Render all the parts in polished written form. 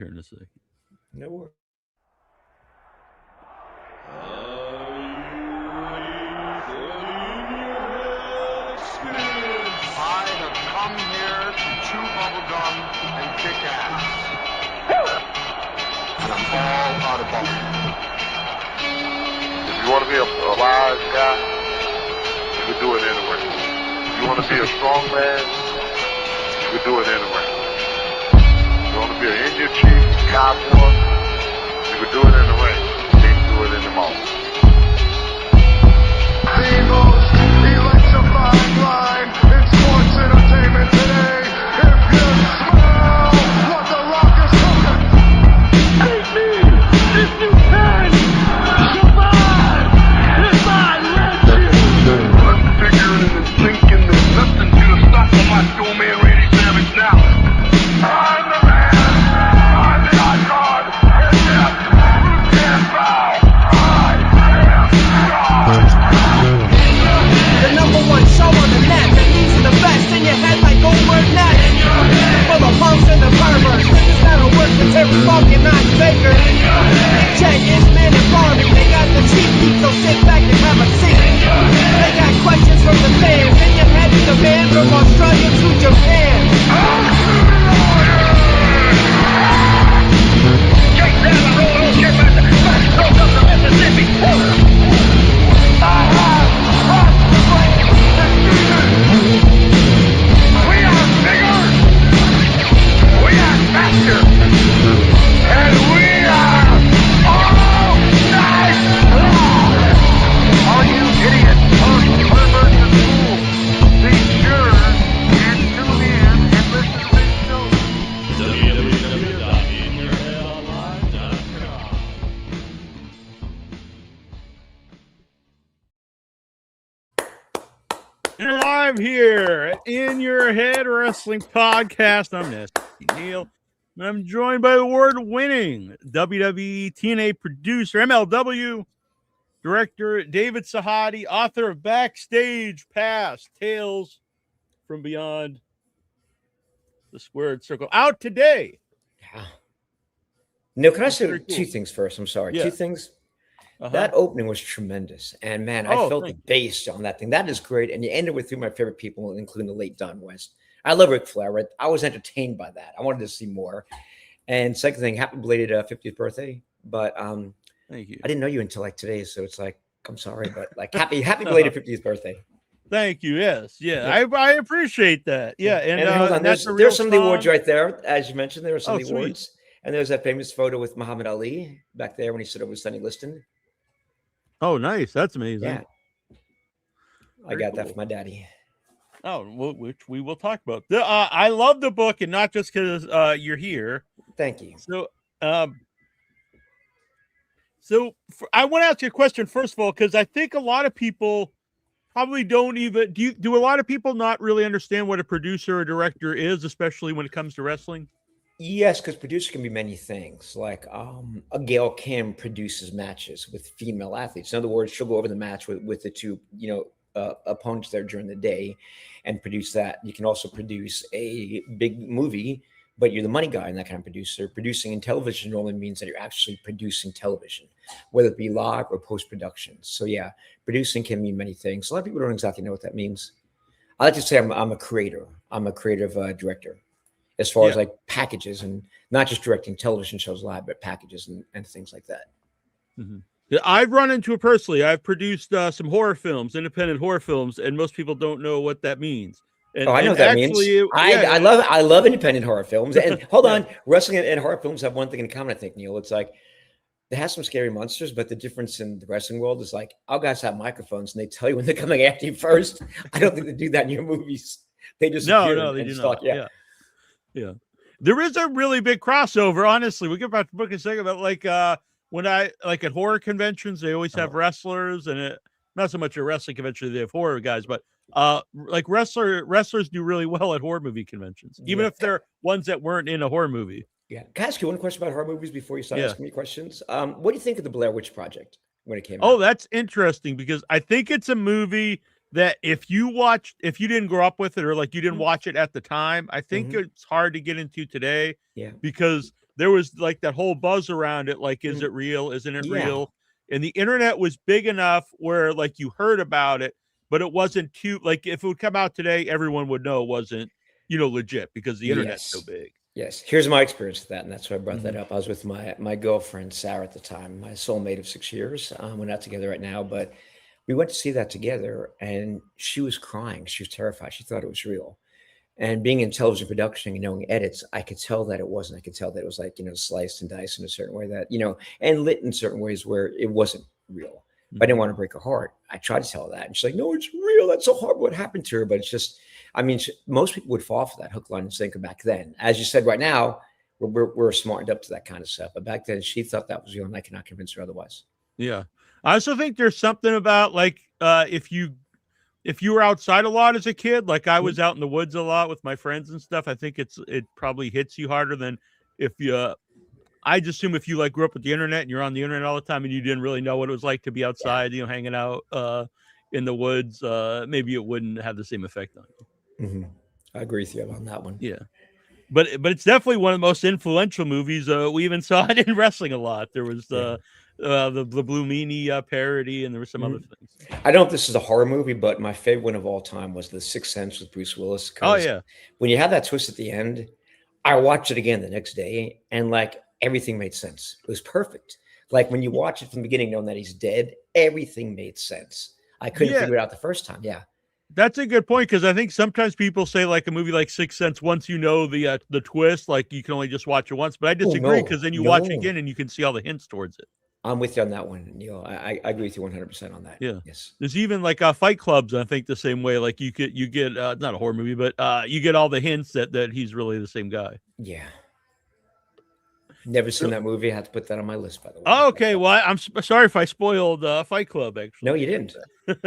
here in a second. No worries. I have come here to chew bubblegum and kick ass. And I'm all out of bubblegum. If you want to be a wise guy, you can do it anyway. If you want to be a strong man, you can do it anyway. If you want to be an Indian chief, cowboy, you can do it anyway. You can't do it anymore. The most electrifying line in sports entertainment today. If you smell what the Rock is cooking, beat me if you can. Survive if I let you. I'm figuring and thinking there's nothing to stop my soul man Randy Savage now. I'm the man. I'm the icon. And yes, you can't bow. I am God. The number one show on the net, the these are the best in your head like Goldberg Net. For the punks and the perverts, niggas that'll work with Terry Funk and Not Baker. Check Isman and Barbie, they got the cheap heat, so sit back and have a seat. They got questions from the fans, in your head is the band from Australia to Japan. Jake down the road, oh shit, man. Back goes up to Mississippi. We are bigger. We are faster. And we are all night long. All you idiots, perverts, and fools, be sure and tune in and listen to this show. You're live here in your head wrestling podcast. I'm Neal, and I'm joined by the award-winning WWE TNA producer, MLW director David Sahadi, author of Backstage Pass, Tales from Beyond the Squared Circle. Out today. Yeah. No, can I That's say very cool. two things first? I'm sorry. Yeah. Two things. Uh-huh. That opening was tremendous. And man, I felt the thank bass on that thing. That is great. And you ended with two of my favorite people, including the late Don West. I love Ric Flair. Right? I was entertained by that. I wanted to see more. And second thing, happy belated 50th birthday. But Thank you. I didn't know you until like today. So it's like, I'm sorry, but like happy belated 50th birthday. Thank you. Yes. Yeah. I appreciate that. Yeah. And hold on, that's there's some of the awards song. right there. As you mentioned, there were some of the sweet. awards. And there's that famous photo with Muhammad Ali back there when he stood over with Sonny Liston. Oh, nice. That's amazing. Yeah. I Very got that cool. from my daddy. Oh, which we will talk about. I love the book, and not just because you're here. Thank you. So, I want to ask you a question first of all, because I think a lot of people probably don't even do. A lot of people not really understand what a producer or director is, especially when it comes to wrestling? Yes, because producer can be many things. Like a Gail Kim produces matches with female athletes. In other words, she'll go over the match with the two, opponents there during the day and produce that. You can also produce a big movie, but you're the money guy and that kind of producer. Producing in television normally means that you're actually producing television, whether it be live or post-production. So yeah, producing can mean many things. A lot of people don't exactly know what that means. I like to say I'm a creator. I'm a creative director as far as like packages and not just directing television shows live, but packages and things like that. Mm-hmm. I've run into it personally. I've produced some horror films, independent horror films, and most people don't know what that means. And, I know what that means. I love independent horror films. And hold on, wrestling and horror films have one thing in common, I think, Neil. It's like they have some scary monsters, but the difference in the wrestling world is like our guys have microphones and they tell you when they're coming after you first. I don't think they do that in your movies. They just no, they do not. Yeah. There is a really big crossover. Honestly, we'll get back to the book in a second, but like when I like at horror conventions, they always have wrestlers, and not so much a wrestling convention, they have horror guys, but like wrestlers do really well at horror movie conventions, even if they're ones that weren't in a horror movie. Yeah. Can I ask you one question about horror movies before you start asking me questions? What do you think of the Blair Witch Project when it came out? Oh, that's interesting because I think it's a movie that if you didn't grow up with it or like you didn't watch it at the time, I think it's hard to get into today. Yeah. Because there was like that whole buzz around it. Like, is it real? Isn't it Yeah. real? And the internet was big enough where like you heard about it, but it wasn't too like if it would come out today, everyone would know it wasn't, legit because the internet's so big. Yes. Here's my experience with that, and that's why I brought that up. I was with my girlfriend, Sarah, at the time, my soulmate of 6 years. We're not together right now, but we went to see that together, and she was crying. She was terrified. She thought it was real. And being in television production and knowing edits, I could tell that it wasn't. I could tell that it was like, sliced and diced in a certain way that, and lit in certain ways where it wasn't real. But I didn't want to break her heart. I tried to tell her that. And she's like, no, it's real. That's so horrible what happened to her. But it's just, most people would fall for that hook, line, and sinker back then. As you said, right now, we're smartened up to that kind of stuff. But back then, she thought that was real, and I cannot convince her otherwise. Yeah. I also think there's something about like if you were outside a lot as a kid, like I was out in the woods a lot with my friends and stuff, I think it probably hits you harder than if you I just assume if you like grew up with the internet and you're on the internet all the time and you didn't really know what it was like to be outside, hanging out in the woods, maybe it wouldn't have the same effect on you. I agree with you on that one. Yeah. But it's definitely one of the most influential movies. We even saw it in wrestling a lot. There was the Blue Meanie parody, and there were some other things. I don't know if this is a horror movie, but my favorite one of all time was The Sixth Sense with Bruce Willis. Oh yeah. When you have that twist at the end, I watched it again the next day, and like everything made sense. It was perfect. Like when you watch it from the beginning, knowing that he's dead, everything made sense. I couldn't figure it out the first time. Yeah. That's a good point, because I think sometimes people say like a movie like Sixth Sense, once you know the twist, like you can only just watch it once. But I disagree, because then you watch it again and you can see all the hints towards it. I'm with you on that one, Neil. I agree with you 100% on that. Yeah. Yes. There's even like Fight Clubs, I think, the same way. Like you get not a horror movie, but you get all the hints that he's really the same guy. Yeah. Never seen that movie. I had to put that on my list, by the way. Oh, okay. Well, I'm sorry if I spoiled Fight Club, actually. No, you didn't.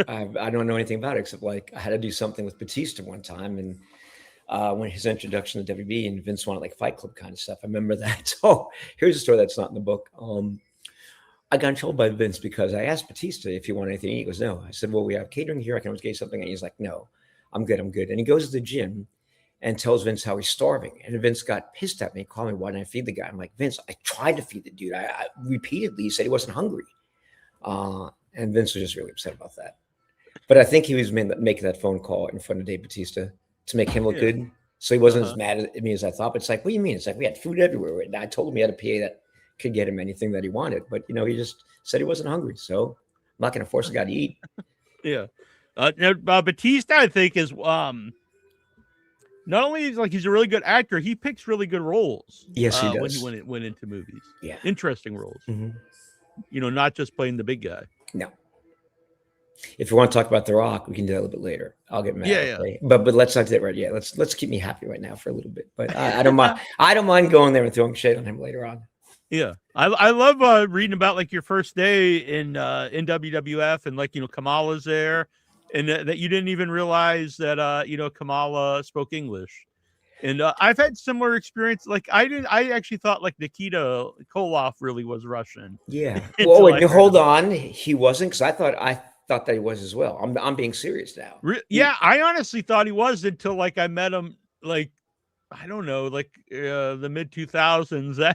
I don't know anything about it, except like I had to do something with Batista one time. And when his introduction to WB, and Vince wanted like Fight Club kind of stuff. I remember that. So here's a story that's not in the book. I got in trouble by Vince because I asked Batista if he wanted anything to eat. He goes, no. I said, well, we have catering here. I can always get you something. And he's like, no, I'm good. And he goes to the gym and tells Vince how he's starving. And Vince got pissed at me, called me, why didn't I feed the guy? I'm like, Vince, I tried to feed the dude. I repeatedly said he wasn't hungry. And Vince was just really upset about that. But I think he was making that phone call in front of Dave Batista to make him look good. So he wasn't as mad at me as I thought. But it's like, what do you mean? It's like we had food everywhere. And I told him he had a PA that could get him anything that he wanted. But, he just said he wasn't hungry. So I'm not going to force a guy to eat. Yeah. Batista, I think, is not only is like he's a really good actor, he picks really good roles. Yes, he does. When he went into movies. Yeah. Interesting roles. Not just playing the big guy. No. If you want to talk about The Rock, we can do that a little bit later. I'll get mad. Yeah. Okay? But let's not do that right yet. Let's keep me happy right now for a little bit. But I don't mind. I don't mind going there and throwing shade on him later on. Yeah, I love reading about like your first day in WWF, and like Kamala's there, and that you didn't even realize that Kamala spoke English. And I've had similar experience. Like I actually thought like Nikita Koloff really was Russian. Yeah. Well, wait, hold on. He wasn't, because I thought that he was as well. I'm being serious now. Yeah, I honestly thought he was until like I met him like, I don't know, like the mid 2000s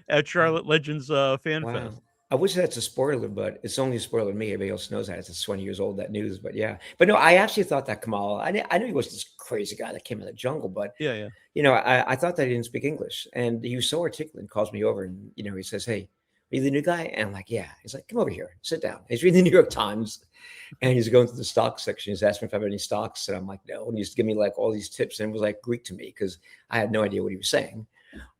at Charlotte Legends Fan Fest. I wish that's a spoiler, but it's only a spoiler to me. Everybody else knows that. It's 20 years old, that news. But yeah. But no, I actually thought that Kamala, I knew he was this crazy guy that came in the jungle, but yeah. I thought that he didn't speak English. And he was so articulate and calls me over and, he says, hey, are you the new guy? And I'm like, yeah. He's like, come over here, sit down. He's reading the New York Times and he's going through the stock section. He's asking me if I have any stocks. And I'm like, no. And he's giving me like all these tips. And it was like Greek to me because I had no idea what he was saying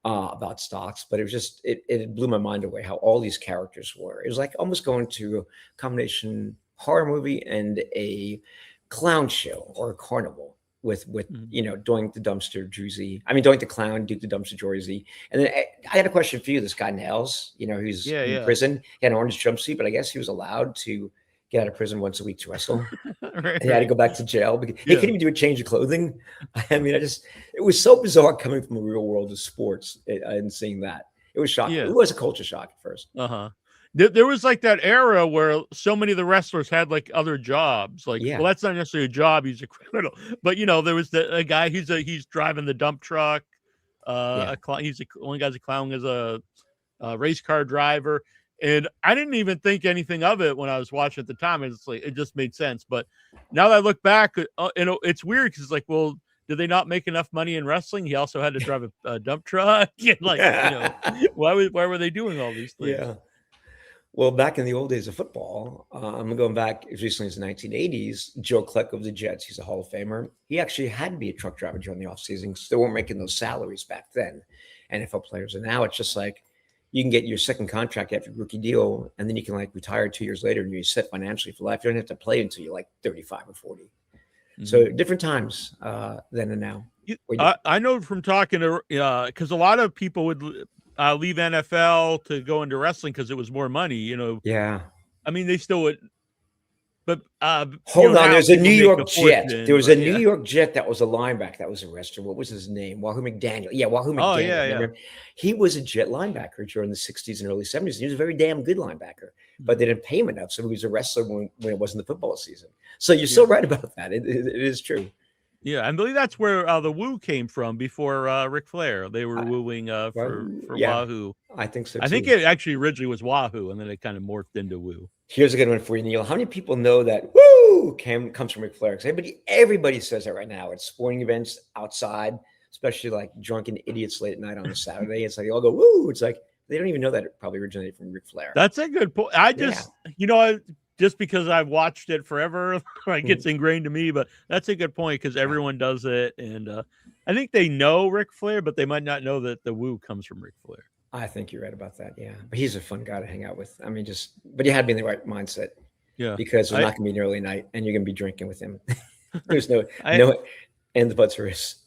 about stocks. But it was just, it blew my mind away how all these characters were. It was like almost going to a combination horror movie and a clown show or a carnival with Doink the Dumpster Druzy. I mean, Doink the Clown, Duke the Dumpster Druzy. And then I had a question for you. This guy Nails, who's in prison. He had an orange jumpsuit, but I guess he was allowed to get out of prison once a week to wrestle. And he had to go back to jail because he couldn't even do a change of clothing. I mean, it was so bizarre coming from the real world of sports and seeing that. It was shocking. Yeah. It was a culture shock at first. There was like that era where so many of the wrestlers had like other jobs. Like, well, that's not necessarily a job. He's a criminal. But, there was a guy, he's driving the dump truck. He's one guy's a clown, is a race car driver. And I didn't even think anything of it when I was watching at the time. It's like, it just made sense. But now that I look back, it's weird because it's like, well, did they not make enough money in wrestling? He also had to drive a dump truck. Why were they doing all these things? Yeah. Well, back in the old days of football, I'm going back as recently as the 1980s. Joe Kleck of the Jets, he's a Hall of Famer. He actually had to be a truck driver during the offseason because they weren't making those salaries back then. NFL players, and now it's just like you can get your second contract after your rookie deal, and then you can like retire 2 years later and you're set financially for life. You don't have to play until you're like 35 or 40. Mm-hmm. So different times then and now. I know from talking to because a lot of people would leave NFL to go into wrestling because it was more money. Yeah. I mean, they still would. But hold on, there's a New York Jet. There was a New York Jet that was a linebacker that was arrested. What was his name? Wahoo McDaniel. Yeah, Wahoo McDaniel. Oh, yeah. He was a Jet linebacker during the 60s and early 70s. He was a very damn good linebacker, but they didn't pay him enough. So he was a wrestler when it wasn't the football season. So you're so right about that. It is true. Yeah, I believe that's where the woo came from before Ric Flair. They were wooing for Wahoo. I think so, too. I think it actually originally was Wahoo, and then it kind of morphed into woo. Here's a good one for you, Neal. How many people know that woo comes from Ric Flair? Because everybody says that right now. It's sporting events outside, especially like drunken idiots late at night on a Saturday. It's like they all go woo. It's like they don't even know that it probably originated from Ric Flair. That's a good point. Just because I've watched it forever, like it's ingrained to me, but that's a good point because everyone does it. And I think they know Ric Flair, but they might not know that the woo comes from Ric Flair. I think you're right about that. Yeah. But he's a fun guy to hang out with. I mean, but you had to be in the right mindset. Yeah. Because there's not going to be an early night and you're going to be drinking with him. There's no ands, buts, or ifs.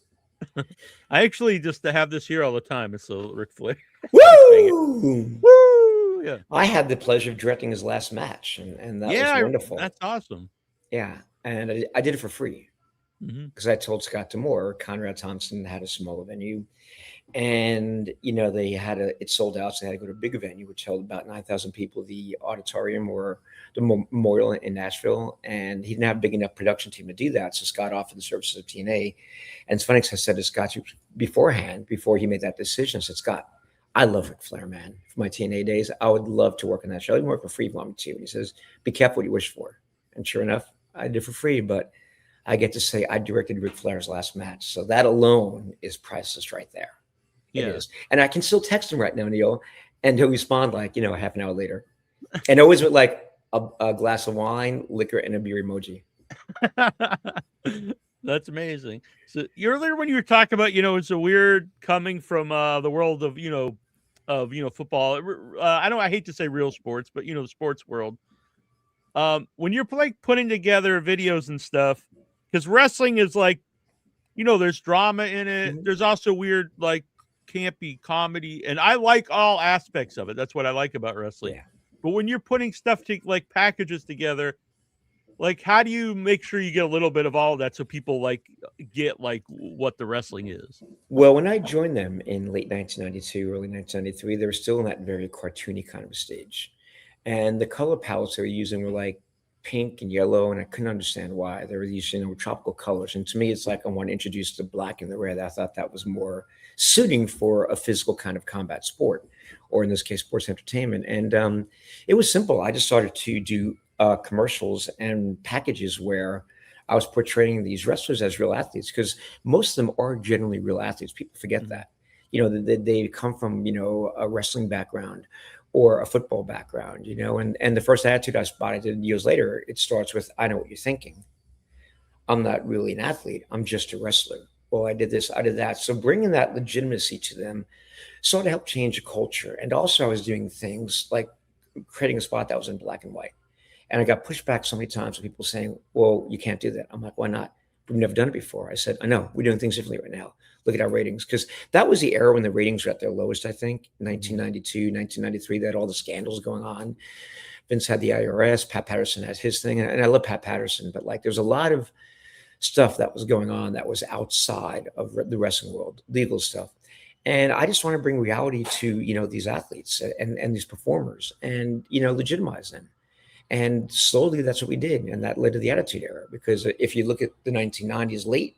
I actually just to have this here all the time. It's a Ric Flair. Woo! Woo! Yeah. I had the pleasure of directing his last match, and that was wonderful. That's awesome. Yeah, and I did it for free because I told Scott Demore, Conrad Thompson had a smaller venue, and they had it sold out, so they had to go to a bigger venue, which held about 9,000 people, the auditorium or the memorial in Nashville, and he didn't have a big enough production team to do that, so Scott offered the services of TNA. And it's funny because I said to Scott beforehand, before he made that decision, I said, Scott, I love Ric Flair, man. For my TNA days, I would love to work on that show. I didn't work for free if you want me to. And he says, be careful what you wish for. And sure enough, I did for free, but I get to say I directed Ric Flair's last match. So that alone is priceless right there. It is. And I can still text him right now, Neal, and he'll respond like, half an hour later. And always with like a glass of wine, liquor, and a beer emoji. That's amazing. So earlier when you were talking about, it's a weird coming from the world of, football. I hate to say real sports, but the sports world. When you're like putting together videos and stuff, because wrestling is like, there's drama in it. There's also weird, like campy comedy, and I like all aspects of it. That's what I like about wrestling. Yeah. But when you're putting stuff to like packages together, like how do you make sure you get a little bit of all of that so people like get like what the wrestling is? Well, when I joined them in late 1992, early 1993, they were still in that very cartoony kind of stage. And the color palettes they were using were like pink and yellow, and I couldn't understand why. They were these, tropical colors. And to me, it's like I want to introduce the black and the red. I thought that was more suiting for a physical kind of combat sport, or in this case, sports entertainment. And it was simple. I just started to do commercials and packages where I was portraying these wrestlers as real athletes, because most of them are generally real athletes. People forget that, they come from, a wrestling background or a football background, and the first attitude I spotted years later, it starts with, I know what you're thinking. I'm not really an athlete. I'm just a wrestler. Well, I did this, I did that. So bringing that legitimacy to them sort of helped change the culture. And also I was doing things like creating a spot that was in black and white. And I got pushed back so many times with people saying, well, you can't do that. I'm like, why not? We've never done it before. I said, I know, we're doing things differently right now. Look at our ratings. Because that was the era when the ratings were at their lowest, I think, 1992, 1993. They had all the scandals going on. Vince had the IRS. Pat Patterson had his thing. And I love Pat Patterson. But like there's a lot of stuff that was going on that was outside of the wrestling world, legal stuff. And I just want to bring reality to, these athletes and these performers and, legitimize them. And slowly that's what we did. And that led to the Attitude Era, because if you look at the 1990s, late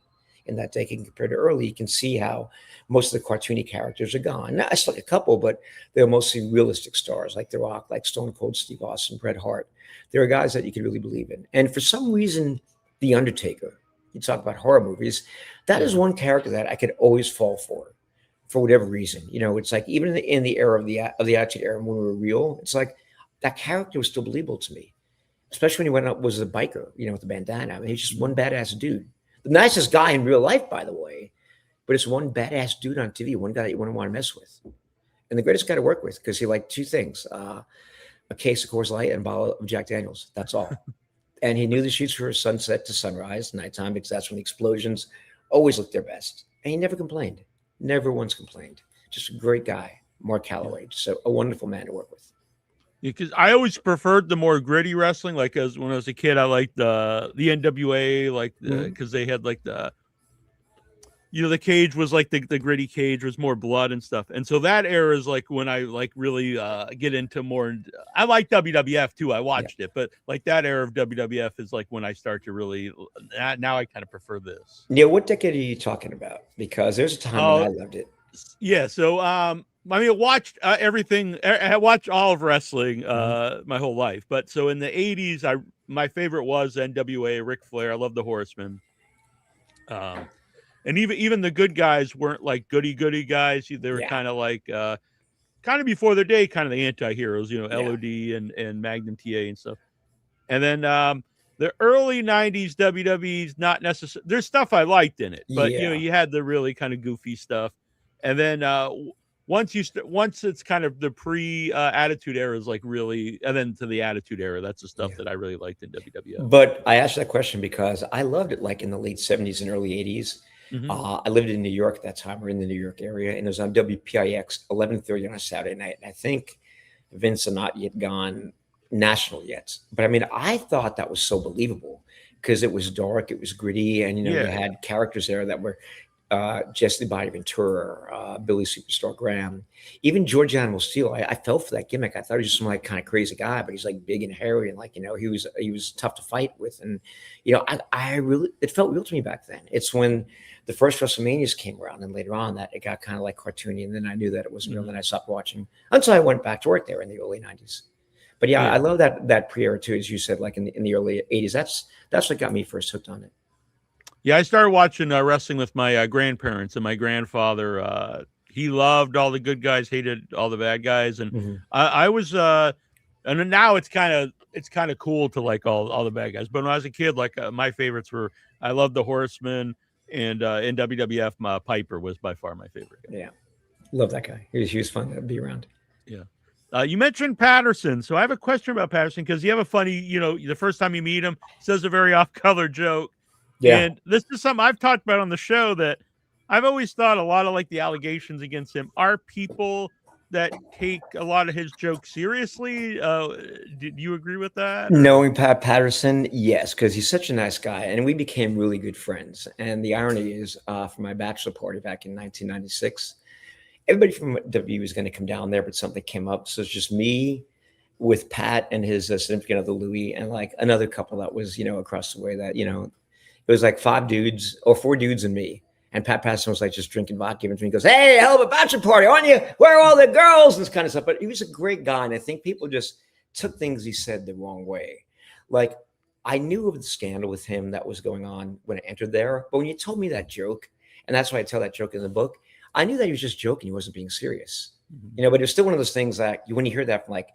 in that decade compared to early, you can see how most of the cartoony characters are gone. Now, it's like a couple, but they're mostly realistic stars like The Rock, like Stone Cold Steve Austin, Bret Hart. There are guys that you can really believe in. And for some reason, The Undertaker, you talk about horror movies, that is one character that I could always fall for whatever reason. You know, it's like even in the era of the Attitude Era when we were real, it's like that character was still believable to me, especially when he went up was a biker, you know, with the bandana. I mean, he's just one badass dude. The nicest guy in real life, by the way, but it's one badass dude on TV, one guy that you wouldn't want to mess with. And the greatest guy to work with because he liked two things, a case of Coors Light and a bottle of Jack Daniels. That's all. And he knew the shoots were sunset to sunrise, nighttime, because that's when the explosions always looked their best. And he never complained. Never once complained. Just a great guy, Mark Calloway. So a wonderful man to work with. Because I always preferred the more gritty wrestling. Like as when I was a kid, I liked the NWA, like because they had like the, you know, the cage was like the gritty cage was more blood and stuff. And so that era is like when I like really get into more. I like WWF too. I watched it, but like that era of WWF is like when I start to really. Now I kind of prefer this. Neal, what decade are you talking about? Because there's a time when I loved it. Yeah. So I mean, I watched everything. I watched all of wrestling my whole life. But so in the 80s, my favorite was NWA, Ric Flair. I love the Horsemen. And even the good guys weren't like goody guys. They were kind of like kind of before their day, kind of the anti-heroes, you know, LOD and Magnum TA and stuff. And then the early 90s WWE's not necessarily, there's stuff I liked in it, but you know, you had the really kind of goofy stuff. And then once it's kind of the pre-Attitude Era is like really, and then to the Attitude Era, that's the stuff that I really liked in WWF. But I asked that question because I loved it like in the late 70s and early 80s. I lived in New York at that time, or in the New York area, and it was on WPIX 11:30 on a Saturday night. And I think Vince had not yet gone national yet. But I mean, I thought that was so believable because it was dark, it was gritty, and you know, you had characters there that were Jesse the Body Ventura, Billy Superstar Graham, even George Animal Steel. I fell for that gimmick. I thought he was just some like kind of crazy guy, but he's like big and hairy, and like, you know, he was tough to fight with. And you know, I really, it felt real to me back then. It's when the first WrestleManias came around, and later on that it got kind of like cartoony, and then I knew that it wasn't real. Then I stopped watching until I went back to work there in the early 90s. But I love that pre-era too, as you said, like in the early 80s. That's what got me first hooked on it. Yeah, I started watching wrestling with my grandparents, and my grandfather, he loved all the good guys, hated all the bad guys. And I was, and now it's kind of cool to like all the bad guys. But when I was a kid, like my favorites were, I loved the Horsemen, and in WWF, Piper was by far my favorite guy. Yeah. Love that guy. He was fun to be around. Yeah. You mentioned Patterson. So I have a question about Patterson because you have a funny, you know, the first time you meet him, he says a very off-color joke. Yeah. And this is something I've talked about on the show that I've always thought a lot of like the allegations against him are people that take a lot of his jokes seriously. Did you agree with that? Knowing Pat Patterson, yes, because he's such a nice guy. And we became really good friends. And the irony is for my bachelor party back in 1996, everybody from WWE was going to come down there, but something came up. So it's just me with Pat and his significant other, Louie, and like another couple that was, you know, across the way that, you know, it was like 4 dudes and me. And Pat Patterson was like just drinking vodka, giving to me. He goes, "Hey, hell of a bachelor party, aren't you? Where are all the girls?" And this kind of stuff. But he was a great guy. And I think people just took things he said the wrong way. Like I knew of the scandal with him that was going on when I entered there. But when you told me that joke, and that's why I tell that joke in the book, I knew that he was just joking. He wasn't being serious. You know, but it was still one of those things that when you hear that from like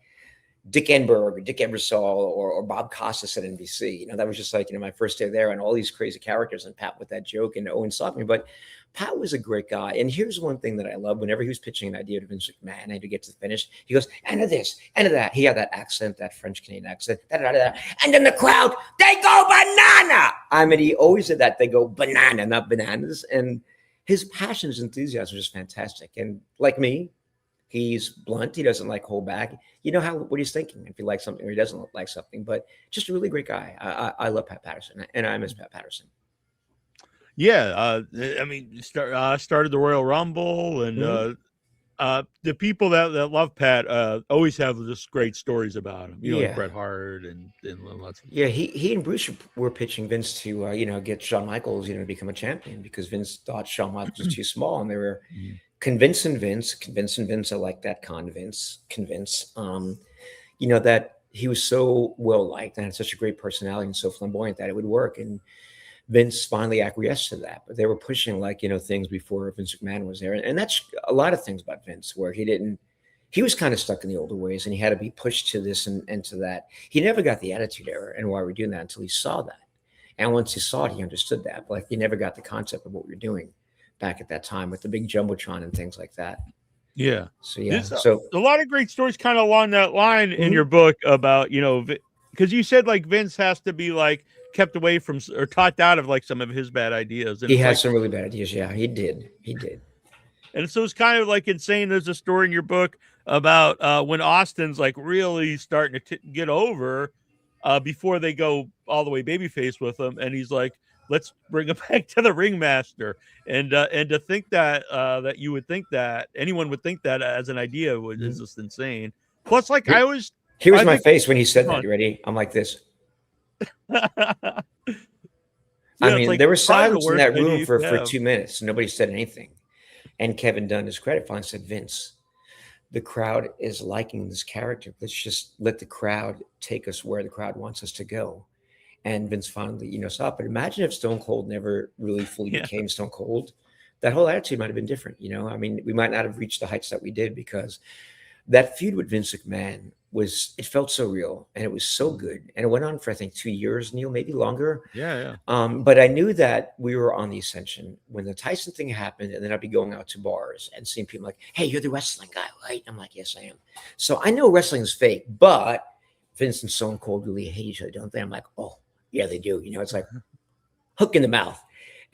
Dick Enberg or Dick Ebersol or Bob Costas at NBC, you know, that was just like, you know, my first day there and all these crazy characters and Pat with that joke and Owen stopped me. But Pat was a great guy. And here's one thing that I love. Whenever he was pitching an idea to Vince McMahon and to get to the finish, he goes, "And of this, and of that." He had that accent, that French Canadian accent. And then the crowd, they go banana. I mean, he always did that. They go banana, not bananas. And his passion, his enthusiasm was just fantastic. And like me, he's blunt. He doesn't like hold back. You know what he's thinking if he likes something or he doesn't like something. But just a really great guy. I love Pat Patterson, and I miss Pat Patterson. Yeah, I mean, started the Royal Rumble, and The people that love Pat always have just great stories about him. You know, like Yeah. Bret Hart and lots of Yeah, he and Bruce were pitching Vince to get Shawn Michaels to become a champion because Vince thought Shawn Michaels was too small, and they were convincing Vince. I like that convince, that he was so well liked and had such a great personality and so flamboyant that it would work. And Vince finally acquiesced to that, but they were pushing things before Vince McMahon was there, and that's a lot of things about Vince where he was kind of stuck in the older ways, and he had to be pushed to this and to that. He never got the Attitude Era and why we're doing that until he saw that, and once he saw it, he understood that. But he never got the concept of what we were doing back at that time with the big jumbotron and things like that. Yeah. So yeah, There's a lot of great stories kind of along that line in your book about because you said Vince has to be kept away from or talked out of some of his bad ideas. And he had some really bad ideas. Yeah, he did. And so it's kind of insane. There's a story in your book about when Austin's really starting to get over before they go all the way babyface with him. And he's like, let's bring him back to the ringmaster. And to think that that you would think that anyone would think that as an idea is just insane. Plus, here's my face when he said that. You ready? I'm like this. I mean, there was silence in that room for 2 minutes. Nobody said anything. And Kevin Dunn, his credit, finally said, Vince, the crowd is liking this character. Let's just let the crowd take us where the crowd wants us to go. And Vince finally, stopped. But imagine if Stone Cold never really fully became Stone Cold. That whole attitude might have been different. I mean, we might not have reached the heights that we did because that feud with Vince McMahon it felt so real and it was so good. And it went on for, I think, 2 years, Neal, maybe longer. Yeah. But I knew that we were on the ascension when the Tyson thing happened. And then I'd be going out to bars and seeing people like, hey, you're the wrestling guy, right? I'm like, yes, I am. So I know wrestling is fake, but Vince and Stone Cold really hate each other, don't they? I'm like, oh, yeah, they do. It's like hook in the mouth.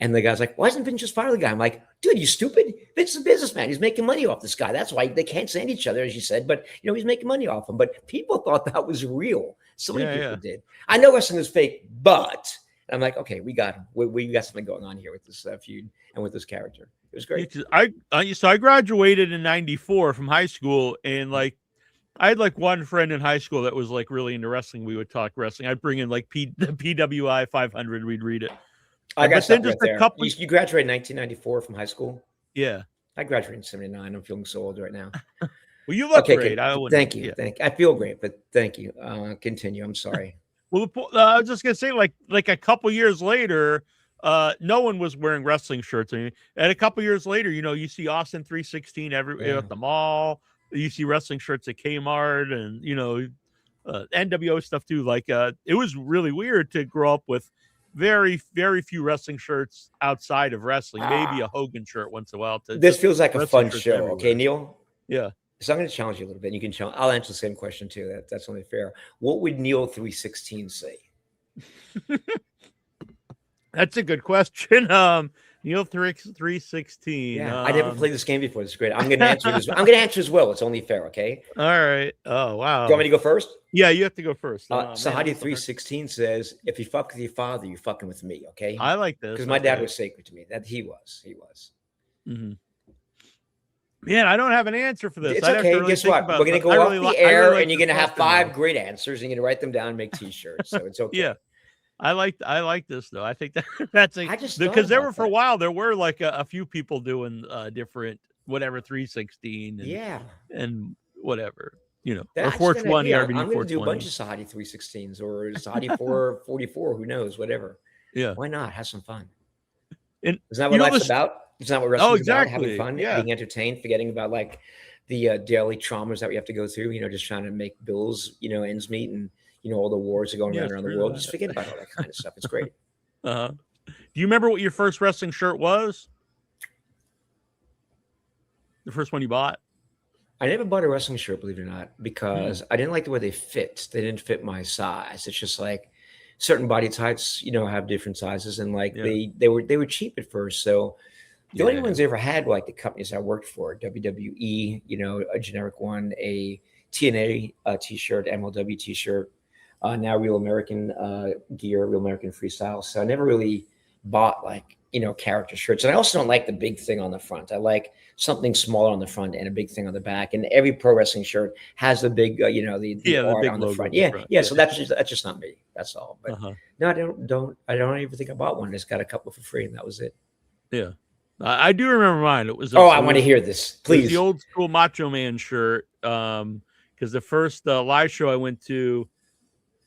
And the guy's like, why doesn't Vince just fire the guy? I'm like, dude, you stupid? Vince is a businessman. He's making money off this guy. That's why they can't stand each other, as you said. But, he's making money off him. But people thought that was real. So many people did. I know wrestling is fake, but I'm like, okay, we got him. We got something going on here with this feud and with this character. It was great. So I graduated in '94 from high school, and I had one friend in high school that was really into wrestling. We would talk wrestling. I'd bring in the PWI 500. We'd read it. I got just right there. You graduated in 1994 from high school? Yeah. I graduated in 79. I'm feeling so old right now. Well, you look great. Thank you. I feel great, but thank you. Continue. I'm sorry. Well, I was just going to say, a couple years later, no one was wearing wrestling shirts. And a couple years later, you see Austin 316 everywhere at the mall. You see wrestling shirts at Kmart and, NWO stuff too. It was really weird to grow up with very, very few wrestling shirts outside of wrestling. Maybe a Hogan shirt once in a while. This feels like a fun show. Everywhere. Okay, Neal? Yeah. So I'm going to challenge you a little bit. You can challenge. I'll answer the same question too. That's only fair. What would Neal 316 say? That's a good question. Neal 316. Yeah, I never played this game before. This is great. I'm going to answer this. I'm going to answer as well. It's only fair, okay? All right. Oh, wow. Do you want me to go first? Yeah, you have to go first. Sahadi 316 says, if you fuck with your father, you're fucking with me, okay? I like this. Because my dad was sacred to me. That he was. Mm-hmm. Man, I don't have an answer for this. It's okay. Guess what? We're going to go off the air, and you're going to have 5 great answers, and you're going to write them down and make T-shirts. So it's okay. Yeah. I like this though. I think that's because there were for a while there were a few people doing different whatever 316 and whatever or 420 or I'm going to do a bunch of Sahadi 316s or Sahadi 444. Who knows? Whatever. Yeah. Why not? Have some fun. And isn't that what life's about? Isn't that what wrestling is about? Having fun, being entertained, forgetting about the daily traumas that we have to go through. Just trying to make bills, ends meet and. All the wars are going around the world. Just forget about all that kind of stuff. It's great. Do you remember what your first wrestling shirt was? The first one you bought? I never bought a wrestling shirt, believe it or not, because I didn't like the way they fit. They didn't fit my size. It's just certain body types, have different sizes, and they were cheap at first. So the only ones I ever had were the companies I worked for, WWE, a generic one, a TNA T-shirt, MLW T-shirt. Now Real American gear, Real American Freestyle. So I never really bought character shirts. And I also don't like the big thing on the front. I like something smaller on the front and a big thing on the back. And every pro wrestling shirt has the big, the art big on the logo front. on the Yeah, front. yeah. So that's just not me. That's all. But Uh-huh. no, I don't even think I bought one. I just got a couple for free, and that was it. Yeah. I do remember mine. It was. I want to hear this, It was please. the old school Macho Man shirt. Because the first live show I went to,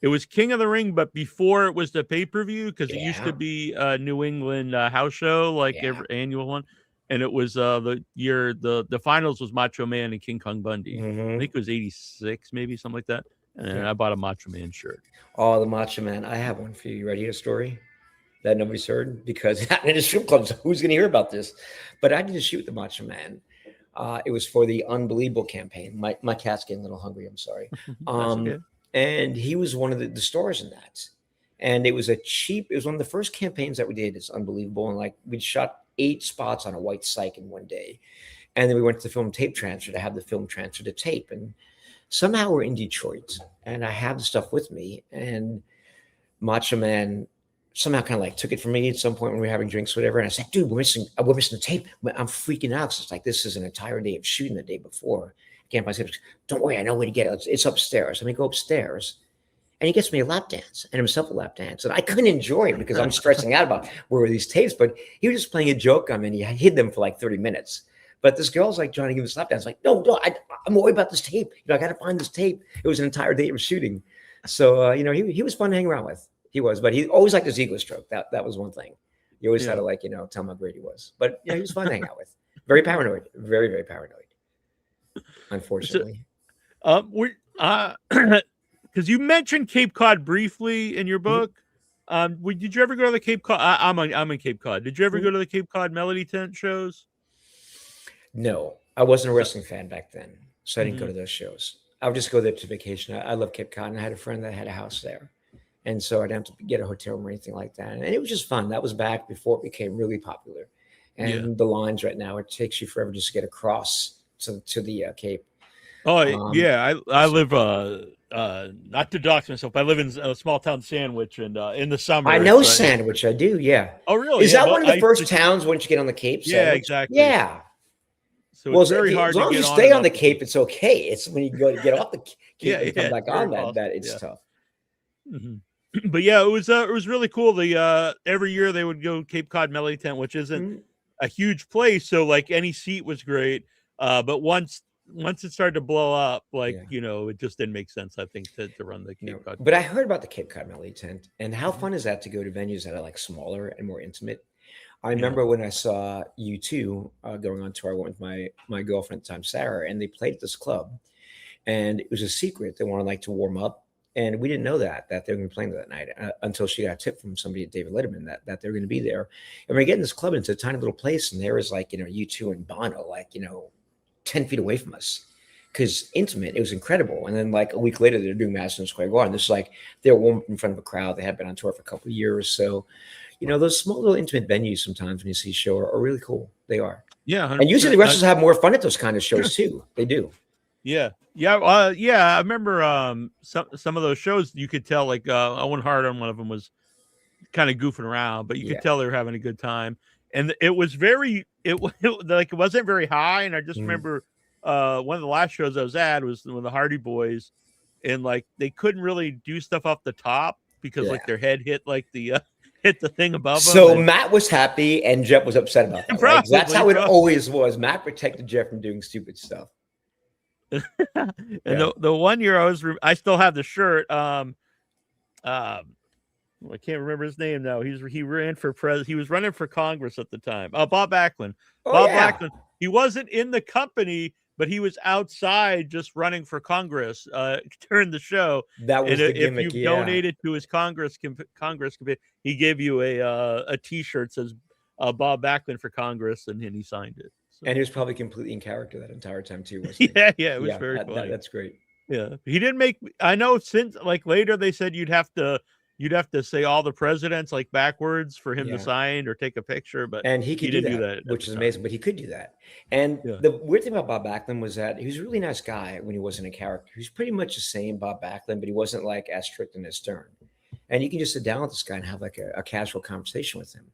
it was King of the Ring, but before it was the pay-per-view, because it used to be a New England house show, like every annual one. And it was the year the finals was Macho Man and King Kong Bundy. I think it was 86, maybe something like that. And I bought a Macho Man shirt. Oh, the Macho Man. I have one for you. You ready to hear a story that nobody's heard? Because in the strip clubs, who's going to hear about this? But I did a shoot with the Macho Man. It was for the Unbelievable campaign. My cat's getting a little hungry. I'm sorry. Okay. And he was one of the stars in that. And it was it was one of the first campaigns that we did. It's Unbelievable. And like we'd shot 8 spots on a white cyc in one day. And then we went to the film tape transfer to have the film transfer to tape. And somehow we're in Detroit and I have the stuff with me. And Macho Man somehow kind of like took it from me at some point when we were having drinks, whatever. And I said, dude, we're missing the tape. I'm freaking out. It's like, this is an entire day of shooting the day before. I can't find it. Don't worry, I know where to get it. It's upstairs. Let me go upstairs. And he gets me a lap dance and himself a lap dance. And I couldn't enjoy it because I'm stressing out about where were these tapes, but he was just playing a joke on me and he hid them for like 30 minutes. But this girl's like trying to give us a lap dance. Like, no, I'm worried about this tape. I got to find this tape. It was an entire day of shooting. So, he was fun to hang around with. He was, but he always liked his ego stroke. That was one thing. He always had to tell him how great he was. But he was fun to hang out with. Very paranoid. Very, very paranoid. Unfortunately. Because you mentioned Cape Cod briefly in your book. Did you ever go to the Cape Cod? I'm in Cape Cod. Did you ever go to the Cape Cod Melody Tent shows? No, I wasn't a wrestling fan back then, so I didn't go to those shows. I would just go there to vacation. I love Cape Cod, and I had a friend that had a house there. And so I didn't have to get a hotel room or anything like that. And it was just fun. That was back before it became really popular. And the lines right now, it takes you forever just to get across to the Cape. Oh, I live, not to dox myself, I live in a small town Sandwich, and in the summer. I know Sandwich, I do, yeah. Oh, really? Is that one of the first towns once you get on the Cape? Yeah, Sandwich? exactly. Yeah. So it's very hard as long to as get you on stay on the Cape, it's okay. It's when you go to get off the Cape and come back on that it's tough. Mm-hmm. But yeah, it was really cool. Every year they would go Cape Cod Melody Tent, which isn't a huge place, so like any seat was great. But once it started to blow up, it just didn't make sense, I think, to run the Cape Cod. But I heard about the Cape Cod Melody Tent, and how fun is that to go to venues that are like smaller and more intimate. I remember when I saw U2 going on tour. I went with my girlfriend at the time, Sarah, and they played at this club, and it was a secret. They wanted to warm up, and we didn't know that they were going to be playing that night until she got a tip from somebody at David Letterman that they were going to be there. And we get in this club, and it's a tiny little place, and there was U2 and Bono 10 feet away from us. Because intimate, it was incredible. And then a week later, they're doing Madison Square Garden. This is they're warm in front of a crowd. They had been on tour for a couple of years, so. Those small little intimate venues sometimes when you see a show are really cool. They are. Yeah. 100%. And usually the wrestlers have more fun at those kind of shows too. They do. Yeah. Yeah. I remember some of those shows you could tell Owen Hart on one of them was kind of goofing around, but you could tell they were having a good time. And it was it wasn't very high. And I just remember one of the last shows I was at was with the Hardy Boys, and they couldn't really do stuff off the top because their head hit hit the thing above so them. Matt was happy and Jeff was upset about that. Right? That's how it always was. Matt protected Jeff from doing stupid stuff. And the 1 year I still have the shirt. I can't remember his name now. He ran for president. He was running for Congress at the time. Bob Backlund. Backlund. He wasn't in the company, but he was outside just running for Congress during the show. That was the gimmick. If you donated to his Congress committee, he gave you a T-shirt that says Bob Backlund for Congress, and he signed it. So. And he was probably completely in character that entire time too, wasn't he? Yeah, it was very funny. That's great. Yeah, he didn't make. I know since later they said you'd have to say all the presidents backwards for him to sign or take a picture, but he didn't do that, which is amazing. But he could do that. And the weird thing about Bob Backlund was that he was a really nice guy when he wasn't a character. He was pretty much the same Bob Backlund, but he wasn't as strict and as stern. And you can just sit down with this guy and have a casual conversation with him.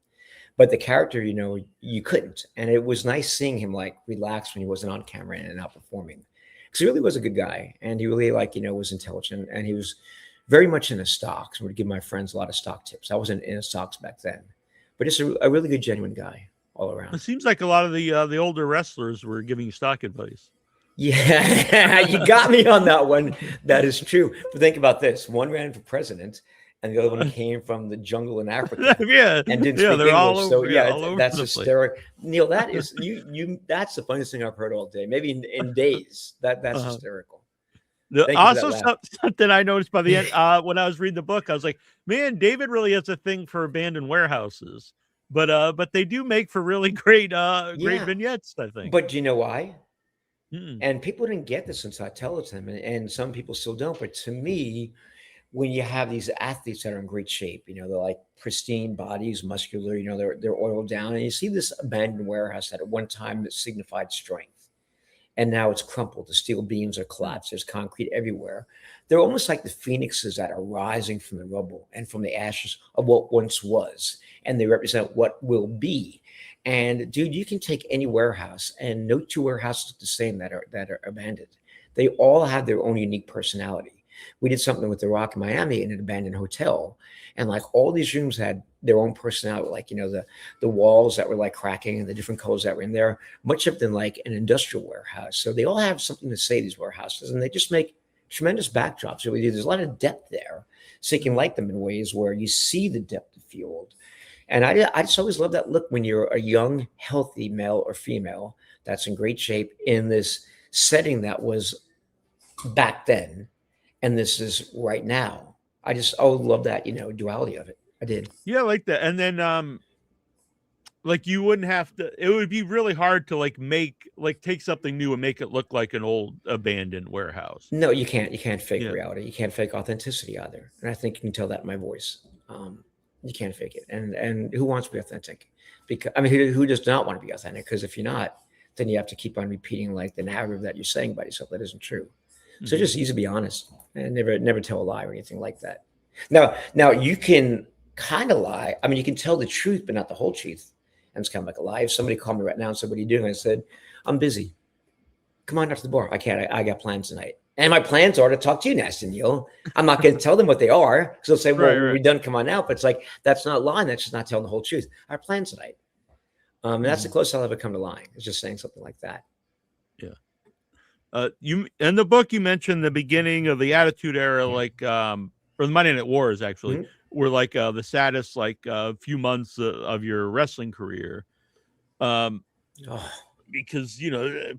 but the character, you couldn't. And it was nice seeing him like relax when he wasn't on camera and not performing, because he really was a good guy, and he really was intelligent, and he was very much into stocks. I would give my friends a lot of stock tips. I wasn't into stocks back then, but just a really good, genuine guy all around. It seems like a lot of the older wrestlers were giving you stock advice. Yeah, you got me on that one. That is true. But think about this: one ran for president, and the other one came from the jungle in Africa. Yeah, and didn't speak English. All over, so all over that's the hysterical. Neal, that is you. That's the funniest thing I've heard all day. Maybe in days. That's hysterical. Also, something I noticed by the end when I was reading the book, I was like, man, David really has a thing for abandoned warehouses. But they do make for really great vignettes, I think. But do you know why? And people didn't get this until I tell it to them, and some people still don't. But to me, when you have these athletes that are in great shape, they're like pristine bodies, muscular, they're oiled down, and you see this abandoned warehouse that at one time that signified strength, and now it's crumpled. The steel beams are collapsed. There's concrete everywhere. They're almost like the phoenixes that are rising from the rubble and from the ashes of what once was, and they represent what will be. And dude, you can take any warehouse, and no two warehouses look the same that are abandoned. They all have their own unique personality. We did something with The Rock in Miami in an abandoned hotel, and like all these rooms had their own personality. Like the walls that were like cracking and the different colors that were in there, much of them like an industrial warehouse. So they all have something to say, these warehouses, and they just make tremendous backdrops. So there's a lot of depth there, so you can like them in ways where you see the depth of field. And I just always love that look when you're a young, healthy male or female that's in great shape in this setting that was back then, and this is right now. I always love that, duality of it. I did. Yeah, I like that. And then like you wouldn't have to, it would be really hard to take something new and make it look like an old abandoned warehouse. No, you can't. You can't fake reality. You can't fake authenticity either. And I think you can tell that in my voice. You can't fake it. And who wants to be authentic? Because who does not want to be authentic? Because if you're not, then you have to keep on repeating like the narrative that you're saying about yourself that isn't true. So just easy to be honest and never tell a lie or anything like that. Now you can kind of lie. You can tell the truth, but not the whole truth. And it's kind of like a lie. If somebody called me right now and said, "What are you doing?" I said, "I'm busy. Come on after the bar." "I can't. I got plans tonight." And my plans are to talk to you, Nasty Neal. I'm not going to tell them what they are, because they'll say, "Well, we're done. Come on out." But it's like, that's not lying. That's just not telling the whole truth. I have plans tonight. And that's the closest I'll ever come to lying. It's just saying something like that. Yeah. You in the book, you mentioned the beginning of the Attitude Era, or the Monday Night Wars, actually, were like the saddest few months of your wrestling career. Because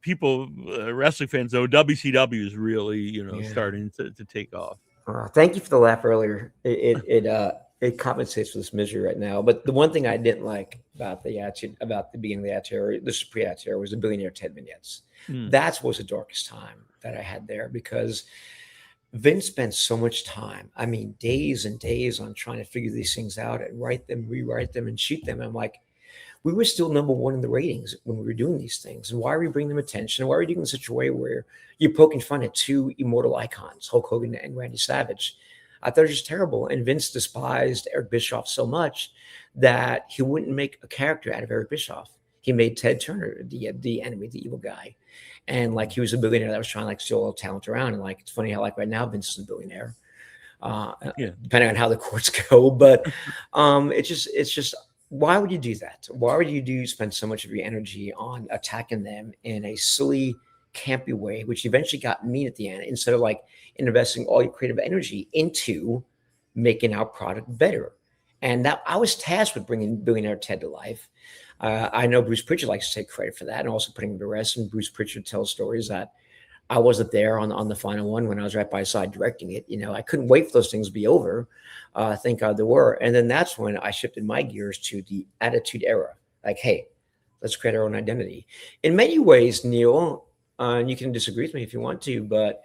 people, wrestling fans know WCW is really starting to take off. Thank you for the laugh earlier. It compensates for this misery right now. But the one thing I didn't like about the beginning of the Attitude Era, this pre-Attitude Era, was the Billionaire Ted vignettes. That was the darkest time that I had there, because Vince spent so much time, days and days, on trying to figure these things out and write them, rewrite them, and shoot them. I'm like, we were still number one in the ratings when we were doing these things. And why are we bringing them attention? Why are we doing it in such a way where you're poking fun at two immortal icons, Hulk Hogan and Randy Savage? I thought it was just terrible. And Vince despised Eric Bischoff so much that he wouldn't make a character out of Eric Bischoff. He made Ted Turner the enemy, the evil guy. And he was a billionaire that was trying to steal all talent around. And it's funny how right now Vince is a billionaire, depending on how the courts go. But it's just, why would you do that? Why would you spend so much of your energy on attacking them in a silly, campy way, which eventually got mean at the end, instead of investing all your creative energy into making our product better? And that I was tasked with bringing Billionaire Ted to life. I know Bruce Pritchard likes to take credit for that, and also putting him to rest. And Bruce Pritchard tells stories that I wasn't there on the final one when I was right by his side directing it. I couldn't wait for those things to be over. Thank God there were. And then that's when I shifted my gears to the Attitude Era. Hey, let's create our own identity. In many ways, Neal, and you can disagree with me if you want to, but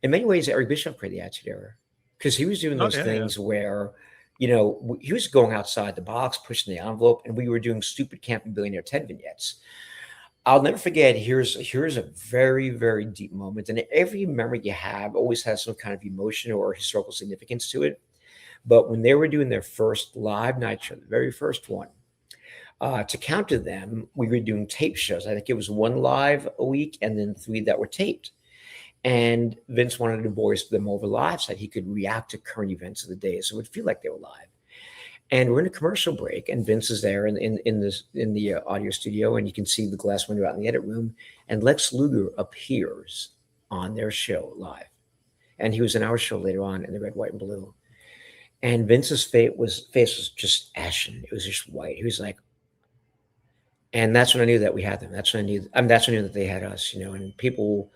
in many ways, Eric Bischoff created the Attitude Era, because he was doing those things where, he was going outside the box, pushing the envelope, and we were doing stupid campy Billionaire Ted vignettes. I'll never forget, here's a very, very deep moment. And every memory you have always has some kind of emotion or historical significance to it. But when they were doing their first live night show, the very first one, To counter them, we were doing tape shows. I think it was 1 live a week and then 3 that were taped. And Vince wanted to voice them over live so that he could react to current events of the day, so it would feel like they were live. And we're in a commercial break, and Vince is there in the audio studio, and you can see the glass window out in the edit room. And Lex Luger appears on their show live, and he was in our show later on in the red, white, and blue. And Vince's face was just ashen. It was just white. He was like, and that's when I knew that we had them. That's when I knew. That's when I knew that they had us. And people,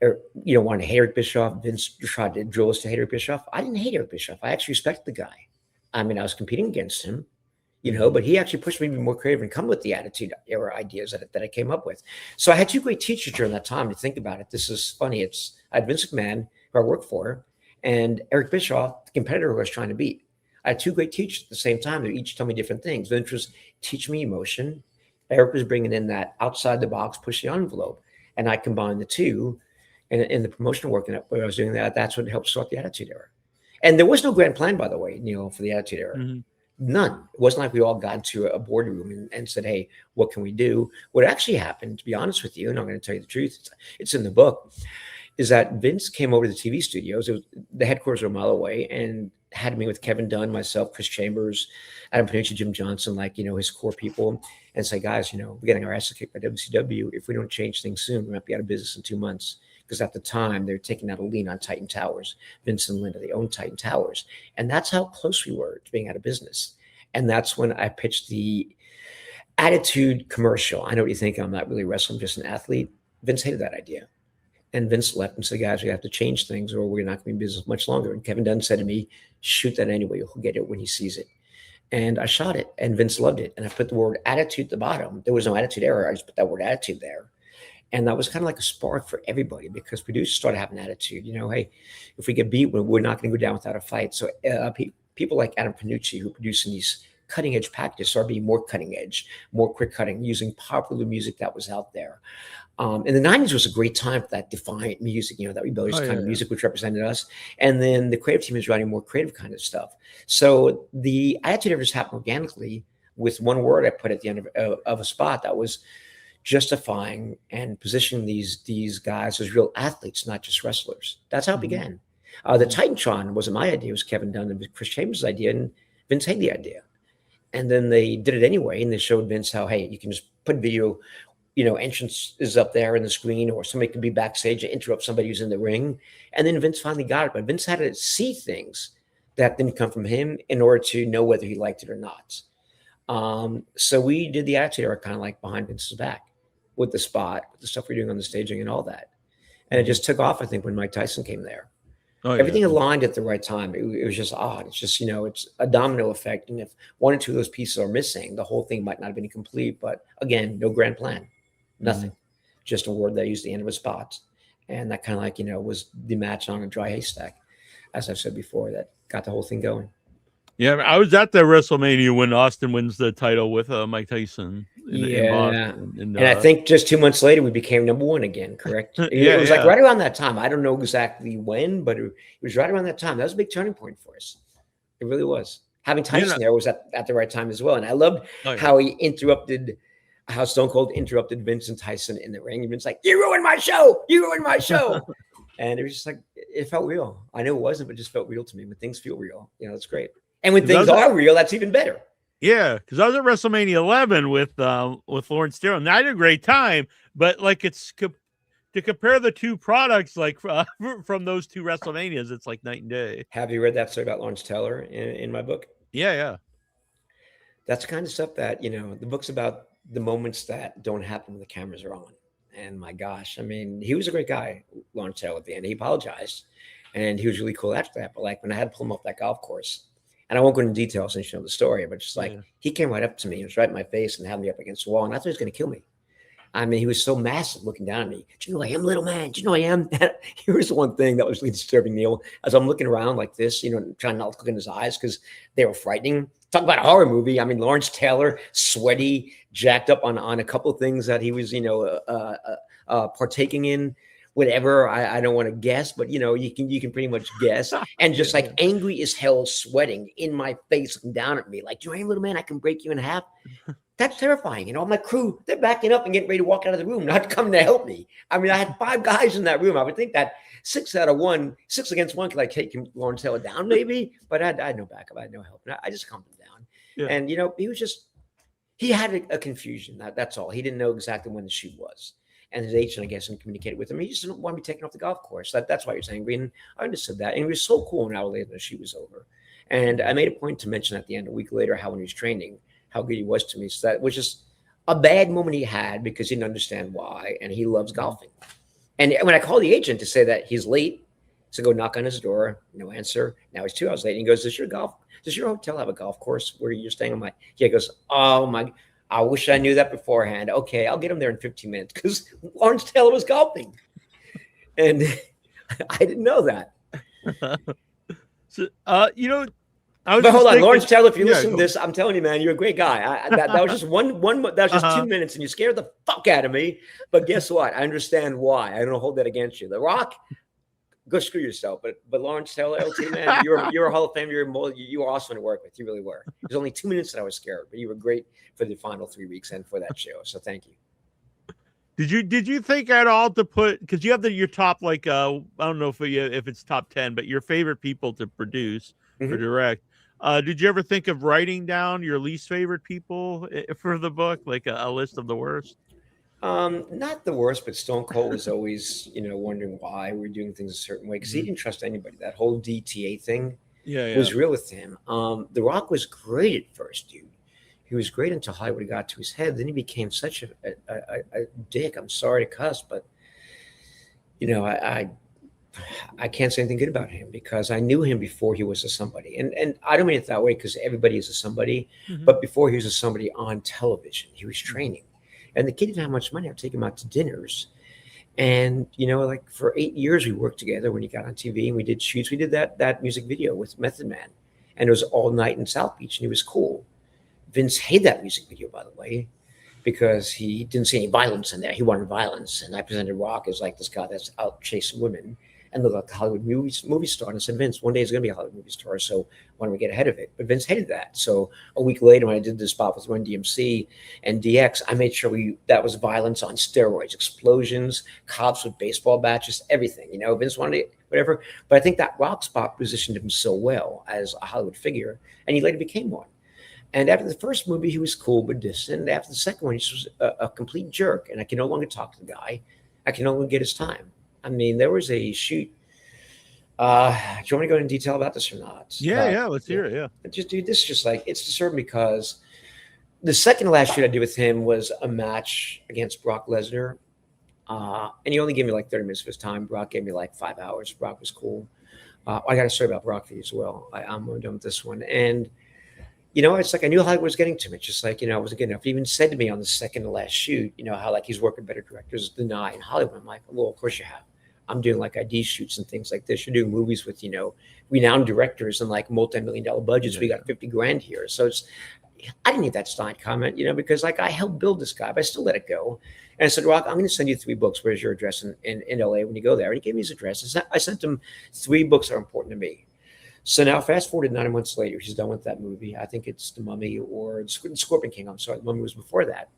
wanted to hate Eric Bischoff. Vince tried to drill us to hate Eric Bischoff. I didn't hate Eric Bischoff. I actually respect the guy. I mean, I was competing against him, but he actually pushed me to be more creative and come with the attitude era ideas that I came up with. So I had 2 great teachers during that time to think about it. This is funny. I had Vince McMahon, who I worked for, and Eric Bischoff, the competitor who I was trying to beat. I had 2 great teachers at the same time. They each told me different things. Vince was teaching me emotion. Eric was bringing in that outside the box, push the envelope. And I combined the two. And in the promotional work, where I was doing that, that's what helped start the Attitude Era. And there was no grand plan, by the way, for the Attitude Era. Mm-hmm. None. It wasn't like we all got into a boardroom and said, hey, what can we do? What actually happened, to be honest with you, and I'm going to tell you the truth, it's in the book, is that Vince came over to the TV studios. The headquarters were a mile away, and had me with Kevin Dunn, myself, Chris Chambers, Adam Panucci, Jim Johnson, his core people, and say, guys, we're getting our asses kicked by WCW. If we don't change things soon, we might be out of business in 2 months. Because at the time, they were taking out a lien on Titan Towers. Vince and Linda, they owned Titan Towers. And that's how close we were to being out of business. And that's when I pitched the Attitude commercial. I know what you think. I'm not really wrestling, just an athlete. Vince hated that idea. And Vince left and said, guys, we have to change things or we're not going to be in business much longer. And Kevin Dunn said to me, shoot that anyway. He'll get it when he sees it. And I shot it, and Vince loved it. And I put the word attitude at the bottom. There was no Attitude Era. I just put that word attitude there. And that was kind of like a spark for everybody, because producers started having an attitude, hey, if we get beat, we're not going to go down without a fight. So people like Adam Panucci, who producing these cutting edge packages, started being more cutting edge, more quick cutting, using popular music that was out there. In the 90s was a great time for that defiant music, that rebellious kind of music, which represented us. And then the creative team is writing more creative kind of stuff. So the Attitude Era just happened organically with one word I put at the end of a spot that was justifying and positioning these guys as real athletes, not just wrestlers. That's how it began. The Titantron wasn't my idea. It was Kevin Dunn and Chris Chambers' idea, and Vince hated the idea. And then they did it anyway, and they showed Vince how, hey, you can just put video, entrance is up there in the screen, or somebody can be backstage and interrupt somebody who's in the ring. And then Vince finally got it, but Vince had to see things that didn't come from him in order to know whether he liked it or not. So we did the Attitude Era kind of like behind Vince's back, with the spot, with the stuff we're doing on the staging and all that. And it just took off, I think, when Mike Tyson came there. Everything aligned at the right time. It was just odd. It's just, it's a domino effect. And if 1 or 2 of those pieces are missing, the whole thing might not have been complete. But again, no grand plan, nothing. Just a word that used the end of a spot. And that kind of was the match on a dry haystack, as I've said before, that got the whole thing going. Yeah, I was at the WrestleMania when Austin wins the title with Mike Tyson. In Boston. And I think just 2 months later, we became #1 again, correct? It was like right around that time. I don't know exactly when, but it was right around that time. That was a big turning point for us. It really was. Having Tyson there was at the right time as well. And I loved how how Stone Cold interrupted Vince and Tyson in the ring. And Vince's like, you ruined my show. You ruined my show. And it was just like, it felt real. I know it wasn't, but it just felt real to me. When things feel real, it's great. And when things are real, that's even better. Yeah, because I was at WrestleMania 11 with Lawrence Sterling. And I had a great time, but to compare the two products from those 2 WrestleManias, it's like night and day. Have you read that story about Lawrence Taylor in my book? Yeah. That's the kind of stuff that the book's about, the moments that don't happen when the cameras are on. And my gosh, I mean, he was a great guy, Lawrence Taylor, at the end. He apologized, and he was really cool after that. But when I had to pull him off that golf course. And I won't go into details since you know the story, but just he came right up to me, he was right in my face and had me up against the wall. And I thought he was going to kill me. I mean, he was so massive looking down at me. Do you know who I am, little man? Do you know who I am? Here's the one thing that was really disturbing, Neal. As I'm looking around like this, trying not to look in his eyes because they were frightening. Talk about a horror movie. I mean, Lawrence Taylor, sweaty, jacked up on a couple of things that he was, partaking in. Whatever, I don't want to guess, but you can pretty much guess, and just angry as hell, sweating in my face, looking down at me, like, you know, hey, little man, I can break you in half. That's terrifying. And all my crew, they're backing up and getting ready to walk out of the room, not coming to help me. I mean, I had 5 guys in that room. I would think that 6 against 1 could like take Lawrence Taylor down maybe, but I had no backup. I had no help. And I just calmed him down. Yeah. And, you know, he had a confusion. That's all. He didn't know exactly when the shoot was. And his agent, I guess, and communicated with him. He just didn't want to be taken off the golf course. That's why he was angry. And I understood that. And he was so cool an hour later the shoot was over. And I made a point to mention at the end, a week later, how when he was training, how good he was to me. So that was just a bad moment he had because he didn't understand why. And he loves golfing. And when I called the agent to say that he's late, so go knock on his door, no answer. Now he's 2 hours late. And he goes, does your hotel have a golf course where you're staying? I'm like, yeah. He goes, oh my, I wish I knew that beforehand. Okay, I'll get him there in 15 minutes because Lawrence Taylor was golfing. And I didn't know that. So, you know, but hold on, Lawrence Taylor, if you listen to this, I'm telling you, man, you're a great guy. That was just that was just 2 minutes, and you scared the fuck out of me. But guess what? I understand why. I don't hold that against you. The Rock, go screw yourself. But Lawrence Taylor, LT, man, you're a Hall of Famer. You were awesome to work with. You really were. It was only 2 minutes that I was scared, but you were great for the final 3 weeks and for that show. So thank you. Did you think at all to put, because you have your top, like I don't know if it's top 10, but your favorite people to produce or direct. Did you ever think of writing down your least favorite people for the book, like a list of the worst? Not the worst, but Stone Cold was always, wondering why we're doing things a certain way because he didn't trust anybody. That whole DTA thing was real with him. The Rock was great at first, dude. He was great until Hollywood got to his head. Then he became such a dick. I'm sorry to cuss, but I can't say anything good about him because I knew him before he was a somebody. And I don't mean it that way because everybody is a somebody, but before he was a somebody on television, he was training. And the kid didn't have much money. I'd take him out to dinners. And, like for 8 years, we worked together when he got on TV and we did shoots. We did that music video with Method Man. And it was all night in South Beach and he was cool. Vince hated that music video, by the way, because he didn't see any violence in there. He wanted violence. And I presented Rock as like this guy that's out chasing women and looked like a Hollywood movie star. And I said, Vince, one day he's going to be a Hollywood movie star. So why don't we get ahead of it? But Vince hated that. So a week later, when I did this spot with Run DMC and DX, I made sure that was violence on steroids, explosions, cops with baseball bats, everything. Vince wanted it, whatever. But I think that Rock spot positioned him so well as a Hollywood figure. And he later became one. And after the first movie, he was cool but distant. After the second one, he was a complete jerk. And I can no longer talk to the guy. I can no longer get his time. I mean, there was a shoot. Do you want me to go into detail about this or not? Yeah, let's hear it. Yeah. Just, dude, this is just like, it's disturbing because the second to last shoot I did with him was a match against Brock Lesnar. And he only gave me like 30 minutes of his time. Brock gave me like 5 hours. Brock was cool. I got a story about Brock for you as well. I'm done with this one. And it's like I knew Hollywood was getting to me. It's just like, I wasn't good enough. He even said to me on the second to last shoot, how like he's working better directors than I in Hollywood. I'm like, well, of course you have. I'm doing like ID shoots and things like this. You're doing movies with, renowned directors and like multi-million-dollar budgets. We got 50 grand here. So I didn't need that snide comment, because like I helped build this guy, but I still let it go. And I said, Rock, I'm going to send you 3 books. Where's your address in LA when you go there? And he gave me his address. I sent him 3 books that are important to me. So now fast forward 9 months later, he's done with that movie. I think it's The Mummy or The Scorpion King. I'm sorry. The Mummy was before that.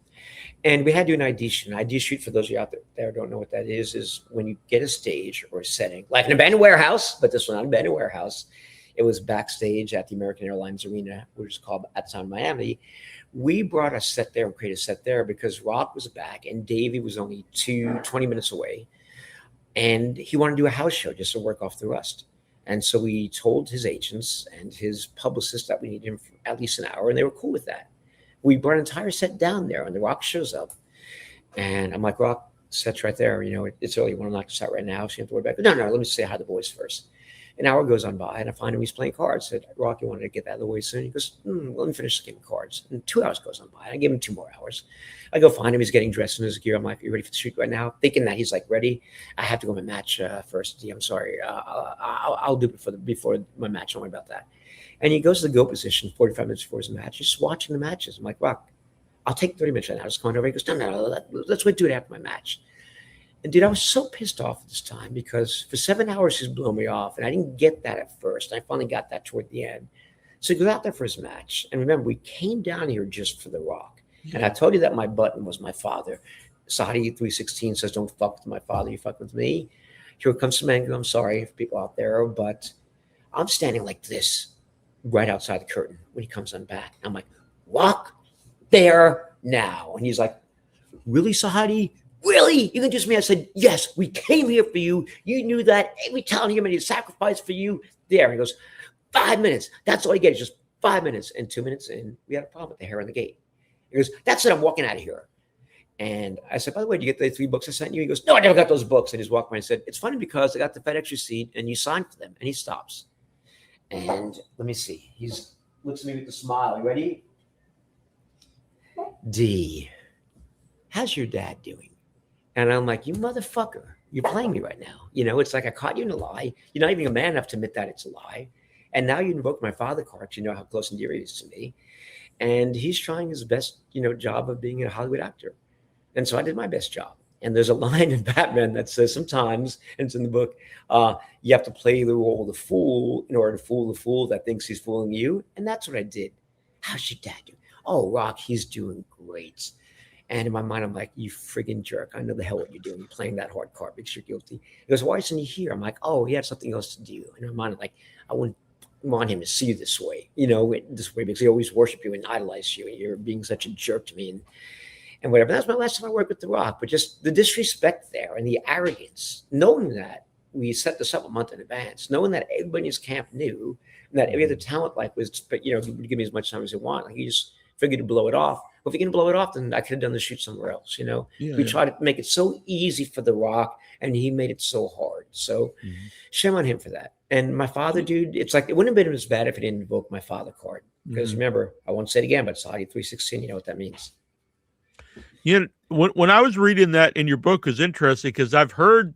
And we had to do an ID shoot. An ID shoot, for those of you out there who don't know what that is when you get a stage or a setting, like an abandoned warehouse, but this was not an abandoned warehouse. It was backstage at the American Airlines Arena, which is called at the time Miami. We brought a set there and created a set there because Rock was back and Davey was only 20 minutes away. And he wanted to do a house show just to work off the rust. And so we told his agents and his publicist that we needed him for at least an hour, and they were cool with that. We brought an entire set down there, and the Rock shows up. And I'm like, Rock, set's right there. It's early. You want to knock this out right now? So you have to worry about it. No, let me say hi to the boys first. An hour goes on by, and I find him. He's playing cards. I said, Rock, you wanted to get that out of the way soon? He goes, let me finish the game of cards. And 2 hours goes on by. I give him 2 more hours. I go find him. He's getting dressed in his gear. I'm like, are you ready for the shoot right now? Thinking that he's like ready. I have to go to my match first. I'm sorry. I'll do it before my match. Don't worry about that. And he goes to the go position 45 minutes before his match. He's watching the matches. I'm like, Rock, I'll take 30 minutes right now. Just come on over. He goes, no, let's wait to do it after my match. And dude, I was so pissed off at this time because for 7 hours he's blowing me off. And I didn't get that at first. I finally got that toward the end. So he goes out there for his match. And remember, we came down here just for The Rock. And I told you that my button was my father. Sahadi 316 says, "Don't fuck with my father. You fuck with me." Here comes some anger. I'm sorry for people out there, but I'm standing like this right outside the curtain when he comes on back. I'm like, "Walk there now." And he's like, "Really, Sahadi? Really? You can just me?" I said, "Yes, we came here for you. You knew that. Every time you made a sacrifice for you." There. He goes, 5 minutes. That's all you get is just 5 minutes. And 2 minutes in, we had a problem with the hair on the gate. He goes, "That's it. I'm walking out of here." And I said, "By the way, did you get the 3 books I sent you?" He goes, "No, I never got those books." And he just walked by and said, "It's funny because I got the FedEx receipt and you signed for them." And he stops. And let me see. He looks at me with a smile. You ready? "D, how's your dad doing?" And I'm like, "You motherfucker, you're playing me right now." It's like I caught you in a lie. You're not even a man enough to admit that it's a lie. And now you invoke my father card. You know how close and dear he is to me. And he's trying his best, job of being a Hollywood actor. And so I did my best job. And there's a line in Batman that says sometimes, and it's in the book, you have to play the role of the fool in order to fool the fool that thinks he's fooling you. And that's what I did. "How's your dad doing?" "Oh, Rock, he's doing great." And in my mind, I'm like, "You friggin' jerk. I know the hell what you're doing. You're playing that hard card because you're guilty." He goes, "Why isn't he here?" I'm like, "Oh, he had something else to do." And in my mind, I'm like, I wouldn't want him to see you this way, this way, because he always worship you and idolize you. And you're being such a jerk to me. And whatever. That's my last time I worked with The Rock. But just the disrespect there and the arrogance, knowing that we set this up a month in advance, knowing that everybody in his camp knew, and that every other talent was, but he would give me as much time as he wanted. Like he just figured to blow it off. Well, if you're gonna blow it off, then I could have done the shoot somewhere else. We tried to make it so easy for The Rock, and he made it so hard. So shame on him for that. And my father, dude, it's like it wouldn't have been as bad if he didn't invoke my father card. Because remember, I won't say it again, but Sahadi 316, you know what that means. When I was reading that in your book was interesting because I've heard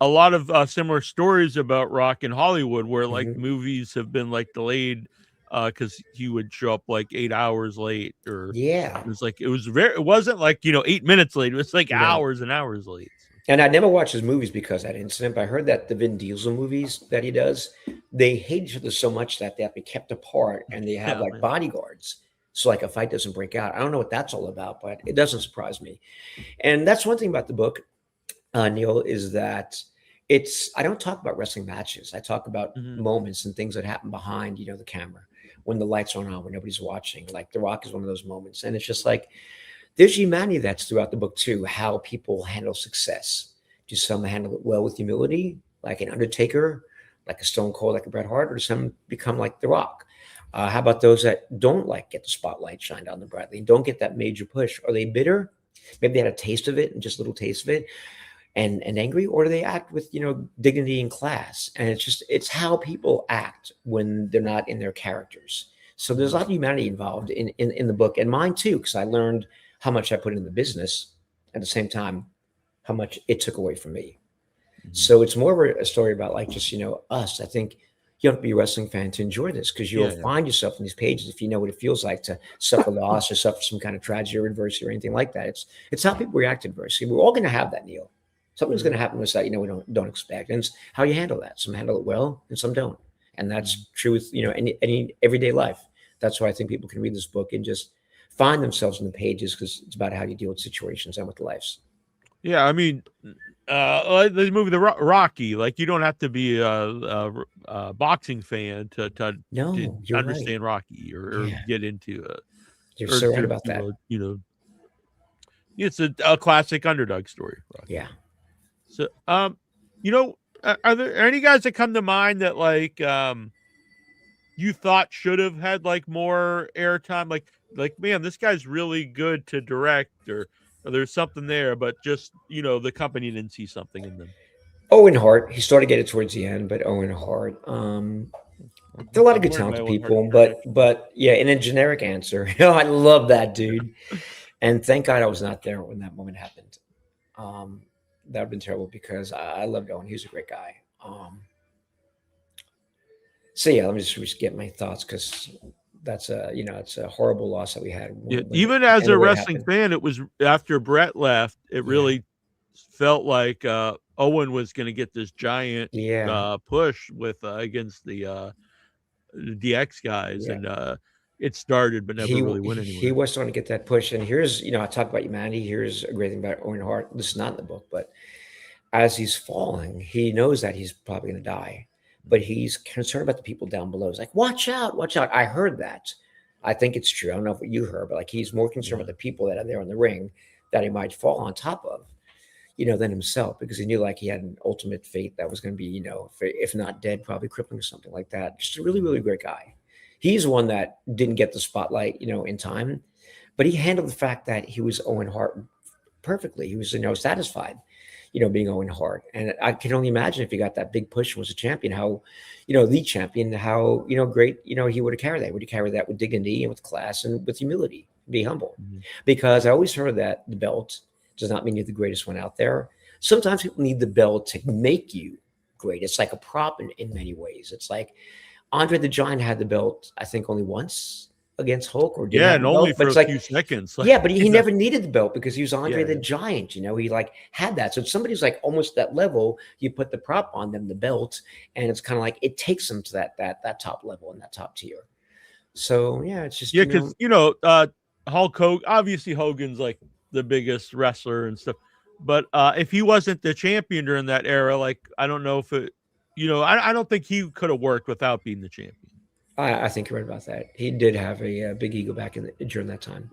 a lot of similar stories about Rock in Hollywood where like movies have been like delayed because he would show up like 8 hours late or it wasn't like 8 minutes late. It was like hours and hours late. And I never watched his movies because of that incident. But I heard that the Vin Diesel movies that he does, they hate each other so much that they have to be kept apart and they have bodyguards. So like a fight doesn't break out. I don't know what that's all about, but it doesn't surprise me. And that's one thing about the book, Neal, is that I don't talk about wrestling matches. I talk about moments and things that happen behind, the camera when the lights aren't on, when nobody's watching. Like The Rock is one of those moments. And it's just like, there's humanity that's throughout the book too, how people handle success. Do some handle it well with humility, like an Undertaker, like a Stone Cold, like a Bret Hart, or do some become like The Rock? How about those that don't get the spotlight shined on them brightly and don't get that major push? Are they bitter? Maybe they had a taste of it and just a little taste of it and angry, or do they act with, dignity and class? And it's how people act when they're not in their characters. So there's a lot of humanity involved in the book, and mine too, because I learned how much I put in the business at the same time, how much it took away from me. So it's more of a story about us. I think you have to be a wrestling fan to enjoy this because you'll find yourself in these pages if you know what it feels like to suffer loss or suffer some kind of tragedy or adversity or anything like that. It's how people react to adversity. We're all going to have that, Neal. Something's going to happen to us that we don't expect, and it's how you handle that. Some handle it well, and some don't, and that's true with any everyday life. That's why I think people can read this book and just find themselves in the pages because it's about how you deal with situations and with lives. Yeah, I mean, the movie The Rocky, like you don't have to be a boxing fan to understand Rocky or get into it. You're so right about that. It's a classic underdog story. Rocky. Yeah. So, are there any guys that come to mind that like you thought should have had like more airtime? Like man, this guy's really good to direct, or there's something there, but just the company didn't see something in them. Owen Hart, he started getting it towards the end, but Owen Hart, there are a lot of good talented people, but yeah, in a generic answer, I love that dude, and thank God I was not there when that moment happened. That would have been terrible because I loved Owen. He was a great guy. So yeah, let me just get my thoughts because that's it's a horrible loss that we had. Even as a wrestling fan, it was after Brett left, it really felt like Owen was going to get this giant push with against the DX guys, and it started, but never really went he anywhere. was starting to get that push. And here's, I talk about humanity. Here's a great thing about Owen Hart. This is not in the book, but as he's falling, he knows that he's probably going to die, but he's concerned about the people down below. He's like, watch out, watch out. I heard that. I think it's true. I don't know what you heard, but like he's more concerned about the people that are there in the ring that he might fall on top of, than himself, because he knew like he had an ultimate fate that was going to be, if not dead, probably crippling or something like that. Just a really, really great guy. He's one that didn't get the spotlight, in time, but he handled the fact that he was Owen Hart perfectly. He was, satisfied, being Owen Hart. And I can only imagine if he got that big push and was a champion, how, the champion, how, great, he would have carried that. Would have carried that with dignity and with class and with humility, be humble. Because I always heard that the belt does not mean you're the greatest one out there. Sometimes people need the belt to make you great. It's like a prop in many ways. It's like Andre the Giant had the belt, I think, only once against Hulk, or didn't have and the only belt, for but it's a like, few seconds. yeah, but he never needed the belt because he was Andre Yeah, the yeah. Giant. He like had that. So if somebody's like almost that level, you put the prop on them, the belt, and it's kind of like it takes them to that top level and that top tier. So yeah, it's just because Hulk Hogan, obviously Hogan's like the biggest wrestler and stuff, but if he wasn't the champion during that era, like I don't know if it, I don't think he could have worked without being the champion. I think you're right about that. He did have a big ego back during that time.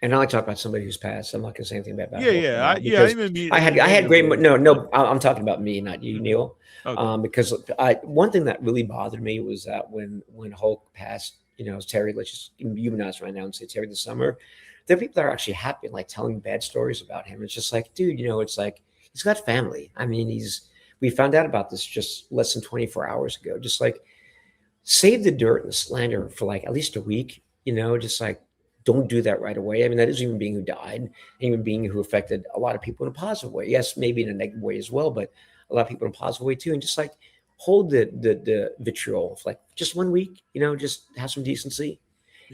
And I like to talk about somebody who's passed. I'm not going to say anything about Hulk now, because I had great. I'm talking about me, not you, Neil. Okay. Because one thing that really bothered me was that when Hulk passed, Terry, let's just humanize right now and say Terry the Summer. There are people that are actually happy and like telling bad stories about him. It's just like, dude, it's like he's got family. I mean, we found out about this just less than 24 hours ago. Just like save the dirt and the slander for like at least a week. Just like don't do that right away. I mean, that is a human being who died, a human being who affected a lot of people in a positive way. Yes, maybe in a negative way as well, but a lot of people in a positive way too. And just like hold the vitriol for like just 1 week, just have some decency.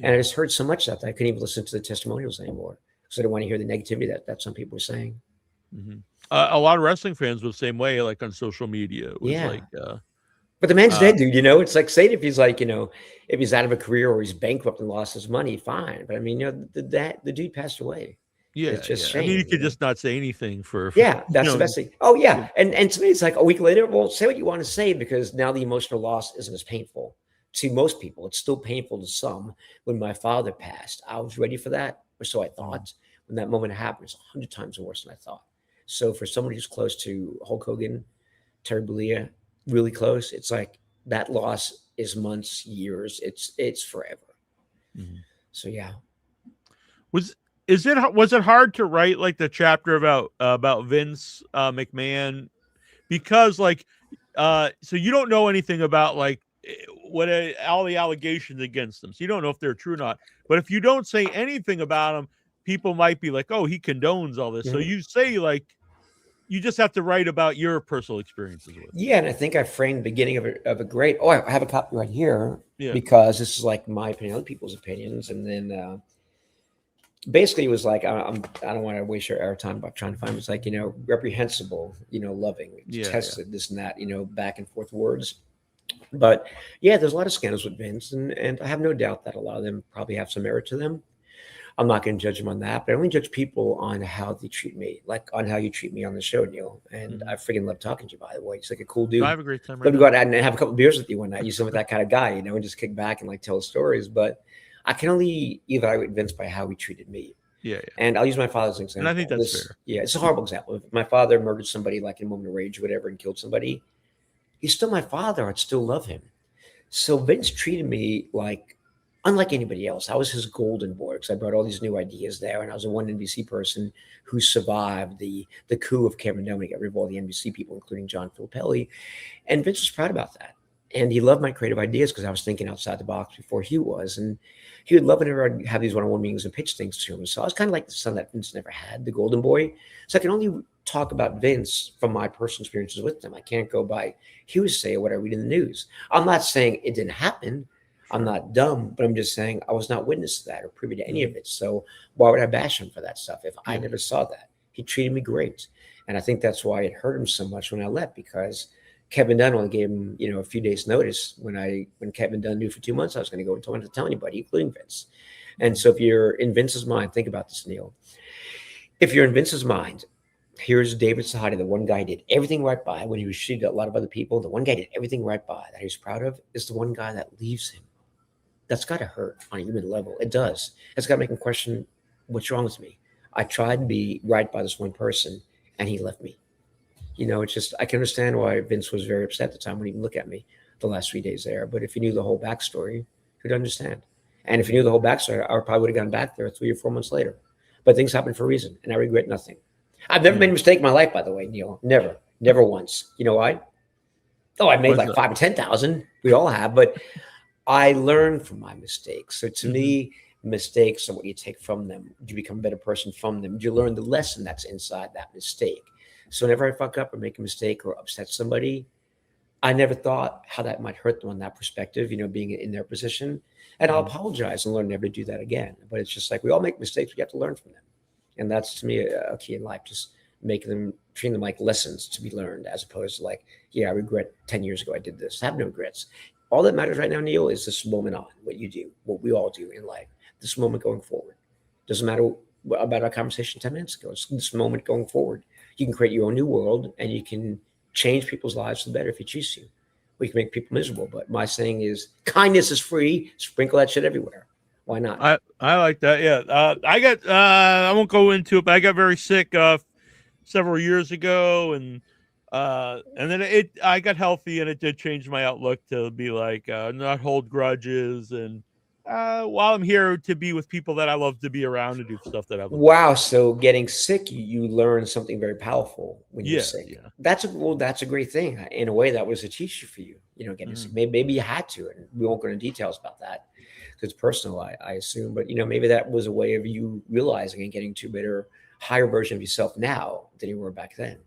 And I just heard so much that I couldn't even listen to the testimonials anymore because I didn't want to hear the negativity that some people were saying. Mm-hmm. A lot of wrestling fans were the same way, like on social media. It was like, but the man's dead, dude. It's like, say if he's like, if he's out of a career or he's bankrupt and lost his money, fine. But I mean, the dude passed away. Yeah, it's just shame. I mean, you could just not say anything for that's the best thing. Oh yeah, and to me, it's like a week later. Well, say what you want to say because now the emotional loss isn't as painful to most people. It's still painful to some. When my father passed, I was ready for that, or so I thought. When that moment happened, it's 100 times worse than I thought. So for somebody who's close to Hulk Hogan, Terry Bollea, really close, it's like that loss is months, years. It's forever. Mm-hmm. So yeah. Was it hard to write like the chapter about Vince McMahon because like so you don't know anything about like all the allegations against them, so you don't know if they're true or not. But if you don't say anything about him, people might be like, oh, he condones all this. Mm-hmm. So you say like you just have to write about your personal experiences with it. Yeah, and I think I framed the beginning of a great. Oh, I have a copy right here because this is like my opinion, other people's opinions, and then. Basically, it was like I don't want to waste your airtime by trying to find. It's like reprehensible, loving, tested, this and that, back and forth words. But yeah, there's a lot of scandals with Vince, and I have no doubt that a lot of them probably have some merit to them. I'm not going to judge them on that, but I only judge people on how they treat me, like on how you treat me on the show, Neil. And I freaking love talking to you, by the way. It's like a cool dude. I have a great time. Love to go out and have a couple of beers with you one night. You seem like that kind of guy, and just kick back and like tell stories, but. I can only evaluate Vince by how he treated me. Yeah. And I'll use my father as an example. And I think that's fair. Yeah, it's a horrible example. If my father murdered somebody like in a moment of rage or whatever and killed somebody, he's still my father. I'd still love him. So Vince treated me like unlike anybody else. I was his golden boy because I brought all these new ideas there. And I was a one NBC person who survived the coup of Cameron Dillon. He got rid of all the NBC people, including John Filippelli. And Vince was proud about that. And he loved my creative ideas because I was thinking outside the box before he was. And he would love whenever I'd have these one-on-one meetings and pitch things to him. So I was kind of like the son that Vince never had, the golden boy. So I can only talk about Vince from my personal experiences with him. I can't go by hearsay or what I read in the news. I'm not saying it didn't happen. I'm not dumb, but I'm just saying I was not witness to that or privy to any of it. So why would I bash him for that stuff if I never saw that? He treated me great. And I think that's why it hurt him so much when I left because Kevin Dunn only gave him, a few days notice when Kevin Dunn knew for 2 months I was going to go and told him to tell anybody, including Vince. And so if you're in Vince's mind, think about this, Neal. If you're in Vince's mind, here's David Sahadi, the one guy who did everything right by when he was treated a lot of other people. The one guy did everything right by that he's proud of is the one guy that leaves him. That's got to hurt on a human level. It does. It's got to make him question what's wrong with me. I tried to be right by this one person and he left me. It's just, I can understand why Vince was very upset at the time when he would look at me the last 3 days there. But if he knew the whole backstory, he'd understand. And if he knew the whole backstory, I probably would have gone back there 3 or 4 months later. But things happen for a reason, and I regret nothing. I've never made a mistake in my life, by the way, Neal. Never once. You know why? Oh, I made like 5 or 10,000. We all have, but I learned from my mistakes. So to me, mistakes are what you take from them. You become a better person from them. You learn the lesson that's inside that mistake. So whenever I fuck up or make a mistake or upset somebody, I never thought how that might hurt them on that perspective, being in their position. And I'll apologize and learn never to do that again. But it's just like we all make mistakes. We have to learn from them. And that's, to me, a key in life, just treating them like lessons to be learned, as opposed to like, I regret 10 years ago I did this. I have no regrets. All that matters right now, Neal, is this moment on, what you do, what we all do in life, this moment going forward. Doesn't matter about our conversation 10 minutes ago. It's this moment going forward. You can create your own new world, and you can change people's lives for the better if you choose to. We can make people miserable. But my saying is, kindness is free. Sprinkle that shit everywhere. Why not? I like that. Yeah. I won't go into it, but I got very sick several years ago, and then I got healthy, and it did change my outlook to be like, not hold grudges, and while I'm here to be with people that I love to be around and do stuff that I love. Wow. So getting sick, you learn something very powerful when you're sick. Yeah. That's a great thing. In a way, that was a teacher for you, getting sick. Maybe you had to, and we won't go into details about that because it's personal, I assume. But, maybe that was a way of you realizing and getting to a better, higher version of yourself now than you were back then.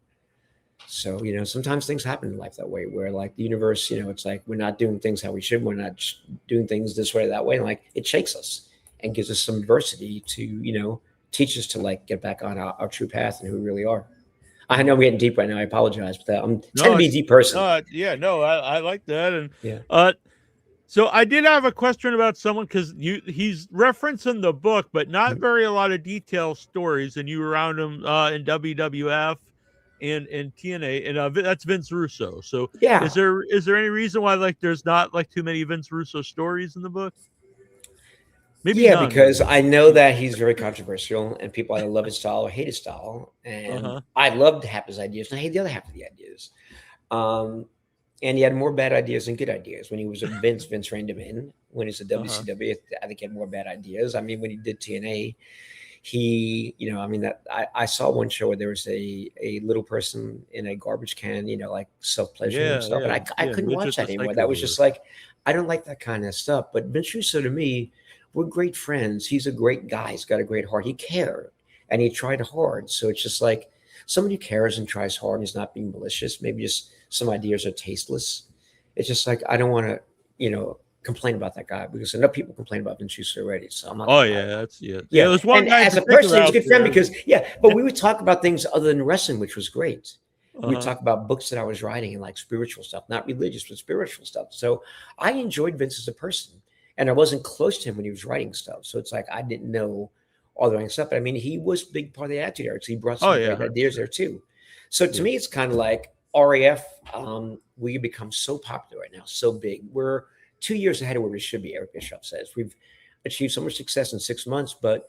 So, sometimes things happen in life that way, where like the universe, it's like we're not doing things how we should. We're not doing things this way or that way. And like it shakes us and gives us some adversity to, teach us to like get back on our true path and who we really are. I know I'm getting deep right now. I apologize, but I'm tend to be a deep person. I like that. And so I did have a question about someone, because he's referencing the book, but not very a lot of detailed stories. And you were around him in WWF. And TNA, and that's Vince Russo. So is there any reason why like there's not like too many Vince Russo stories in the book? Maybe none. Because I know that he's very controversial, and people either love his style or hate his style. And I love to have his ideas, and I hate the other half of the ideas. And he had more bad ideas than good ideas. When he was a Vince reined him in. When he's a WCW, I think he had more bad ideas. I mean, when he did TNA, I saw one show where there was a little person in a garbage can, like self-pleasure and stuff. And I couldn't watch that anymore. That was just like, I don't like that kind of stuff. But Vince Russo, to me, we're great friends. He's a great guy. He's got a great heart. He cared and he tried hard. So it's just like somebody who cares and tries hard and is not being malicious. Maybe just some ideas are tasteless. It's just like, I don't want to, complain about that guy, because enough people complain about Vince Russo already. So I'm not. There's one and guy as a person, he's a good friend because but we would talk about things other than wrestling, which was great. We would talk about books that I was writing and like spiritual stuff, not religious, but spiritual stuff. So I enjoyed Vince as a person, and I wasn't close to him when he was writing stuff. So it's like I didn't know all the writing stuff. But I mean, he was a big part of the Attitude Era, because he brought some great ideas there too. So to me, it's kind of like RAF. We become so popular right now, so big. We're 2 years ahead of where we should be, Eric Bischoff says. We've achieved so much success in 6 months, but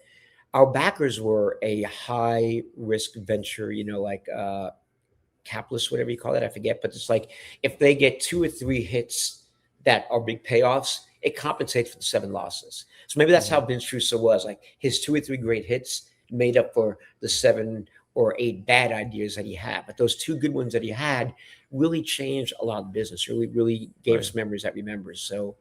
our backers were a high-risk venture, like capitalist, whatever you call it, I forget. But it's like if they get 2 or 3 hits that are big payoffs, it compensates for the 7 losses. So maybe that's how Vince Russo was. Like his 2 or 3 great hits made up for the 7 or 8 bad ideas that he had. But those 2 good ones that he had really changed a lot of the business, really gave us memories that remembers. So,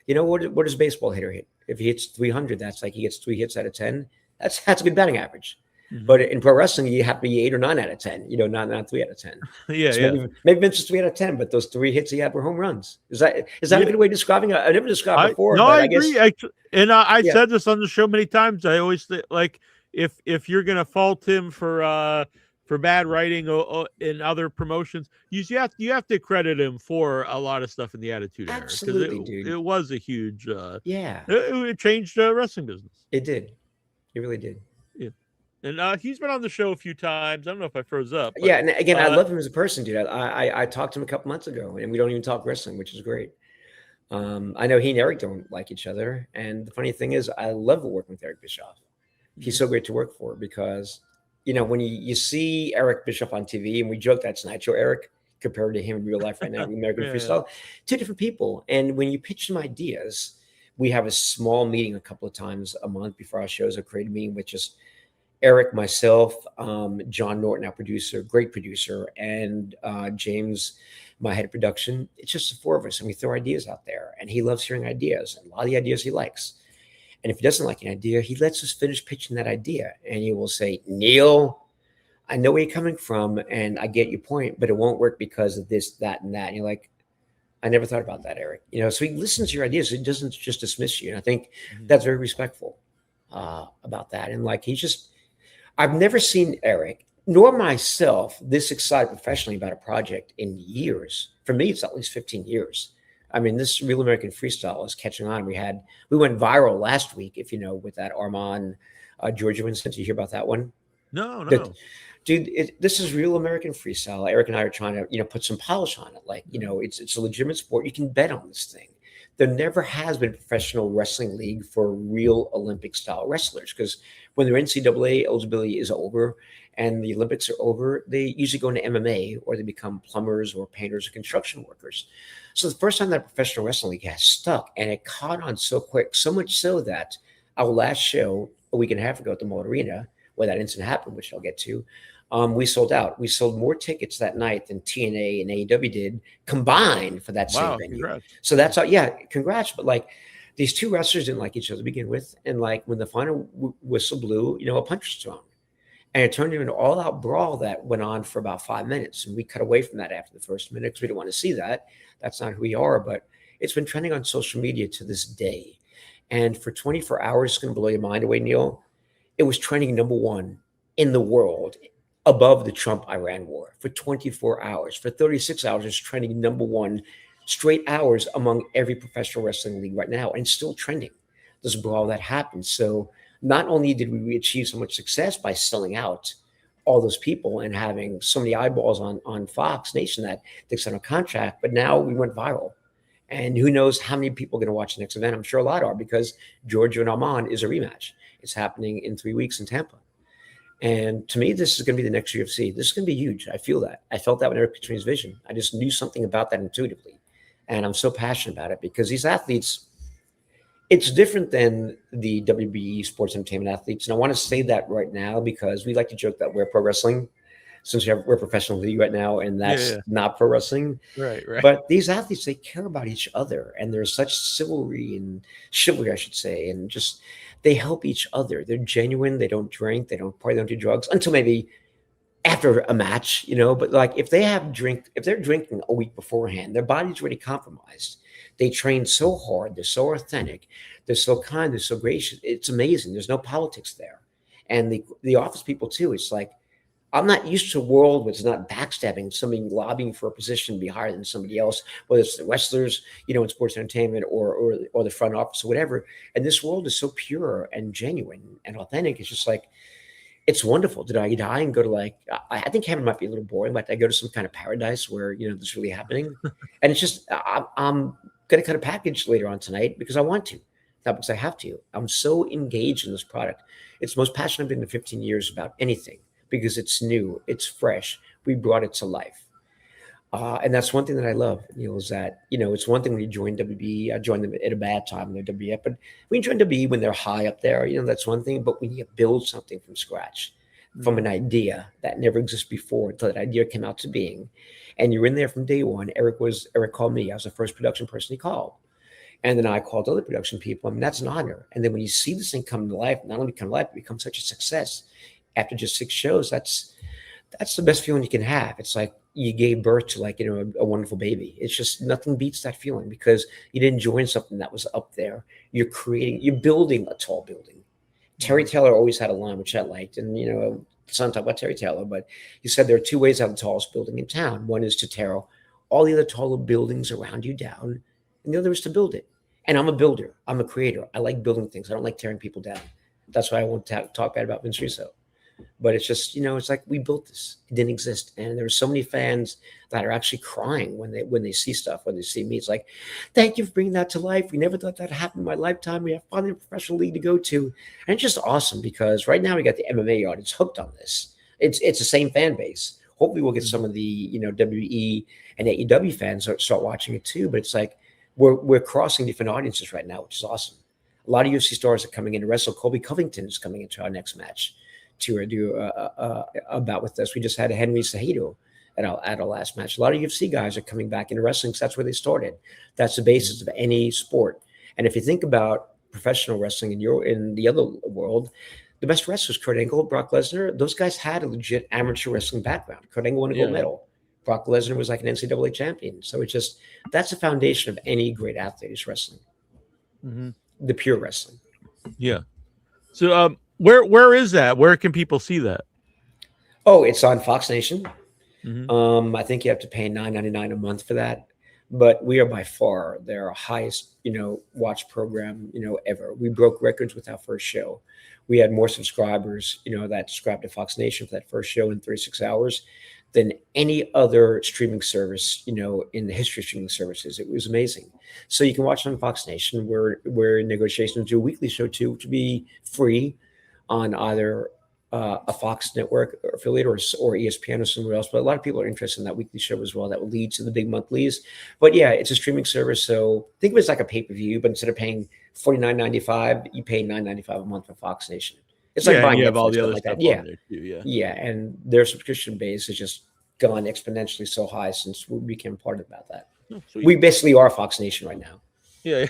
what does a baseball hitter hit? If he hits 300, that's like he gets 3 hits out of 10. That's a good batting average. But in pro wrestling, you have to be 8 or 9 out of 10, not 3 out of 10. Maybe Vince is 3 out of 10, but those 3 hits he had were home runs. Is that a good way of describing it? I never described before. No, but I agree. I said this on the show many times. I always think, like, if you're gonna fault him for for bad writing in other promotions. You have to credit him for a lot of stuff in the Attitude Era, because Absolutely, dude. it was a huge Yeah, it changed wrestling business. it did. It really did. Yeah. And he's been on the show a few times. I don't know if I froze up. But, Yeah, and again, I love him as a person, dude. I talked to him a couple months ago, and we don't even talk wrestling, which is great. I know he and Eric don't like each other, and the funny thing is, I love working with Eric Bischoff. He's so great to work for because, when you see Eric Bischoff on TV, and we joke that's Nitro Eric compared to him in real life right now, American Freestyle, two different people. And when you pitch them ideas, we have a small meeting a couple of times a month before our shows, a creative meeting with just Eric, myself, John Norton, our producer, great producer, and James, my head of production. It's just the four of us, and we throw ideas out there. And he loves hearing ideas, and a lot of the ideas he likes. And if he doesn't like an idea, he lets us finish pitching that idea. And he will say, Neal, I know where you're coming from, and I get your point, but it won't work because of this, that, and that. And you're like, I never thought about that, Eric. So he listens to your ideas. He doesn't just dismiss you. And I think that's very respectful about that. And I've never seen Eric, nor myself, this excited professionally about a project in years. For me, it's at least 15 years. I mean, this Real American Freestyle is catching on. We went viral last week, if you know, with that Armand Georgia incident. Did you hear about that one? No. Dude, this is Real American Freestyle. Eric and I are trying to, put some polish on it. It's a legitimate sport. You can bet on this thing. There never has been a professional wrestling league for real Olympic style wrestlers, because when their NCAA eligibility is over and the Olympics are over, they usually go into MMA, or they become plumbers or painters or construction workers. So the first time that professional wrestling league has stuck, and it caught on so quick, so much so that our last show a week and a half ago at the Mold Arena, where that incident happened, which I'll get to, we sold out. We sold more tickets that night than TNA and AEW did combined for that same venue. Congrats. So that's all. Yeah, congrats. But these two wrestlers didn't like each other to begin with, and when the final whistle blew, a punch was thrown, and it turned into an all-out brawl that went on for about 5 minutes. And we cut away from that after the first minute because we didn't want to see that. That's not who we are. But it's been trending on social media to this day, and for 24 hours, it's going to blow your mind away, Neal. It was trending #1 in the world, above the Trump-Iran war, for 24 hours. For 36 hours, it's trending #1 straight hours among every professional wrestling league right now, and still trending. This brawl that happened. So not only did we achieve so much success by selling out all those people and having so many eyeballs on Fox Nation that they signed a contract, but now we went viral. And who knows how many people are going to watch the next event? I'm sure a lot are, because Georgia and Armand is a rematch. It's happening in 3 weeks in Tampa. And to me, this is going to be the next UFC. This is going to be huge. I feel that. I felt that when Eric pitched me his vision. I just knew something about that intuitively. And I'm so passionate about it, because these athletes, it's different than the WBE sports entertainment athletes. And I want to say that right now, because we like to joke that we're pro wrestling, since we're a professional league right now, and that's not pro wrestling. Right. But these athletes, they care about each other, and there's such chivalry, I should say, and just they help each other. They're genuine. They don't drink. They don't party. They don't do drugs until maybe after a match, But if they're drinking a week beforehand, their body's already compromised. They train so hard. They're so authentic. They're so kind. They're so gracious. It's amazing. There's no politics there. And the office people too. It's I'm not used to a world where it's not backstabbing, somebody lobbying for a position to be higher than somebody else, whether it's the wrestlers, in sports entertainment or the front office or whatever. And this world is so pure and genuine and authentic. It's just it's wonderful. Did I die and go to I think heaven might be a little boring, but I go to some kind of paradise where, this is really happening. And it's just, I'm going to cut a package later on tonight because I want to, not because I have to. I'm so engaged in this product. It's the most passionate I've been in 15 years about anything, because it's new, it's fresh. We brought it to life. And that's one thing that I love, Neal, is that, it's one thing when you join WBE. I joined them at a bad time in the WWF, but when you join WBE when they're high up there, that's one thing. But when you build something from scratch, from an idea that never existed before, until that idea came out to being, and you're in there from day one. Eric called me. I was the first production person he called. And then I called other production people. I mean, that's an honor. And then when you see this thing come to life, not only come to life, it becomes such a success after just 6 shows. That's the best feeling you can have. It's like you gave birth to a wonderful baby. It's just nothing beats that feeling, because you didn't join something that was up there. You're building a tall building. Terry Taylor always had a line which I liked, and let's not talk about Terry Taylor, but he said there are two ways to have the tallest building in town. One is to tear all the other taller buildings around you down, and the other is to build it. And I'm a builder. I'm a creator. I like building things. I don't like tearing people down. That's why I won't talk bad about Vince Russo. But it's just, it's like we built this. It didn't exist. And there were so many fans that are actually crying when they see stuff, when they see me. It's like, thank you for bringing that to life. We never thought that happened in my lifetime. We have finally a professional league to go to. And it's just awesome because right now we got the MMA audience hooked on this. It's the same fan base. Hopefully we'll get some of the, WWE and AEW fans start watching it too. But it's like we're crossing different audiences right now, which is awesome. A lot of UFC stars are coming in to wrestle. Colby Covington is coming into our next match to do a bout with us. We just had a Henry Cejudo at our last match. A lot of UFC guys are coming back into wrestling because that's where they started. That's the basis of any sport. And if you think about professional wrestling in the other world, the best wrestlers, Kurt Angle, Brock Lesnar, those guys had a legit amateur wrestling background. Kurt Angle won a gold medal. Brock Lesnar was like an NCAA champion. So it's just, that's the foundation of any great athlete is wrestling. Mm-hmm. The pure wrestling. Yeah. So where is that? Where can people see that? Oh, it's on Fox Nation. Mm-hmm. I think you have to pay $9.99 a month for that. But we are by far their highest, watch program, ever. We broke records with our first show. We had more subscribers, that subscribed to Fox Nation for that first show in 36 hours than any other streaming service, in the history of streaming services. It was amazing. So you can watch it on Fox Nation. We're in negotiations to do a weekly show too, to be free on either a Fox network affiliate or ESPN or somewhere else. But a lot of people are interested in that weekly show as well. That will lead to the big monthlies. But yeah, it's a streaming service. So think of it as like a pay-per-view, but instead of paying $49.95, you pay $9.95 a month for Fox Nation. It's like buying you have Netflix, all the other like stuff that. Yeah. on there too, Yeah. And their subscription base has just gone exponentially so high since we became part about that. Oh, we basically are Fox Nation right now. Yeah.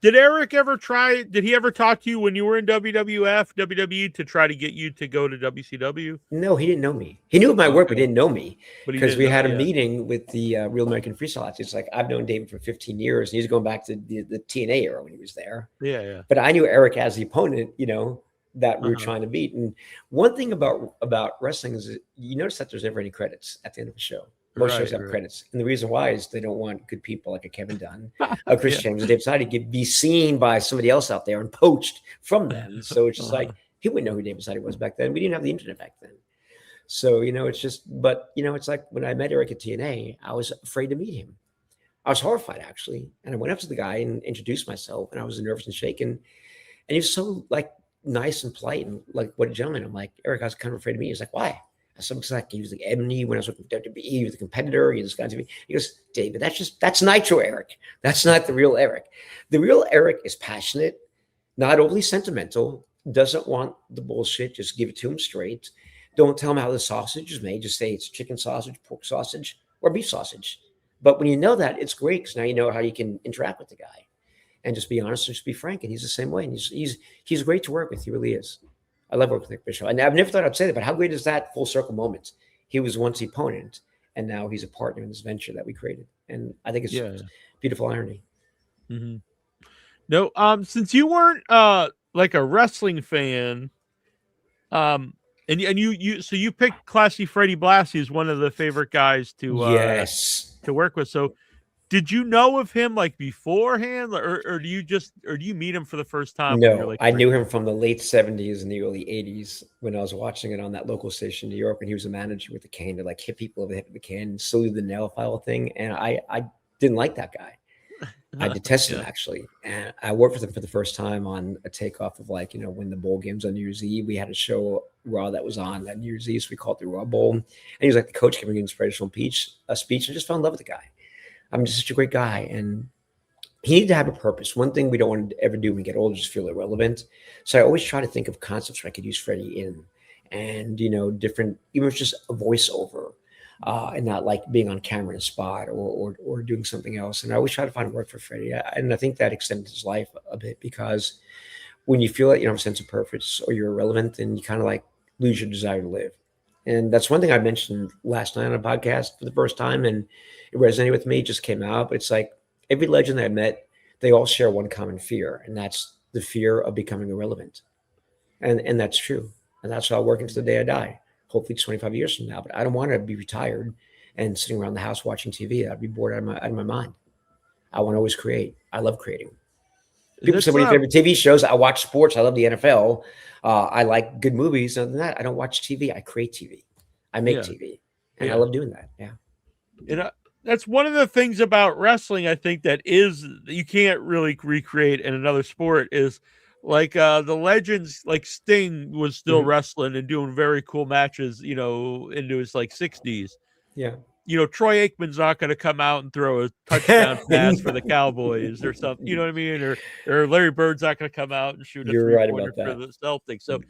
Did Eric ever try? Did he ever talk to you when you were in WWF, WWE to try to get you to go to WCW? No, he didn't know me. He knew of my work, but didn't know me because we had a meeting with the Real American Freestyle Athletes. It's like I've known David for 15 years, and he's going back to the TNA era when he was there. Yeah. But I knew Eric as the opponent, that we were trying to beat. And one thing about wrestling is you notice that there's never any credits at the end of the show. Most shows have credits. And the reason why is they don't want good people like a Kevin Dunn, a Chris James, and David Sahadi to be seen by somebody else out there and poached from them. So it's just like, he wouldn't know who David Sahadi was back then. We didn't have the internet back then. So, it's just, but, it's like when I met Eric at TNA, I was afraid to meet him. I was horrified, actually. And I went up to the guy and introduced myself, and I was nervous and shaken. And he was so, like, nice and polite and, like, what a gentleman. I'm like, Eric, I was kind of afraid to meet you. He's like, why? Something's like he was like Ebony when I was working with WWE, he was a competitor, he was this guy to me. He goes, David, that's Nitro Eric. That's not the real Eric. The real Eric is passionate, not overly sentimental, doesn't want the bullshit, just give it to him straight. Don't tell him how the sausage is made, just say it's chicken sausage, pork sausage, or beef sausage. But when you know that, it's great because now you know how you can interact with the guy and just be honest and just be frank. And he's the same way. And he's great to work with. He really is. I love working with Nick Bischoff. And I've never thought I'd say that, but how great is that full circle moment? He was once the opponent, and now he's a partner in this venture that we created. And I think it's beautiful irony. Mm-hmm. No, since you weren't like a wrestling fan, and you picked Classy Freddie Blassie as one of the favorite guys to work with. So did you know of him like beforehand, or do you meet him for the first time? No, I knew him from the late 70s and the early 80s when I was watching it on that local station in New York, and he was a manager with the cane to like hit people over the head with the cane and still do the nail file thing. And I didn't like that guy. I detested him actually. And I worked with him for the first time on a takeoff of like, when the bowl games on New Year's Eve, we had a show Raw that was on that New Year's Eve. So we called it the Raw Bowl. And he was like the coach giving an inspirational speech. I just fell in love with the guy. I'm just such a great guy. And he needed to have a purpose. One thing we don't want to ever do when we get older is just feel irrelevant. So I always try to think of concepts where I could use Freddie in and, different, even if it's just a voiceover and not like being on camera in a spot or doing something else. And I always try to find work for Freddie. And I think that extended his life a bit because when you feel like you don't have a sense of purpose or you're irrelevant, then you kind of like lose your desire to live. And that's one thing I mentioned last night on a podcast for the first time, and it resonated with me. It just came out. But it's like every legend that I met, they all share one common fear, and that's the fear of becoming irrelevant. And that's true. And that's how I'll work until the day I die. Hopefully it's 25 years from now. But I don't want to be retired and sitting around the house watching TV. I'd be bored out of my mind. I want to always create. I love creating. People say, what are your favorite TV shows? I watch sports. I love the NFL. I like good movies. Other than that, I don't watch TV. I create TV. I make TV. And I love doing that. Yeah. And that's one of the things about wrestling, I think, that you can't really recreate in another sport is like the legends, like Sting was still wrestling and doing very cool matches, into his like 60s. Yeah. Troy Aikman's not going to come out and throw a touchdown pass for the Cowboys or something. You know what I mean? Or Larry Bird's not going to come out and shoot a three-pointer for the Celtics. So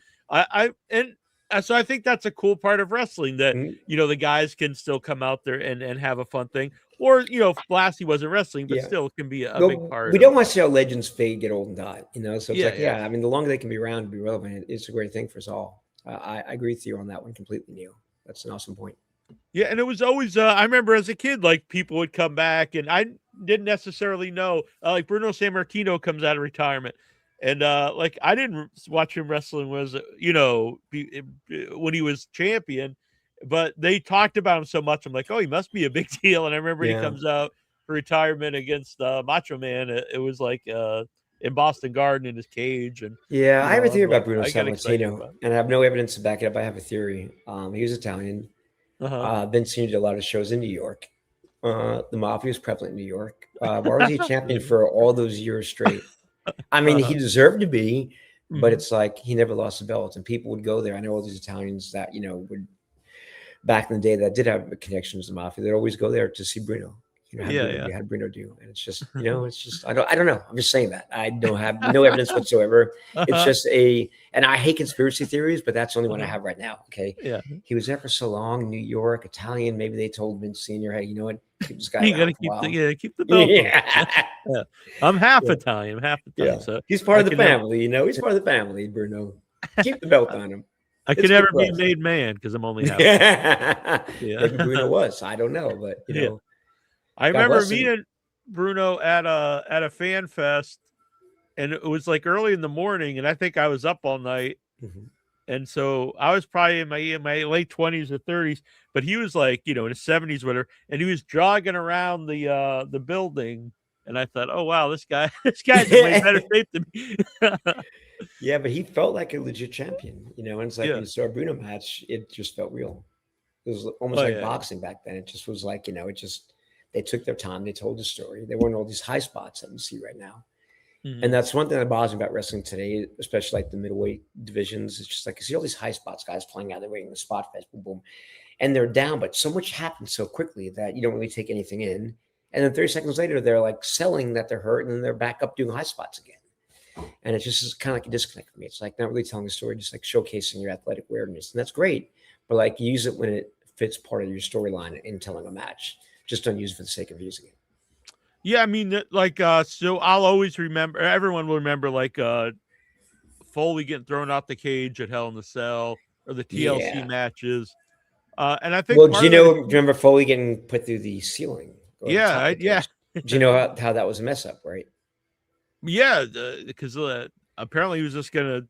so I think that's a cool part of wrestling that, the guys can still come out there and have a fun thing. Or, Blassie wasn't wrestling, but still can be a big part. We don't want to see our legends fade, get old and die, So it's I mean, the longer they can be around and be relevant, it's a great thing for us all. I agree with you on that one completely, Neal. That's an awesome point. Yeah, and it was always, I remember as a kid, like people would come back and I didn't necessarily know, like Bruno Sammartino comes out of retirement. And like I didn't watch him wrestling when he was champion, but they talked about him so much. I'm like, oh, he must be a big deal. And I remember he comes out for retirement against Macho Man. It was like in Boston Garden in his cage. And I have a theory about Bruno Sammartino, and I have no evidence to back it up. I have a theory. He was Italian. Been seen at a lot of shows in New York. The Mafia was prevalent in New York. Why was he champion for all those years straight? I mean, he deserved to be, but it's like he never lost the belt, and people would go there. I know all these Italians that would back in the day that did have connections to the Mafia. They'd always go there to see Bruno. How did Bruno do? And it's just, it's just I don't know. I'm just saying that I don't have no evidence whatsoever. It's just and I hate conspiracy theories, but that's the only one I have right now. Okay. Yeah. He was there for so long, New York, Italian. Maybe they told Vince Senior, hey, you know what? Keep this guy. You got to keep the belt. Yeah. I'm half Italian. I'm half Italian. So he's part of the family. He's part of the family. Bruno, keep the belt on him. I could never be made man because I'm only half. Maybe Bruno was. I don't know, but I remember meeting Bruno at a fan fest, and it was like early in the morning, and I think I was up all night, and so I was probably in my late 20s or 30s, but he was like in his 70s, whatever, and he was jogging around the building, and I thought, oh wow, this guy's in way better shape than me. Yeah, but he felt like a legit champion, and it's like when you saw a Bruno match, it just felt real. It was almost like boxing back then. It just was like they took their time. They told the story. There weren't all these high spots that we see right now. And that's one thing that bothers me about wrestling today, especially like the middleweight divisions. It's just like you see all these high spots, guys flying out of the ring, the spot fest, boom, boom. And they're down, but so much happens so quickly that you don't really take anything in. And then 30 seconds later, they're like selling that they're hurt, and then they're back up doing high spots again. And it's just kind of like a disconnect for me. It's like not really telling a story, just like showcasing your athletic awareness. And that's great. But like use it when it fits part of your storyline in telling a match. Just don't use it for the sake of using it. Yeah, I mean, like, so I'll always remember, everyone will remember, like, Foley getting thrown out the cage at Hell in the Cell, or the TLC matches. And I think, well, do you remember Foley getting put through the ceiling? Yeah. Do you know how that was a mess up, right? Yeah, because apparently he was just going to,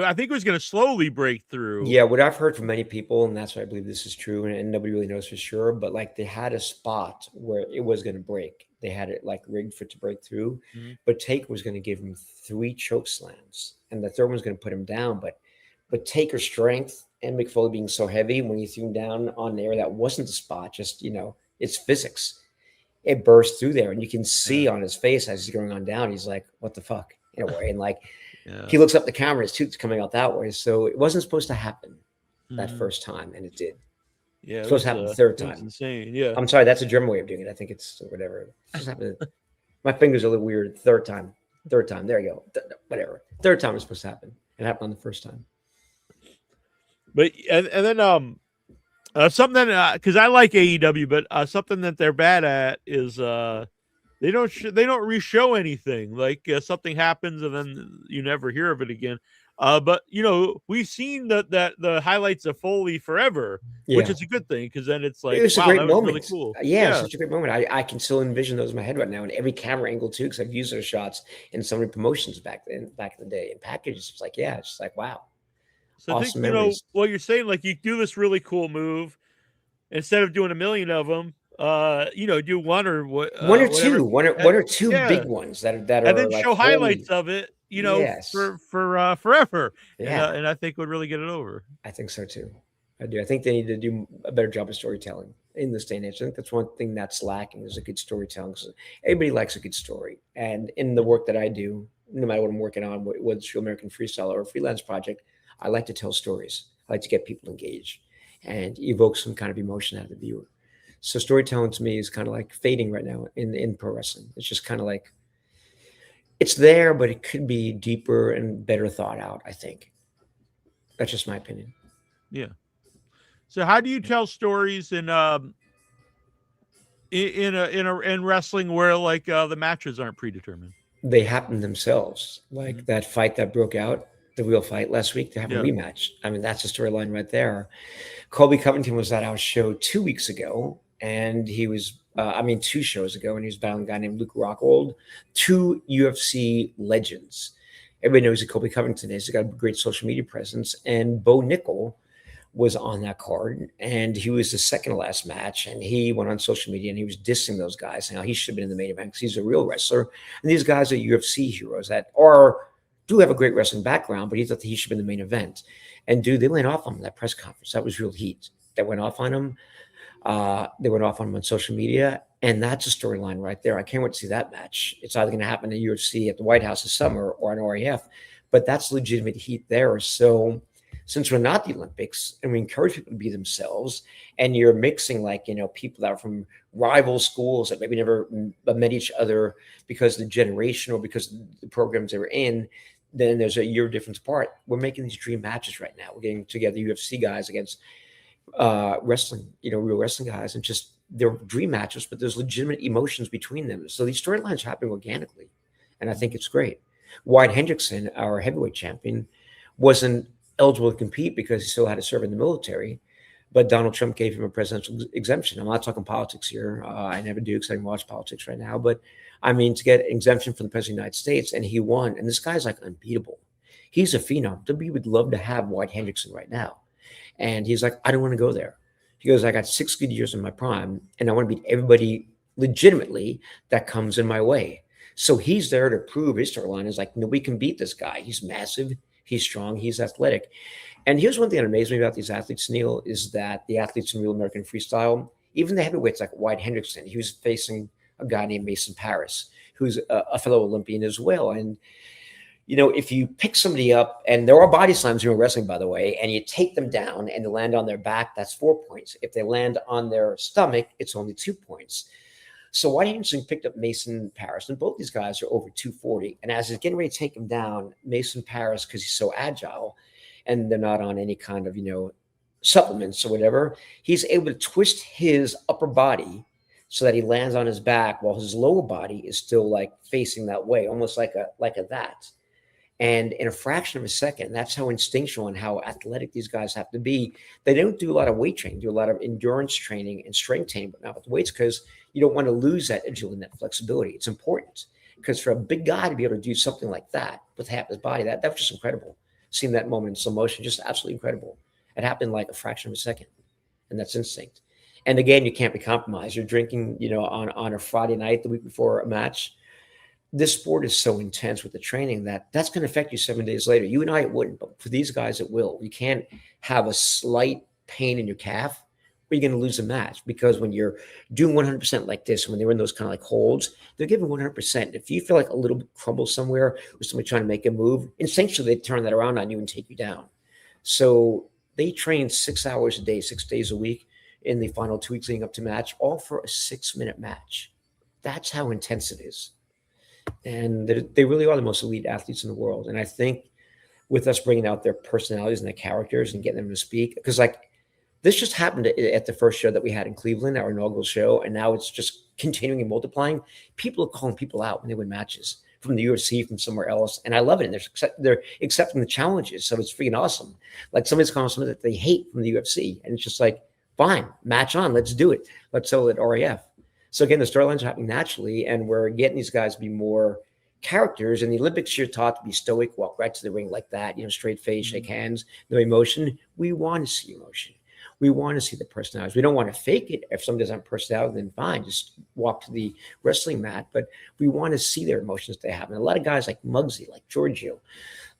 I think it was going to slowly break through. Yeah, what I've heard from many people, and that's why I believe this is true, and nobody really knows for sure, but like they had a spot where it was going to break. They had it like rigged for it to break through, but Taker was going to give him 3 choke slams, and the third one was going to put him down. But Taker's strength and Mick Foley being so heavy, when you threw him down on there, that wasn't the spot. Just it's physics. It burst through there, and you can see on his face as he's going on down. He's like, "What the fuck?" in a way, and like. Yeah. He looks up the camera, his tooth's coming out that way. So it wasn't supposed to happen that first time, and it did. Yeah, it's supposed to happen the third time. Insane. Yeah. I'm sorry, that's a German way of doing it. I think it's whatever. It's happened. My fingers are a little weird. Third time. There you go. Whatever. Third time is supposed to happen. It happened on the first time. But and then something because I like AEW, but something that they're bad at is they don't re-show anything. Like something happens and then you never hear of it again. But we've seen the highlights of Foley forever, which is a good thing because then it's like it was a great moment. Really cool. Yeah, it's such a great moment. I can still envision those in my head right now, and every camera angle too, because I've used those shots in so many promotions back in the day and packages. It's like it's just like wow. So I think, awesome memories. what you're saying, like you do this really cool move instead of doing a million of them, do one or One or whatever. two, one or two Yeah. big ones that And are then like show highlights holy. of it, Yes. for forever. Yeah. And I think would really get it over. I think so too. I do. I think they need to do a better job of storytelling in this day and age. I think that's one thing that's lacking is a good storytelling. So everybody likes a good story. And in the work that I do, no matter what I'm working on, whether it's Real American Freestyle or a freelance project, I like to tell stories. I like to get people engaged and evoke some kind of emotion out of the viewer. So storytelling to me is kind of like fading right now in pro wrestling. It's just kind of like it's there, but it could be deeper and better thought out, I think. That's just my opinion. Yeah. So how do you tell stories in wrestling where like the matches aren't predetermined? They happen themselves. Like that fight that broke out, the real fight last week, to have a rematch. I mean, that's a storyline right there. Colby Covington was at our show 2 weeks ago, and he was, 2 shows ago, and he was battling a guy named Luke Rockhold, 2 UFC legends. Everybody knows who Colby Covington is. He's got a great social media presence. And Bo Nickel was on that card, and he was the second to last match, and he went on social media and he was dissing those guys, saying how he should have been in the main event because he's a real wrestler. And these guys are UFC heroes that do have a great wrestling background, but he thought that he should have been in the main event. And dude, they went off on him in that press conference. That was real heat. They went off on him. They went off on him on social media, and that's a storyline right there. I can't wait to see that match. It's either going to happen in UFC at the White House this summer or on RAF, but that's legitimate heat there. So since we're not the Olympics and we encourage people to be themselves, and you're mixing people that are from rival schools that maybe never met each other because of the generation or because of the programs they were in, then there's a year difference apart. We're making these dream matches right now. We're getting together UFC guys against wrestling, real wrestling guys, and just they're dream matches, but there's legitimate emotions between them. So these storylines happen organically, and I think it's great. Wyatt Hendrickson, our heavyweight champion, wasn't eligible to compete because he still had to serve in the military, but Donald Trump gave him a presidential exemption. I'm not talking politics here. I never do because I don't watch politics right now, but I mean, to get an exemption from the President of the United States, and he won. And this guy's like unbeatable. He's a phenom. WWE would love to have Wyatt Hendrickson right now. And he's like, I don't want to go there. He goes, I got 6 good years in my prime, and I want to beat everybody legitimately that comes in my way. So he's there to prove his storyline is like, nobody can beat this guy. He's massive. He's strong. He's athletic. And here's one thing that amazed me about these athletes, Neal, is that the athletes in Real American Freestyle, even the heavyweights like Wyatt Hendrickson, he was facing a guy named Mason Paris, who's a fellow Olympian as well. And, if you pick somebody up, and there are body slams in wrestling, by the way, and you take them down and they land on their back, that's 4 points. If they land on their stomach, it's only 2 points. So Wyatt Hendrickson picked up Mason Paris, and both these guys are over 240. And as he's getting ready to take him down, Mason Paris, because he's so agile, and they're not on any kind of, supplements or whatever, he's able to twist his upper body so that he lands on his back while his lower body is still like facing that way, almost like a that. And in a fraction of a second, that's how instinctual and how athletic these guys have to be. They don't do a lot of weight training, do a lot of endurance training and strength training, but not with the weights, because you don't want to lose that agility and that flexibility. It's important because for a big guy to be able to do something like that with half his body, that was just incredible. Seeing that moment in slow motion, just absolutely incredible. It happened like a fraction of a second, and that's instinct. And again, you can't be compromised. You're drinking, on a Friday night, the week before a match. This sport is so intense with the training that's going to affect you 7 days later. You and I, it wouldn't, but for these guys, it will. You can't have a slight pain in your calf or you're going to lose a match, because when you're doing 100% like this, when they're in those kind of like holds, they're giving 100%. If you feel like a little crumble somewhere or somebody trying to make a move, instinctually they turn that around on you and take you down. So they train 6 hours a day, 6 days a week in the final 2 weeks leading up to match, all for a 6-minute match. That's how intense it is. And they really are the most elite athletes in the world. And I think with us bringing out their personalities and their characters and getting them to speak, because like this just happened at the first show that we had in Cleveland, our inaugural show, and now it's just continuing and multiplying. People are calling people out when they win matches from the UFC, from somewhere else, and I love it. And they're accepting the challenges, so it's freaking awesome. Like somebody's calling something that they hate from the UFC, and it's just like, fine, match on, let's do it. Let's sell it at RAF. So again, the storylines are happening naturally, and we're getting these guys to be more characters. In the Olympics, you're taught to be stoic, walk right to the ring like that, straight face, shake hands, no emotion. We want to see emotion. We want to see the personalities. We don't want to fake it. If somebody doesn't have personality, then fine, just walk to the wrestling mat. But we want to see their emotions they have. And a lot of guys like Muggsy, like Giorgio,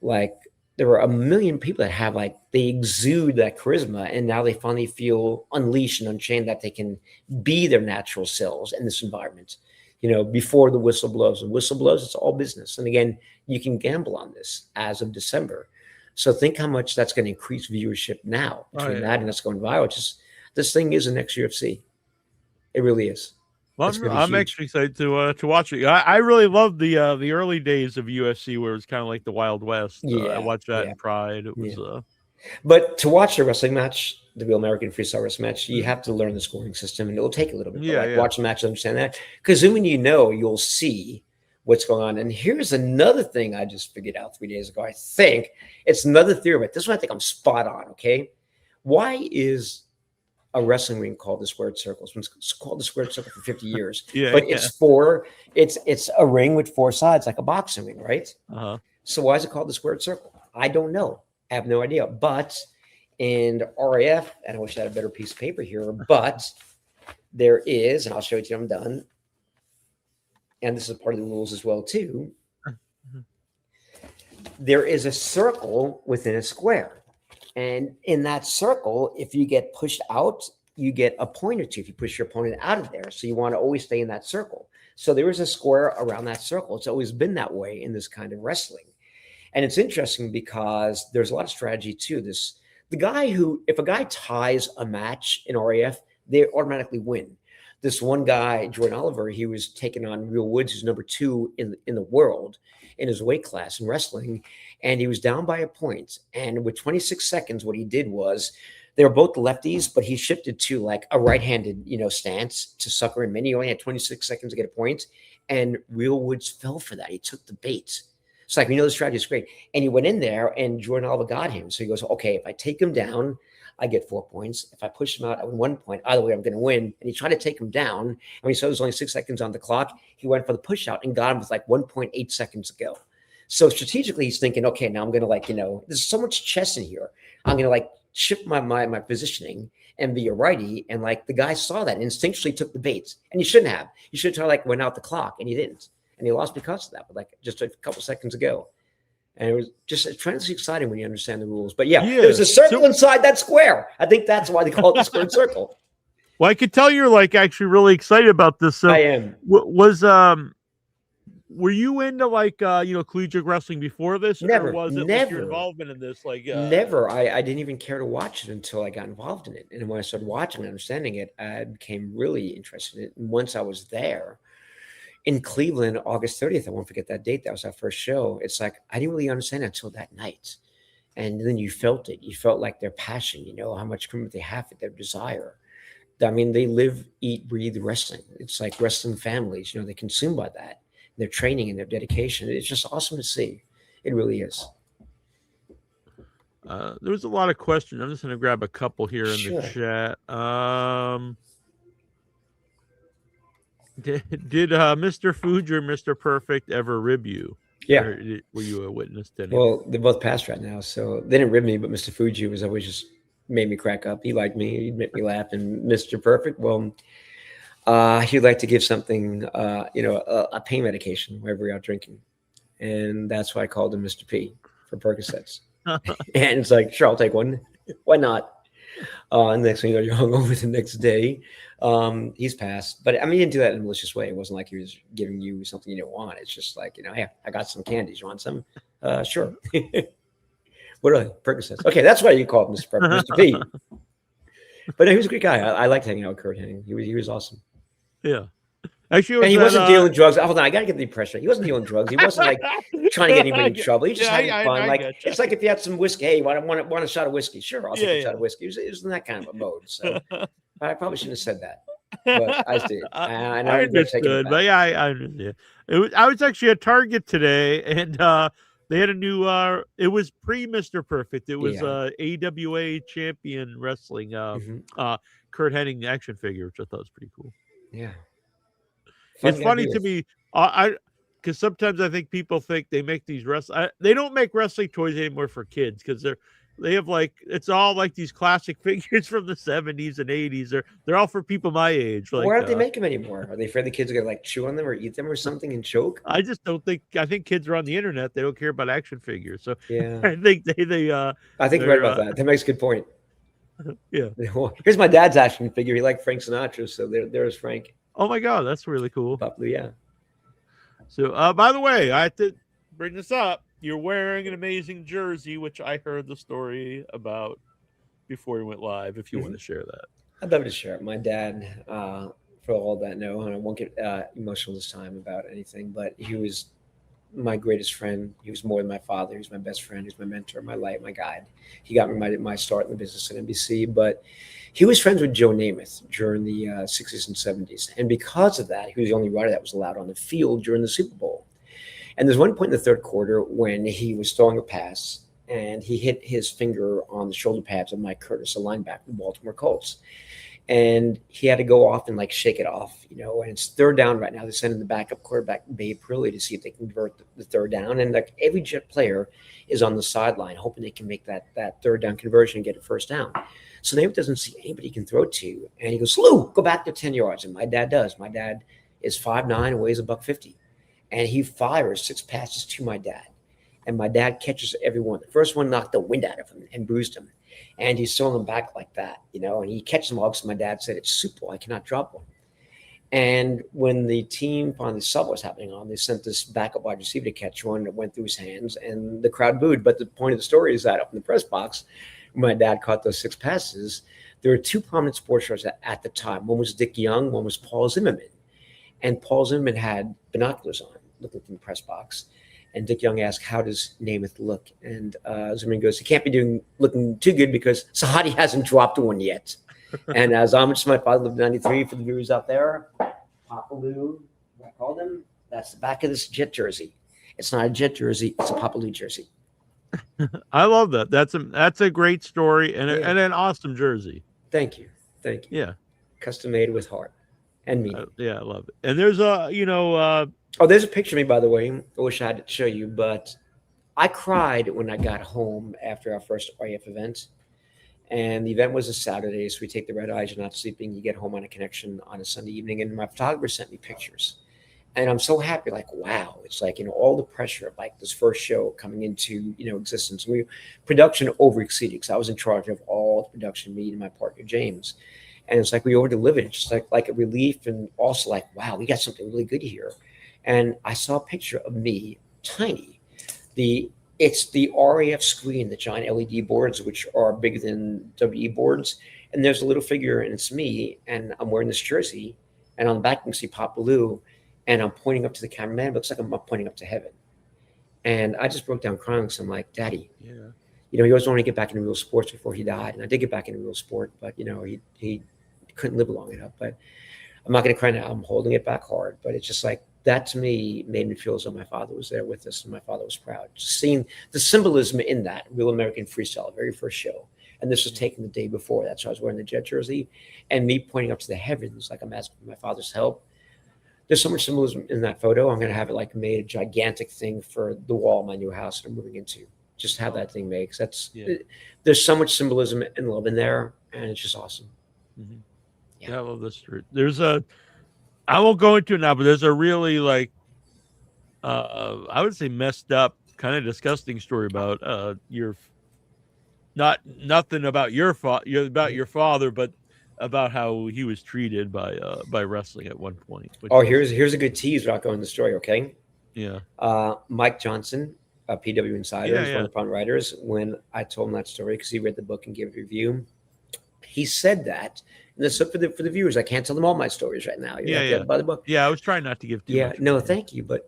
like there are a million people that have they exude that charisma, and now they finally feel unleashed and unchained that they can be their natural selves in this environment. Before the whistle blows. And whistle blows, it's all business. And again, you can gamble on this as of December. So think how much that's going to increase viewership now between that and it's going viral. This thing is the next UFC. It really is. Well, I'm actually excited to watch it. I really loved the early days of UFC where it was kind of like the Wild West. I watched that in Pride. It was. But to watch a wrestling match, the real American freestyle wrestling match, you have to learn the scoring system, and it'll take a little bit. Watch the match, understand that, because then when you'll see what's going on. And here's another thing I just figured out 3 days ago. I think it's another theory, but this one I think I'm spot on. Okay, why is a wrestling ring called the squared circle? It's called the squared circle for 50 years. It's a ring with four sides, like a boxing ring, right? So why is it called the squared circle? I don't know. I have no idea. But in RAF, and I wish I had a better piece of paper here, but there is, and I'll show it to you when I'm done. And this is part of the rules as well, too. There is a circle within a square. And in that circle, if you get pushed out, you get a point or two if you push your opponent out of there. So you want to always stay in that circle. So there is a square around that circle. It's always been that way in this kind of wrestling. And it's interesting because there's a lot of strategy too. If a guy ties a match in RAF, they automatically win. This one guy, Jordan Oliver, he was taking on Real Woods, who's number 2 in the world in his weight class in wrestling. And he was down by a point. And with 26 seconds, what he did was, they were both lefties, but he shifted to like a right-handed, stance to sucker him in. He only had 26 seconds to get a point. And Real Woods fell for that. He took the bait. It's like, the strategy is great. And he went in there and Jordan Oliver got him. So he goes, okay, if I take him down, I get 4 points. If I push him out, I win 1 point. Either way, I'm going to win. And he tried to take him down. And when he saw there's only 6 seconds on the clock, he went for the push out and got him with like 1.8 seconds to go. So strategically, he's thinking, okay, now I'm going to there's so much chess in here. I'm going to shift my positioning and be a righty. And the guy saw that and instinctually took the bait. And he shouldn't have. He should have went out the clock, and he didn't. And he lost because of that, but just a couple seconds ago. And it was just tremendously exciting when you understand the rules. But there's a circle inside that square. I think that's why they call it the squared circle. Well, I could tell you're actually really excited about this. So I am. Were you into collegiate wrestling before this? Never. Or was it never. your involvement in this? Never. I didn't even care to watch it until I got involved in it. And when I started watching and understanding it, I became really interested in it. And once I was there, in Cleveland, August 30th, I won't forget that date. That was our first show. It's I didn't really understand it until that night. And then you felt it. You felt their passion, how much commitment they have for their desire. I mean, they live, eat, breathe wrestling. It's like wrestling families, they consume by that. Their training and their dedication. It's just awesome to see. It really is. There was a lot of questions. I'm just going to grab a couple here in the chat. Did Mr. Fuji or Mr. Perfect ever rib you? Yeah. Or were you a witness to anything? Well, they're both passed right now, so they didn't rib me, but Mr. Fuji was always just made me crack up. He liked me. He'd make me laugh. And Mr. Perfect, well, he'd like to give something, a pain medication whenever we're out drinking. And that's why I called him Mr. P for Percocets. And it's sure, I'll take one. Why not? And next thing you know, you're hungover the next day. He's passed. But he didn't do that in a malicious way. It wasn't like he was giving you something you didn't want. It's just hey, I got some candies. You want some? Sure. What are they? Percocets. Okay, that's why you called him Mr. P. But he was a great guy. I liked hanging out with Kurt Hennig. He was awesome. Yeah. Actually, and he wasn't dealing drugs. Hold on, I got to get the impression. He wasn't dealing drugs. He wasn't trying to get anybody in trouble. He just had fun. It's like if you had some whiskey. Hey, want a shot of whiskey? Sure, I'll take a shot of whiskey. It was in that kind of a mode. So I probably shouldn't have said that. But I did. I understood. But I understand. I was actually at Target today, and they had a new. It was pre Mr. Perfect. It was AWA champion wrestling. Kurt Hennig action figure, which I thought was pretty cool. Yeah. It's funny to me. I because sometimes I think people think they make these they don't make wrestling toys anymore for kids because they have like it's all like these classic figures from the 70s and 80s. They're all for people my age. Like, Why don't they make them anymore? Are they afraid the kids are gonna like chew on them or eat them or something and choke? I just don't think. I think kids are on the internet. They don't care about action figures. So Yeah, I think they I think you're right about that. That makes a good point. Yeah. Here's my dad's action figure. He liked Frank Sinatra, so there's Frank. Oh my God, that's really cool. Yeah. So, by the way, I have to bring this up. You're wearing an amazing jersey, which I heard the story about before we went live. If you want to share that, I'd love to share it. My dad, for all that know, and I won't get emotional this time about anything, but he was my greatest friend. He was more than my father. He was my best friend. He was my mentor, my light, my guide. He got me my start in the business at NBC, but he was friends with Joe Namath during the 60s and 70s. And because of that, he was the only writer that was allowed on the field during the Super Bowl. And there's one point in the third quarter when he was throwing a pass and he hit his finger on the shoulder pads of Mike Curtis, a linebacker of the Baltimore Colts. And he had to go off and like shake it off, and it's third down right now. They're sending the backup quarterback, Babe Prilly, to see if they can convert the third down. And like every Jet player is on the sideline hoping they can make that third down conversion and get a first down. So Namath doesn't see anybody he can throw to. And he goes, Lou, go back to 10 yards. And my dad does. My dad is 5'9" and weighs $150. And he fires 6 passes to my dad. And my dad catches every one. The first one knocked the wind out of him and bruised him. And he's throwing them back like that, and he catches them all because my dad said, it's Super Bowl, I cannot drop one. And when the team finally saw what was happening on, they sent this backup wide receiver to catch one that went through his hands, and the crowd booed. But the point of the story is that up in the press box, when my dad caught those 6 passes, there were 2 prominent sports stars at the time. One was Dick Young, one was Paul Zimmerman. And Paul Zimmerman had binoculars on, looking from the press box. And Dick Young asked, how does Namath look? And Zimmerman goes, he can't be looking too good because Sahadi hasn't dropped one yet. And as homage to my father, lived in 93, for the viewers out there, Papa Lou, I called him, that's the back of this Jet jersey. It's not a Jet jersey, it's a Papa Lou jersey. I love that. That's a great story and an awesome jersey. Thank you. Yeah. Custom made with heart and meaning. Yeah, I love it. And there's there's a picture of me, by the way. I wish I had to show you, but I cried when I got home after our first RAF event. And the event was a Saturday, so we take the red eyes, you're not sleeping, you get home on a connection on a Sunday evening. And my photographer sent me pictures. And I'm so happy, like, wow, it's like, all the pressure of like this first show coming into, existence. Production over exceeded, because I was in charge of all the production, me and my partner, James. And it's like we over delivered. It's just like a relief, and also like, wow, we got something really good here. And I saw a picture of me, tiny. It's the RAF screen, the giant LED boards, which are bigger than WE boards. And there's a little figure, and it's me, and I'm wearing this jersey. And on the back, you can see Papa Lou, and I'm pointing up to the cameraman. It looks like I'm pointing up to heaven. And I just broke down crying. So I'm like, Daddy, he always wanted to get back into real sports before he died. And I did get back into real sport, but, he couldn't live long enough. But I'm not going to cry now. I'm holding it back hard. But it's just like, that to me made me feel as though my father was there with us and my father was proud. Just seeing the symbolism in that Real American Freestyle, very first show. And this was taken the day before that. So I was wearing the Jet jersey and me pointing up to the heavens, like I'm asking for my father's help. There's so much symbolism in that photo. I'm going to have it like made a gigantic thing for the wall of my new house that I'm moving into. Just have that thing made. There's so much symbolism and love in there, and it's just awesome. Mm-hmm. Yeah, I love this. I won't go into it now, but there's a really I would say messed up, kind of disgusting story about nothing about your father, but about how he was treated by wrestling at one point. Here's a good tease without going into the story, okay? Yeah. Mike Johnson, a PW Insider, one of the prominent writers, when I told him that story, because he read the book and gave a review, he said that, and this for the viewers, I can't tell them all my stories right now. By the book. Yeah, I was trying not to give too much. No, thank you. But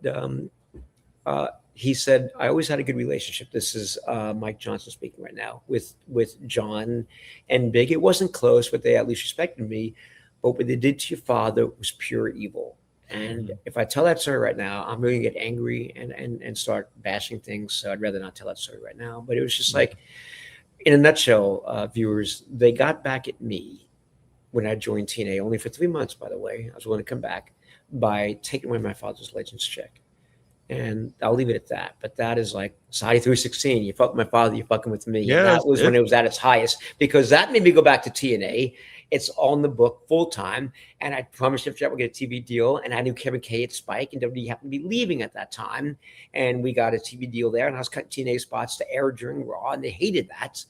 he said, I always had a good relationship. This is Mike Johnson speaking right now with John and Big. It wasn't close, but they at least respected me. But what they did to your father was pure evil. And if I tell that story right now, I'm going to get angry and start bashing things. So I'd rather not tell that story right now. But it was just like, in a nutshell, viewers, they got back at me when I joined TNA, only for 3 months, by the way. I was willing to come back by taking away my father's Legends check. And I'll leave it at that. But that is like Sahadi 316. You fuck with my father, you're fucking with me. Yeah, and that was when it was at its highest, because that made me go back to TNA. It's on the book full time. And I promised Jeff we'll get a TV deal. And I knew Kevin K at Spike, and WWE happened to be leaving at that time. And we got a TV deal there. And I was cutting TNA spots to air during Raw. And they hated that.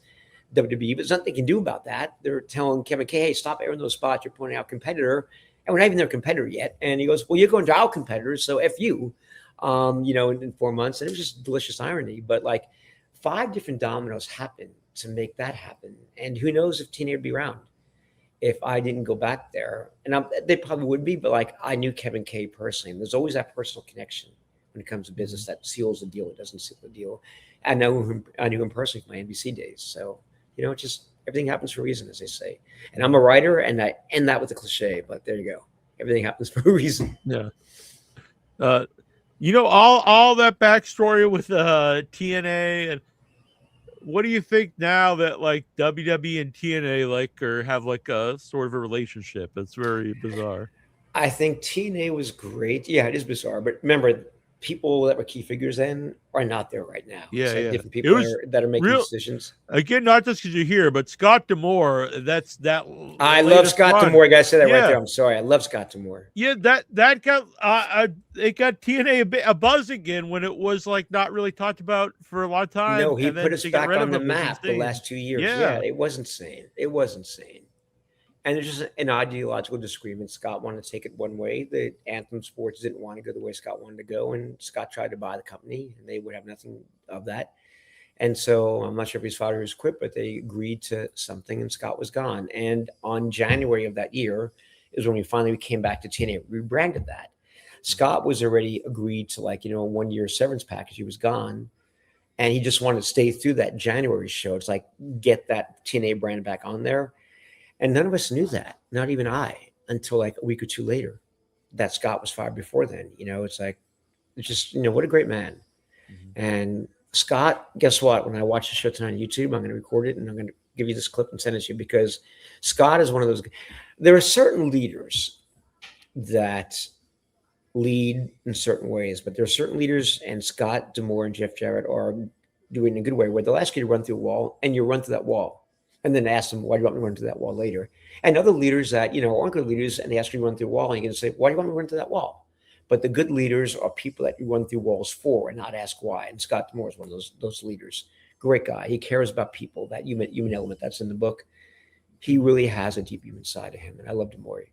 WWE, but there's nothing they can do about that. They're telling Kevin K, hey, stop airing those spots. You're pointing out competitor. And we're not even their competitor yet. And he goes, well, you're going to our competitors. So F you. In 4 months. And it was just delicious irony. But like 5 different dominoes happened to make that happen. And who knows if TNA would be around if I didn't go back there. And they probably would be, but like I knew Kevin K personally. And there's always that personal connection when it comes to business that seals the deal. It doesn't seal the deal. I knew him personally from my NBC days. So, it's just everything happens for a reason, as they say. And I'm a writer, and I end that with a cliche, but there you go. Everything happens for a reason. Yeah. All that backstory with TNA, and what do you think now that like WWE and TNA have a sort of a relationship? It's very bizarre. I think TNA was great. Yeah, it is bizarre, but remember, people that were key figures then are not there right now. Yeah, so yeah. Different people that are making decisions. Again, not just because you're here, but Scott D'Amore. I love Scott D'Amore. I gotta say that right there. I'm sorry. I love Scott D'Amore. Yeah, that got it got TNA a buzz again when it was like not really talkked about for a long time. No, he put us back on the map the last 2 years. Yeah, it was insane. It was insane. And there's just an ideological disagreement. Scott wanted to take it one way. The Anthem Sports didn't want to go the way Scott wanted to go. And Scott tried to buy the company, and they would have nothing of that. And so I'm not sure if his father was quit, but they agreed to something, and Scott was gone. And on January of that year is when we finally came back to TNA. We rebranded that. Scott was already agreed to a 1-year severance package. He was gone. And he just wanted to stay through that January show. It's like, get that TNA brand back on there. And none of us knew that, not even I, until like a week or two later, that Scott was fired before then. It's just, what a great man. Mm-hmm. And Scott, guess what? When I watch the show tonight on YouTube, I'm going to record it and I'm going to give you this clip and send it to you, because Scott is one of those. There are certain leaders that lead in certain ways, but there are certain leaders, and Scott D'Amore and Jeff Jarrett are doing it in a good way, where they'll ask you to run through a wall, and you run through that wall. And then ask them, why do you want me to run through that wall later? And other leaders that, aren't good leaders, and they ask you to run through a wall, and you're going to say, why do you want me to run through that wall? But the good leaders are people that you run through walls for and not ask why. And Scott D'Amore is one of those leaders. Great guy. He cares about people, that human element that's in the book. He really has a deep human side to him. And I love D'Amore.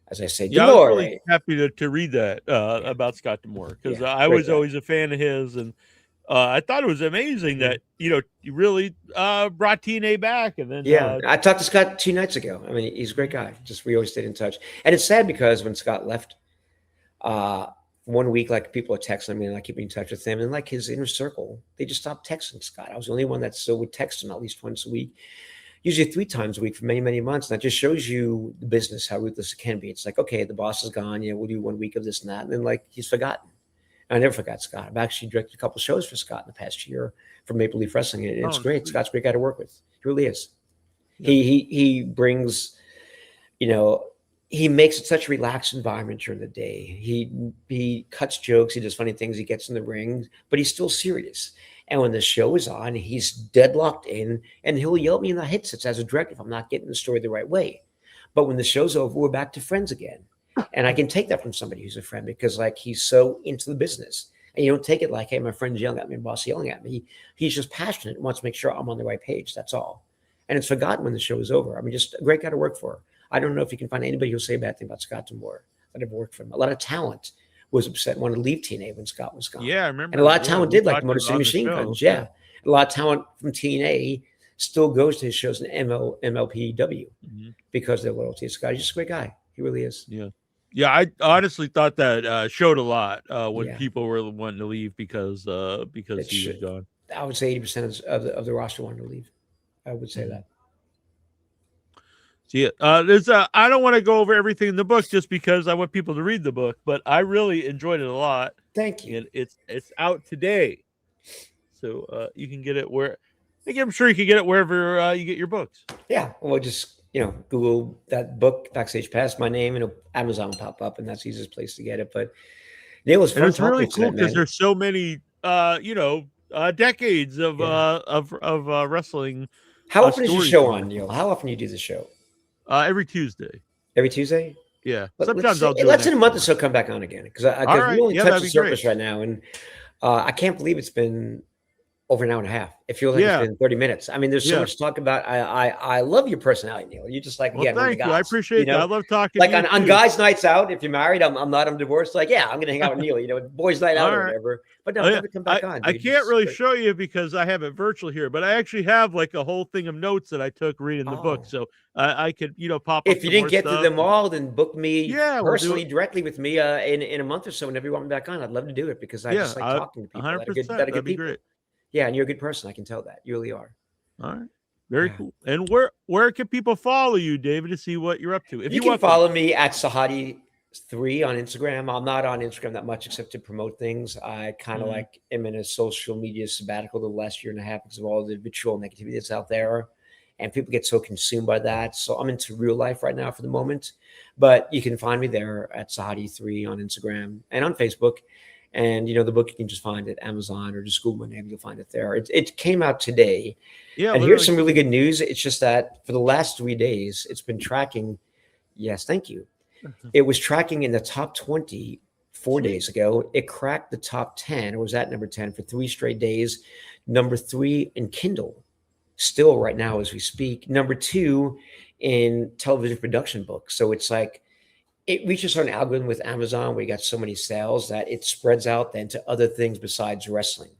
As I say, D'Amore. I was really happy to read that about Scott D'Amore, because I was always a fan of his. And I thought it was amazing that, you really brought TNA back. And then, I talked to Scott 2 nights ago. I mean, he's a great guy. We always stayed in touch. And it's sad because when Scott left, 1 week, people are texting me, and I keep in touch with him. And his inner circle, they just stopped texting Scott. I was the only one that still would text him at least once a week, usually 3 times a week for many, many months. And that just shows you the business, how ruthless it can be. It's like, okay, the boss is gone. We'll do 1 week of this and that. And then he's forgotten. I never forgot Scott. I've actually directed a couple of shows for Scott in the past year for Maple Leaf Wrestling, and it's great. Sweet. Scott's a great guy to work with. He really is. Yeah. He brings, he makes it such a relaxed environment during the day. He cuts jokes. He does funny things. He gets in the ring, but he's still serious. And when the show is on, he's deadlocked in, and he'll yell at me in the headsets as a director if I'm not getting the story the right way. But when the show's over, we're back to friends again. And I can take that from somebody who's a friend, because he's so into the business, and you don't take it like, hey, my friend's yelling at me, boss yelling at me. He's just passionate and wants to make sure I'm on the right page. That's all. And it's forgotten when the show is over. I mean, just a great guy to work for. I don't know if you can find anybody who'll say a bad thing about Scott D'Amore that ever worked for him. A lot of talent was upset and wanted to leave TNA when Scott was gone. Yeah, I remember. And a lot of talent did like the Motor City Machine Guns. Yeah. A lot of talent from TNA still goes to his shows in MLPW because of their loyalty to Scott. He's just a great guy. He really is. Yeah. Yeah, I honestly thought that showed a lot when people were wanting to leave because he was gone. I would say 80% of the roster wanted to leave. I would say that. See, there's I don't want to go over everything in the book just because I want people to read the book, but I really enjoyed it a lot. Thank you. And it's out today, so you can get it where. I'm sure you can get it wherever you get your books. Yeah, well, just Google that book, Backstage Pass, my name, and Amazon will pop up, and that's the easiest place to get it. But Neal, was And fun it's talking really to you cool tonight, because man. there's so many, decades of wrestling. How often is your stories show in on, there. Neal? How often you do the show? Every Tuesday. Every Tuesday? Yeah. Let's Sometimes say, I'll do let's it in a next month or month. so come back on again because All right. we only Yeah, touched that'd the be surface great. right now, and I can't believe it's been over an hour and a half. It feels like Yeah. it's been 30 minutes. I mean, there's so Yeah. much to talk about. I love your personality, Neal. You're just like, Well, again, one of the thank you. I guys. appreciate that. I love talking Like to you on too. guys' nights out, if you're married, I'm not, I'm divorced. Like, yeah, I'm gonna hang out with Neal. Boys' night out All or right. whatever. But no, Oh, I'd yeah. love to come back on. I Dude. can't It's really great. show you because I have it virtual here, but I actually have like a whole thing of notes that I took reading the book. Oh. So I could, pop up If you some didn't more get to stuff. them all, then book me Yeah, we'll do personally it. directly with me in a month or so. Whenever you want me back on, I'd love to do it because I Yeah, just like talking to people that are 100%. good That'd be people. great. Yeah, and you're a good person. I can tell that. You really are. All right. Very Yeah. cool. And where can people follow you, David, to see what you're up to? If You you can want to. follow me at Sahadi3 on Instagram. I'm not on Instagram that much except to promote things. I kind of like am in a social media sabbatical the last year and a half because of all the vitriol negativity that's out there. And people get so consumed by that. So I'm into real life right now for the moment. But you can find me there at Sahadi3 on Instagram and on Facebook. And the book you can just find at Amazon or just Google my name. You'll find it there. It came out today. Yeah, And literally. here's some really good news. It's just that for the last 3 days, it's been tracking. Yes, thank you. It was tracking in the top 20 4 days ago. It cracked the top 10. It was at number 10 for 3 straight days. Number 3 in Kindle, still right now as we speak. Number 2 in television production books. So it's like it reaches an algorithm with Amazon where you got so many sales that it spreads out then to other things besides wrestling.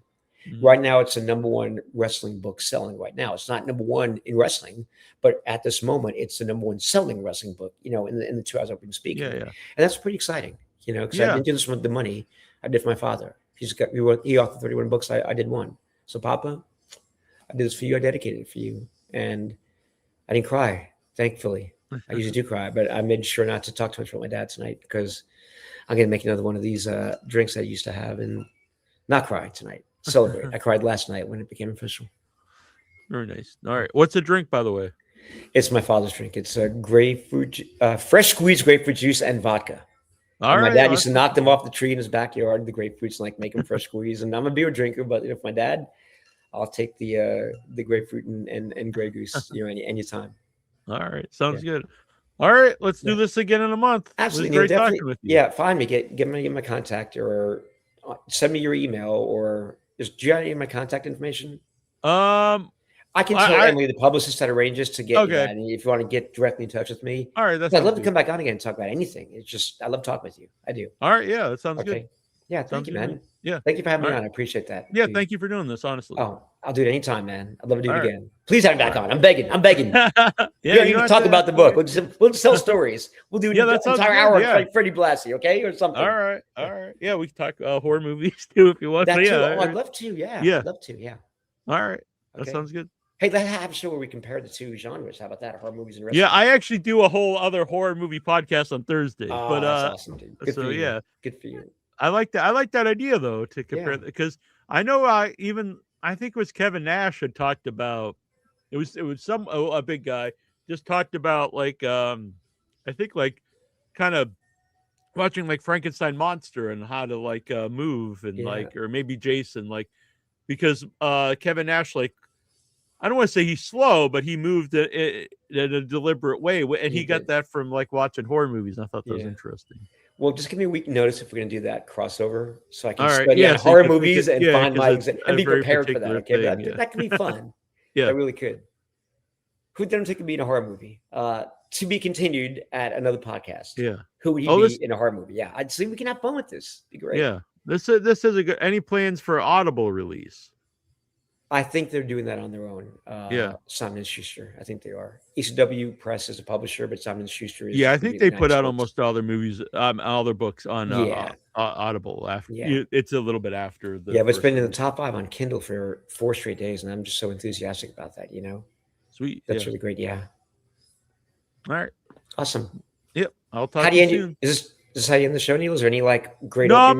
Right now, it's the number 1 wrestling book selling right now. It's not number 1 in wrestling, but at this moment, it's the number 1 selling wrestling book, in the 2 hours I've been speaking. Yeah. And that's pretty exciting, because I didn't do this with the money. I did for my father. He authored 31 books. I did 1. So, Papa, I did this for you. I dedicated it for you. And I didn't cry, thankfully. I usually do cry, but I made sure not to talk too much about my dad tonight because I'm going to make another one of these drinks that I used to have and not cry tonight. Celebrate. I cried last night when it became official. Very nice. All right. What's the drink, by the way? It's my father's drink. It's a fresh squeezed grapefruit juice and vodka. All right. My dad used to knock them off the tree in his backyard, the grapefruits, and like make them fresh squeeze. And I'm a beer drinker, but if my dad, I'll take the grapefruit and Grey Goose, anytime. All right. Sounds good. All right. Let's do this again in a month. Absolutely. It was great talking with you. Yeah. Find me. Give me my contact or send me your email or do you have any of my contact information? I can tell Emily, the publicist, that arranges to get you that. And if you want to get directly in touch with me. All right. I'd love to come back on again and talk about anything. It's just, I love talking with you. I do. All right. Yeah. That sounds good. Yeah. Thank you, man. Yeah. Thank you for having me on. I appreciate that. Yeah. Thank you for doing this, honestly. Oh, I'll do it anytime, man. I'd love to do it again. Please have me back on. I'm begging. Yeah. You don't even talk about the book. We'll just tell stories. We'll do an entire hour like Freddie Blassie, okay? Or something. All right. Yeah. We can talk horror movies too if you want. That too. Yeah. I'd love to. Yeah. I'd love to. Yeah. All right. That sounds good. Hey, let's have a show where we compare the 2 genres. How about that? Horror movies and wrestling. Yeah, I actually do a whole other horror movie podcast on Thursday. Oh, that's awesome, dude. Good for you. Yeah. Good for you. I like that. I like that idea though to compare because I know I think it was Kevin Nash had talked about it was a big guy just talked about like I think like kind of watching like Frankenstein Monster and how to like move and like or maybe Jason like because Kevin Nash like I don't want to say he's slow, but he moved in a deliberate way, and he got that from like watching horror movies. I thought that was interesting. Well, just give me a week notice if we're going to do that crossover, so I can study so horror movies and find my and be prepared for that. Okay, that could be fun. That really could. Who didn't think of me in a horror movie? To be continued at another podcast. Yeah. Who would he be in a horror movie? Yeah, I'd see we can have fun with this. Be great. Yeah. This is a good. Any plans for Audible release? I think they're doing that on their own. Simon & Schuster. I think they are. ECW Press is a publisher, but Simon & Schuster is. Yeah, I think they put out almost all their movies, all their books on Audible. After it's a little bit after the. Yeah, but it's been in the top 5 on Kindle for 4 straight days, and I'm just so enthusiastic about that. Sweet. That's really great. Yeah. All right. Awesome. Yep. I'll talk to you soon. Is this how you end the show, Neal? Is there any like great? No, I'm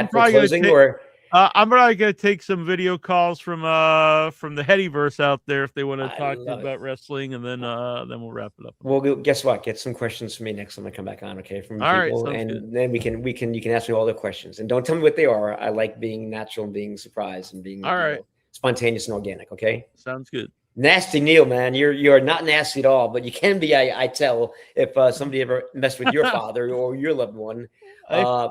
probably closing or. I'm probably gonna take some video calls from the Headyverse out there if they want to I talk to love it. about wrestling, and then we'll wrap it up. Well, guess what? Get some questions for me next time I come back on, okay? From All right, people, sounds and good. then you can ask me all the questions, and don't tell me what they are. I like being natural and being surprised and being All right. spontaneous and organic. Okay. Sounds good. Nasty Neal, man, you're not nasty at all, but you can be. I tell if somebody ever messed with your father or your loved one. I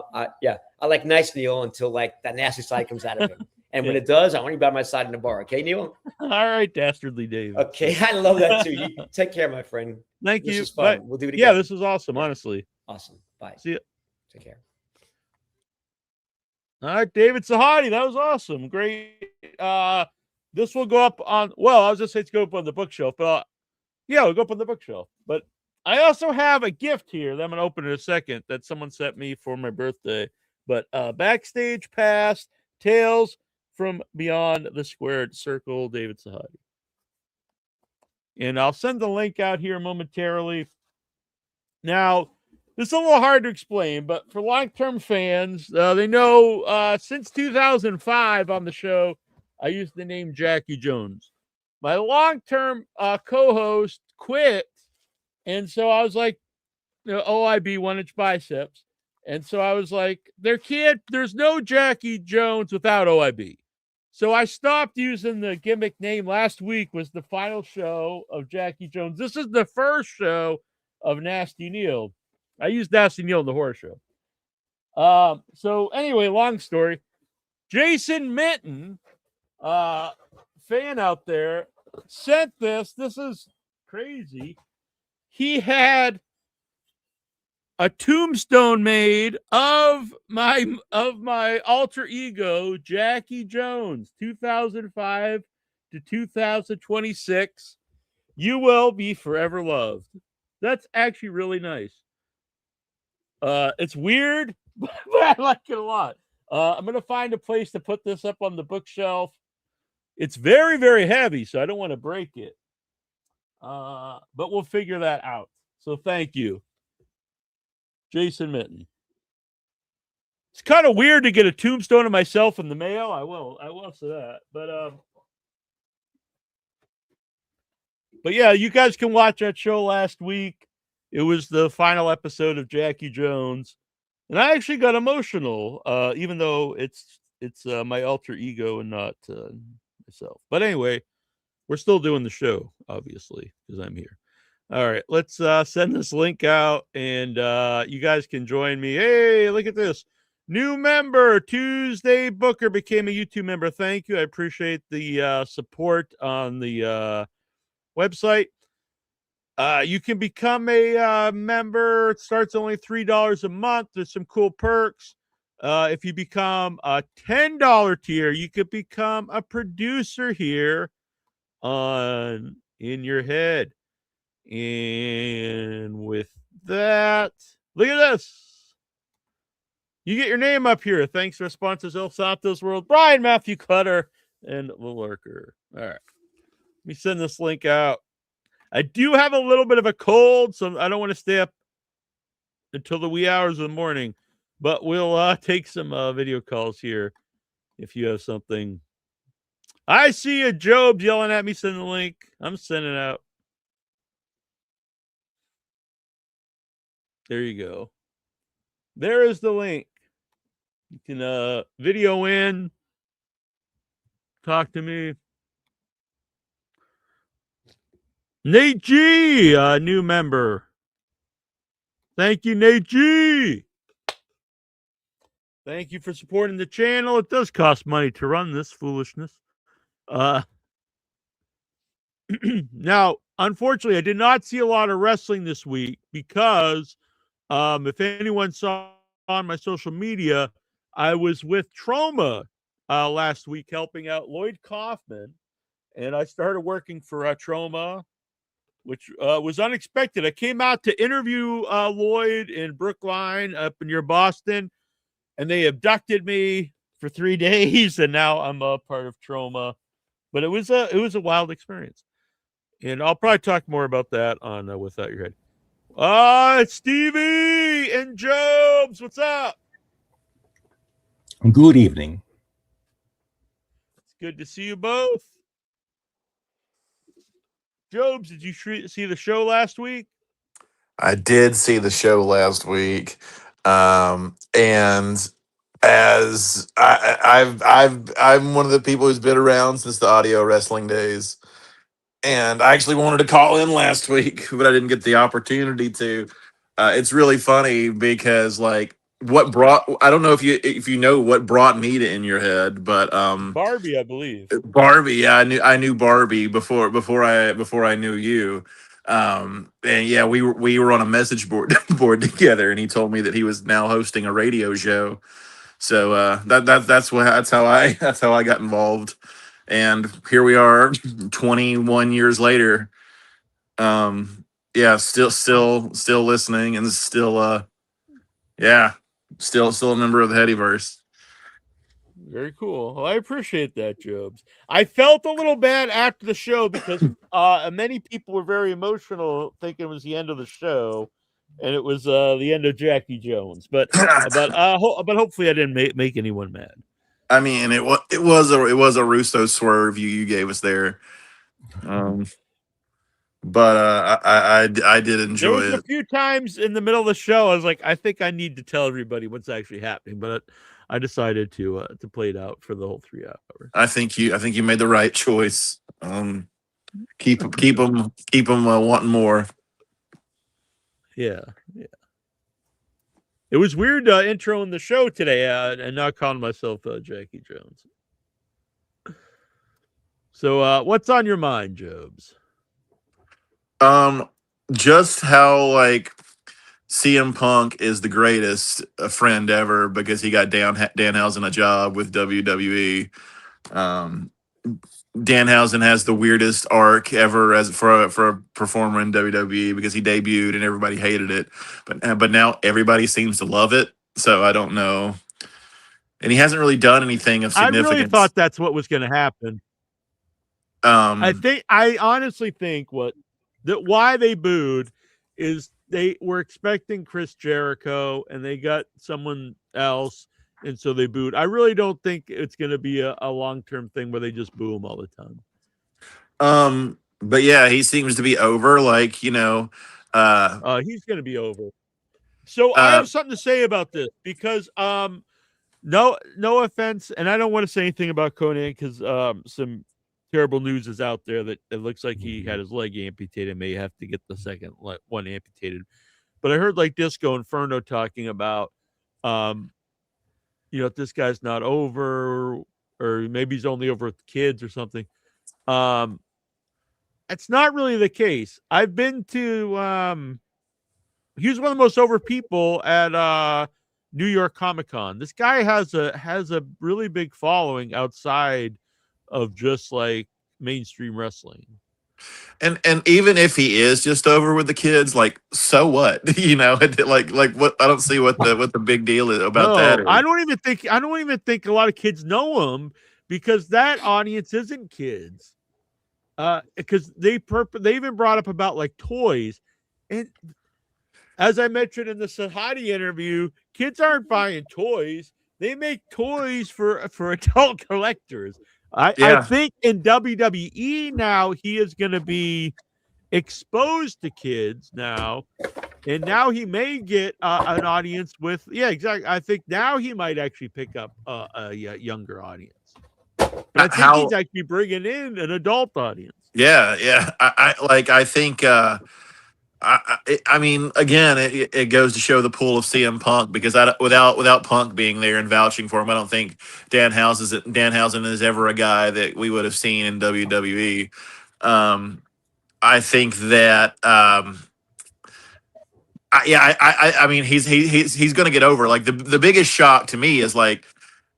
like nice Neal until like that nasty side comes out of him, and when it does, I want you by my side in the bar. Okay, Neal. All right, Dastardly Dave. Okay, I love that too. You take care, my friend. Thank you. This is fun. We'll do it again. Yeah, this was awesome. Honestly, awesome. Bye. See ya. Take care. All right, David Sahadi, that was awesome. Great. This will go up on. Well, I was just saying to go up on the bookshelf, but yeah, it'll go up on the bookshelf. But I also have a gift here that I'm gonna open in a second that someone sent me for my birthday. But Backstage Pass, Tales from Beyond the Squared Circle, David Sahadi. And I'll send the link out here momentarily. Now, this is a little hard to explain, but for long-term fans, they know since 2005 on the show, I used the name Jackie Jones. My long-term co-host quit, and so I was like, OIB, 1-inch biceps. And so I was like, there's no Jackie Jones without OIB. So I stopped using the gimmick name. Last week was the final show of Jackie Jones. This is the first show of Nasty Neal. I used Nasty Neal in the horror show. So anyway, long story. Jason Minton, fan out there, sent this. This is crazy. He had a tombstone made of my alter ego, Jackie Jones, 2005 to 2026. You will be forever loved. That's actually really nice. It's weird, but I like it a lot. I'm gonna find a place to put this up on the bookshelf. It's very, very heavy, so I don't want to break it. But we'll figure that out. So thank you, Jason Minton. It's kind of weird to get a tombstone of myself in the mail. I will say that. But yeah, you guys can watch that show last week. It was the final episode of Jackie Jones, and I actually got emotional, even though it's my alter ego and not myself. But anyway, we're still doing the show, obviously, because I'm here. All right, let's send this link out, and you guys can join me. Hey, look at this. New member, Tuesday Booker became a YouTube member. Thank you. I appreciate the support on the website. You can become a member. It starts only $3 a month. There's some cool perks. If you become a $10 tier, you could become a producer here on In Your Head. And with that, look at this. You get your name up here. Thanks to our sponsors, El Santos World, Brian Matthew Clutter, and The Lurker. All right. Let me send this link out. I do have a little bit of a cold, so I don't want to stay up until the wee hours of the morning. But we'll take some video calls here if you have something. I see a Job yelling at me, send the link. I'm sending it out. There you go. There is the link. You can video in, talk to me. Nate G, a new member. Thank you, Nate G. Thank you for supporting the channel. It does cost money to run this foolishness. Now, unfortunately, I did not see a lot of wrestling this week because if anyone saw on my social media, I was with Trauma last week helping out Lloyd Kaufman, and I started working for Trauma, which was unexpected. I came out to interview Lloyd in Brookline up near Boston, and they abducted me for 3 days, and now I'm a part of Trauma. But it was a wild experience, and I'll probably talk more about that on Without Your Head. It's Stevie and Jobs. What's up? Good evening. Good to see you both. Jobs, did you see the show last week? I did see the show last week, and as I'm one of the people who's been around since the audio wrestling days, and I actually wanted to call in last week, but I didn't get the opportunity to. It's really funny because like I don't know if you know what brought me to In Your Head, but Barbie, I believe. Barbie, yeah, I knew Barbie before I knew you. And yeah, we were on a message board together, and he told me that he was now hosting a radio show. So that's how I got involved. And here we are 21 years later. Yeah, still listening, and still yeah, still a member of the Headyverse. Very cool. Well, I appreciate that, Jobs. I felt a little bad after the show because many people were very emotional, thinking it was the end of the show, and it was the end of Jackie Jones. But hopefully I didn't make anyone mad. I mean, it was a Russo swerve you gave us there, but I did enjoy There was a few times in the middle of the show I was like, I think I need to tell everybody what's actually happening, but I decided to play it out for the whole 3 hours. I think you made the right choice. Keep them wanting more. Yeah. It was weird introing the show today and not calling myself Jackie Jones. So what's on your mind, Jobs? Just how like CM Punk is the greatest friend ever because he got Danhausen a job with WWE. Danhausen has the weirdest arc ever as for a performer in WWE because he debuted and everybody hated it, but now everybody seems to love it. So I don't know, and he hasn't really done anything of significance. I really thought that's what was going to happen. I honestly think why they booed is they were expecting Chris Jericho and they got someone else, and so they booed. I really don't think it's going to be a long-term thing where they just boo him all the time. But yeah, he seems to be over. Like he's going to be over. So I have something to say about this because no offense, and I don't want to say anything about Conan because some terrible news is out there that it looks like he had his leg amputated, may have to get the second one amputated. But I heard like Disco Inferno talking about, if this guy's not over, or maybe he's only over with kids or something. It's not really the case. I've been to, he was one of the most over people at New York Comic-Con. This guy has a really big following outside of just like mainstream wrestling. And even if he is just over with the kids, like so what? Like what? I don't see what the big deal is about that. I don't even think a lot of kids know him because that audience isn't kids. Because they even brought up about like toys, and as I mentioned in the Sahadi interview, kids aren't buying toys; they make toys for adult collectors. I think in WWE now he is going to be exposed to kids now, and now he may get an audience with exactly. I think now he might actually pick up a younger audience. But I think he's actually bringing in an adult audience. Yeah. I think. I mean, again, it goes to show the pull of CM Punk because without Punk being there and vouching for him, I don't think Danhausen is ever a guy that we would have seen in WWE. I think that. I mean, he's going to get over. Like the biggest shock to me is like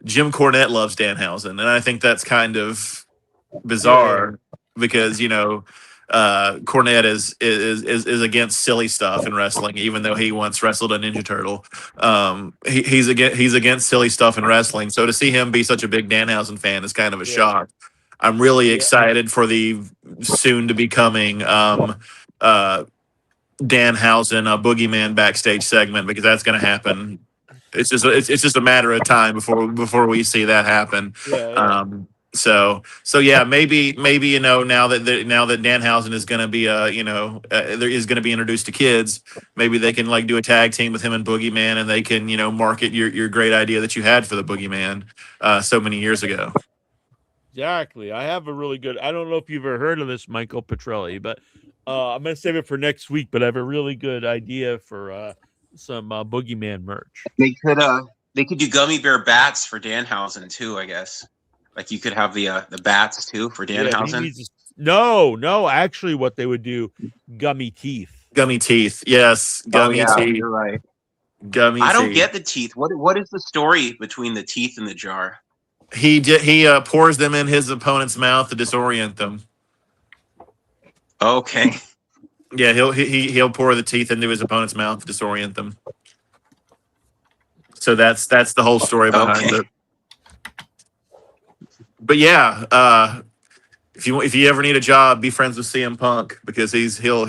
Jim Cornette loves Danhausen, and I think that's kind of bizarre because Cornette is against silly stuff in wrestling, even though he once wrestled a Ninja Turtle. He's against silly stuff in wrestling. So to see him be such a big Danhausen fan is kind of a shock. I'm really excited for the soon to be coming Danhausen Boogeyman backstage segment because that's going to happen. It's just a matter of time before we see that happen. So yeah, maybe now that Danhausen is going to be there is going to be introduced to kids, maybe they can like do a tag team with him and Boogeyman, and they can market your great idea that you had for the Boogeyman so many years ago. Exactly. I have a really good. I don't know if you've ever heard of this, Michael Petrelli, but I'm going to save it for next week. But I have a really good idea for some Boogeyman merch. They could do gummy bear bats for Danhausen too, I guess. Like you could have the bats too for Danhausen. No. Actually, what they would do, gummy teeth. Gummy teeth, yes, gummy teeth. You're right. Gummy. I don't get the teeth. What is the story between the teeth in the jar? He pours them in his opponent's mouth to disorient them. Okay. Yeah, he'll pour the teeth into his opponent's mouth to disorient them. So that's the whole story behind it. But yeah, if you ever need a job, be friends with CM Punk because he'll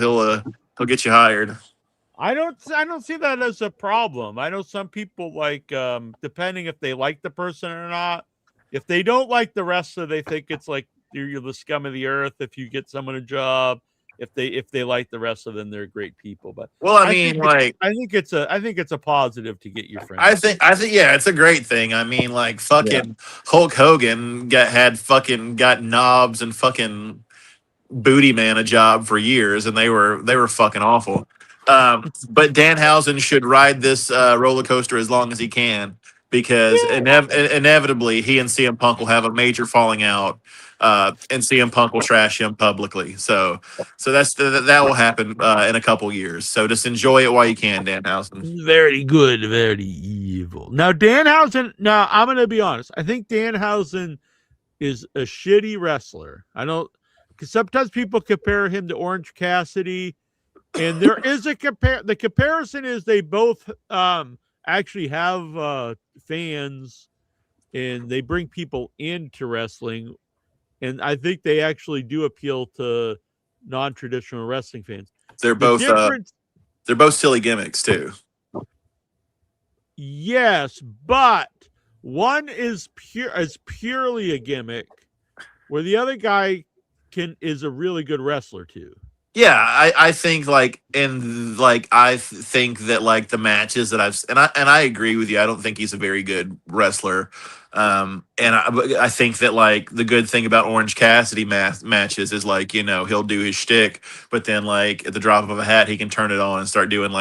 get you hired. I don't see that as a problem. I know some people like depending if they like the person or not. If they don't like the wrestler, they think it's like you're the scum of the earth if you get someone a job. If they like the wrestler, then they're great people. But well, I mean, I think it's a positive to get your friends. I think yeah, it's a great thing. I mean, like fucking Hulk Hogan got knobs and fucking Booty Man a job for years, and they were fucking awful. But Danhausen should ride this roller coaster as long as he can because inevitably he and CM Punk will have a major falling out. And CM Punk will trash him publicly. So that will happen in a couple years. So just enjoy it while you can, Danhausen. Very good, very evil. Now Danhausen. Now I'm going to be honest. I think Danhausen is a shitty wrestler. I don't because sometimes people compare him to Orange Cassidy, and there is a compare. The comparison is they both actually have fans, and they bring people into wrestling. And I think they actually do appeal to non-traditional wrestling fans. They're both silly gimmicks too. Yes, but one is purely a gimmick, where the other guy is a really good wrestler too. Yeah, I think I think that like the matches that I agree with you. I don't think he's a very good wrestler. And I think that like the good thing about Orange Cassidy matches is like he'll do his shtick, but then like at the drop of a hat he can turn it on and start doing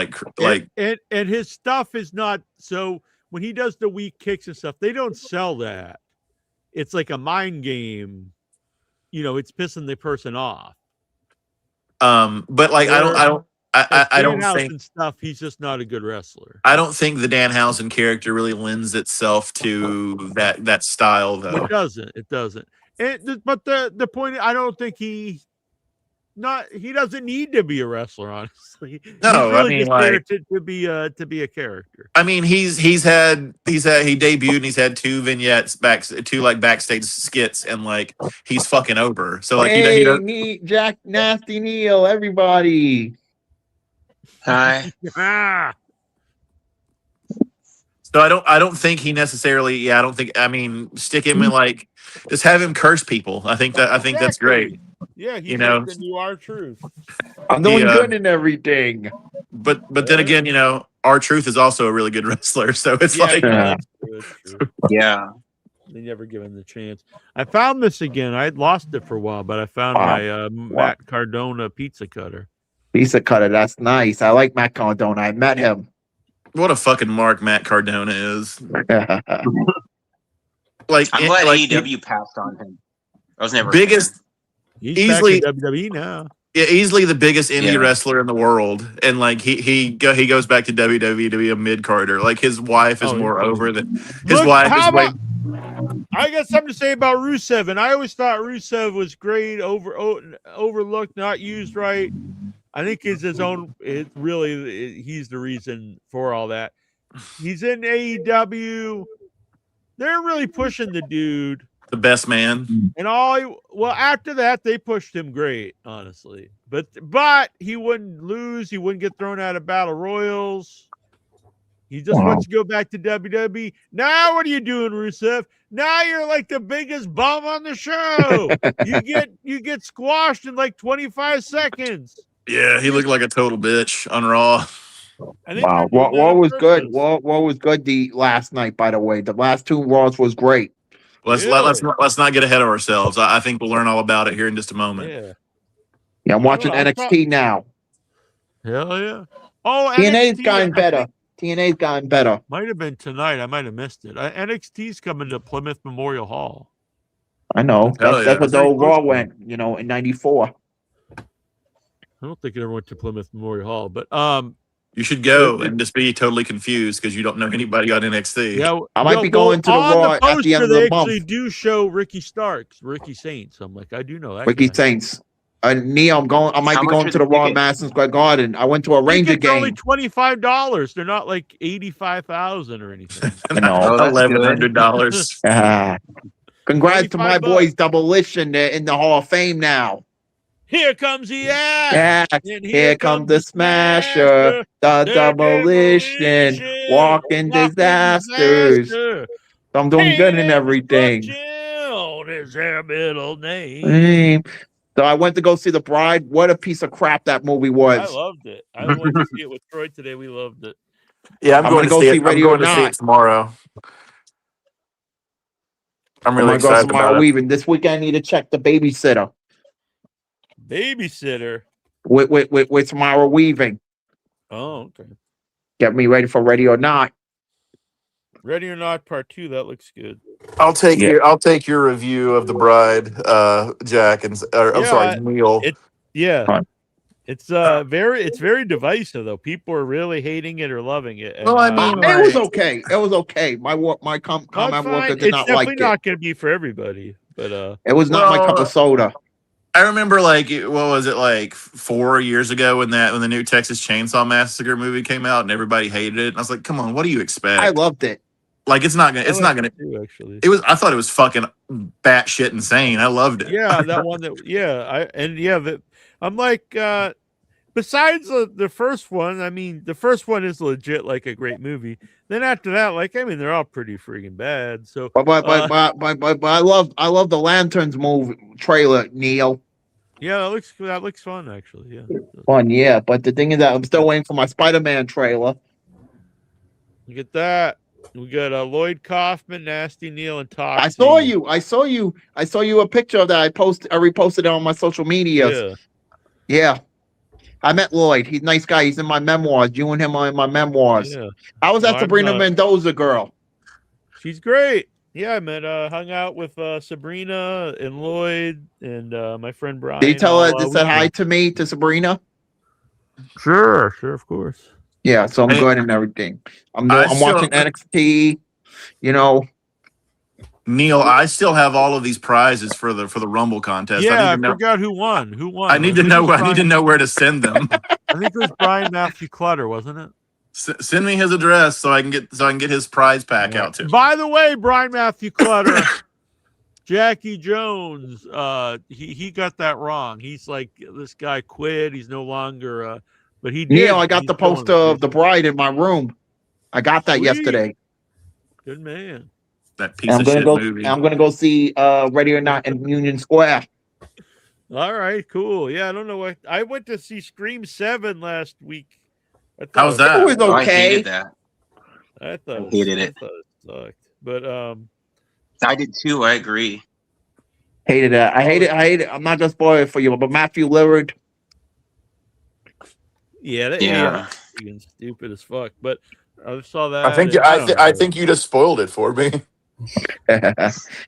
and his stuff is not so when he does the weak kicks and stuff, they don't sell that. It's like a mind game. It's pissing the person off. But like I don't think stuff. He's just not a good wrestler. I don't think the Danhausen character really lends itself to that style though. It doesn't. But the point, I don't think he doesn't need to be a wrestler. Honestly, no, really I mean like to be a character. I mean he debuted and he's had two vignettes backstage skits and like he's fucking over. So like meet Jack Nasty Neal, everybody. Hi. So I don't think he necessarily. Yeah, I mean, stick him in like just have him curse people. I think that's great. Yeah, he's the new R-Truth. I'm doing good and everything. But then again, R-Truth is also a really good wrestler. So it's yeah. They never give him the chance. I found this again. I had lost it for a while, but I found my Matt Cardona pizza cutter. Pizza cutter, that's nice. I like Matt Cardona. I met him. What a fucking mark Matt Cardona is. Like I'm glad AEW passed on him. I was never biggest. He's easily back in WWE now. Yeah, easily the biggest indie wrestler in the world, and like he goes back to WWE to be a mid carder. Like his wife is more over than his wife is way. I got something to say about Rusev, and I always thought Rusev was great, overlooked, not used right. I think it's his own. He's the reason for all that. He's in AEW. They're really pushing the dude. The best man. And after that, they pushed him great, honestly. But he wouldn't lose. He wouldn't get thrown out of battle royals. He just wants to go back to WWE. Now what are you doing, Rusev? Now you're like the biggest bum on the show. you get squashed in like 25 seconds. Yeah, he looked like a total bitch on Raw. Wow, what was good? What was good the last night? By the way, the last 2 Raws was great. Let's not get ahead of ourselves. I think we'll learn all about it here in just a moment. Yeah, I'm watching NXT now. Hell yeah! Oh, TNA's gotten better. TNA's gotten better. Might have been tonight. I might have missed it. NXT's coming to Plymouth Memorial Hall. I know. That's what the old Raw went. In '94. I don't think it ever went to Plymouth Memorial Hall, but you should go and just be totally confused because you don't know anybody on NXT. Yeah, I might be going to the Raw at the end of the month. They actually do show Ricky Starks, Ricky Saints. I'm like, I do know that. Ricky Saints. Neal, I might be going to the Raw in Madison Square Garden. I went to a Ranger game. Only $25. They're not like $85,000 or anything. No, $1,100. Congrats to my boys, Demolition. They're in the Hall of Fame now. Here comes the axe. Here comes the Smasher, the Demolition, walking disasters. So I'm doing good in everything. Is their middle name. So I went to go see The Bride. What a piece of crap that movie was. I loved it. I went to see it with Troy today. We loved it. Yeah, I'm going to see it tomorrow. I'm really excited about it. This weekend I need to check The Babysitter. Babysitter? With Samara Weaving. Oh, okay. Get me ready for Ready or Not. Ready or Not Part 2. That looks good. I'll take your review of The Bride, Jack, I'm sorry, Neal. It's very divisive though. People are really hating it or loving it. And, well, I mean, it was okay. It was okay. My comment worker did not like it. It's definitely not going to be for everybody, but it was not my cup of soda. I remember, like, what was it, like 4 years ago when the new Texas Chainsaw Massacre movie came out and everybody hated it. And I was like, come on, what do you expect? I loved it. Like, it's not gonna. Actually, I thought it was fucking batshit insane. I loved it. Yeah, that one. I'm like, besides the first one, I mean, the first one is legit like a great movie. Then after that, like, I mean, they're all pretty freaking bad. So, but I love the Lanterns movie trailer, Neal. Yeah, that looks fun actually. Yeah, fun. Yeah, but the thing is that I'm still waiting for my Spider-Man trailer. Look at that. We got Lloyd Kaufman, Nasty Neal, and Toxie. I saw you a picture of that. I reposted it on my social media. Yeah. I met Lloyd. He's a nice guy. He's in my memoirs. You and him are in my memoirs. Yeah. I was at Sabrina Mendoza girl. She's great. Yeah, I met hung out with Sabrina and Lloyd and my friend Brian. Did you tell her to say hi to me, to Sabrina? Sure, of course. Yeah, so I'm good and everything. I'm watching NXT, Neal, I still have all of these prizes for the Rumble contest. Yeah, I forgot who won. I need to know where to send them. I think it was Brian Matthew Clutter, wasn't it? Send me his address so I can get his prize pack out too. By the way, Brian Matthew Clutter, Jackie Jones, he got that wrong. He's like, this guy quit. He's no longer. But he did. Neal, I got the poster of The Bride in my room. I got that yesterday. Good man. That piece of shit movie. I'm gonna go see Ready or Not in Union Square. All right, cool. Yeah, I don't know what I went to see Scream 7 last week. How was that? It was okay. I hated that. I hated it. I thought it sucked. But I did too. I agree. Hated that. I hate it. I'm not just spoiling for you, but Matthew Lillard. Yeah. Stupid as fuck. But I saw that. I think you just spoiled it for me.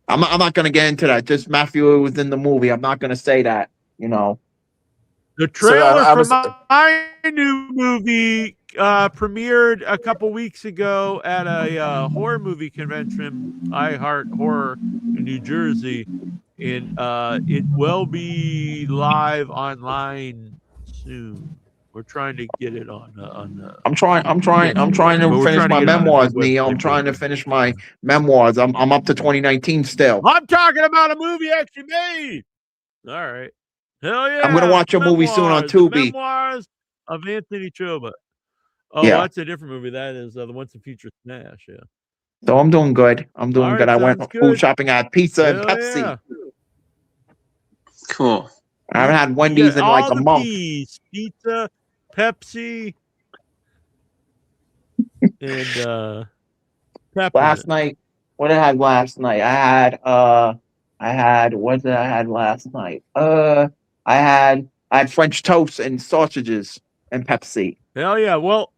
I'm not gonna get into that. Just Matthew was in the movie. I'm not gonna say that. The trailer for my new movie premiered a couple weeks ago at a horror movie convention, I Heart Horror in New Jersey, and it will be live online soon. We're trying to get it on. I'm trying to finish my memoirs, Neal. I'm trying to finish my memoirs. I'm up to 2019 still. I'm talking about a movie actually made. All right. Hell yeah! I'm gonna watch a movie soon on Tubi. Memoirs of Anthony Choba. Oh, that's a different movie. That is the Once and Future Smash. Yeah. So I'm doing good. I'm doing All good. right, I went sounds food good. shopping. I had pizza and Hell Pepsi. yeah. Cool. I haven't had You Wendy's get in like all a the month. P's, pizza, Pepsi, and peppermint. Last night, what did I have last night? What did I have last night? I had French toast and sausages and Pepsi. Hell yeah. Well,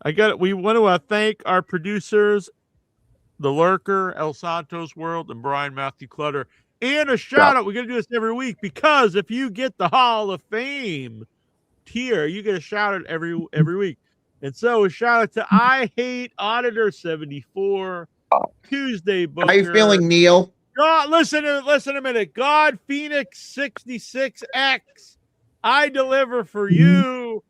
we want to thank our producers, The Lurker, El Santos World, and Brian Matthew Clutter. And a shout out. We're going to do this every week because if you get the Hall of Fame tier, you get a shout out every week. And so a shout out to I Hate Auditor 74, Tuesday Booker. How you feeling, Neal? God, listen a minute. God Phoenix 66X. I deliver for you.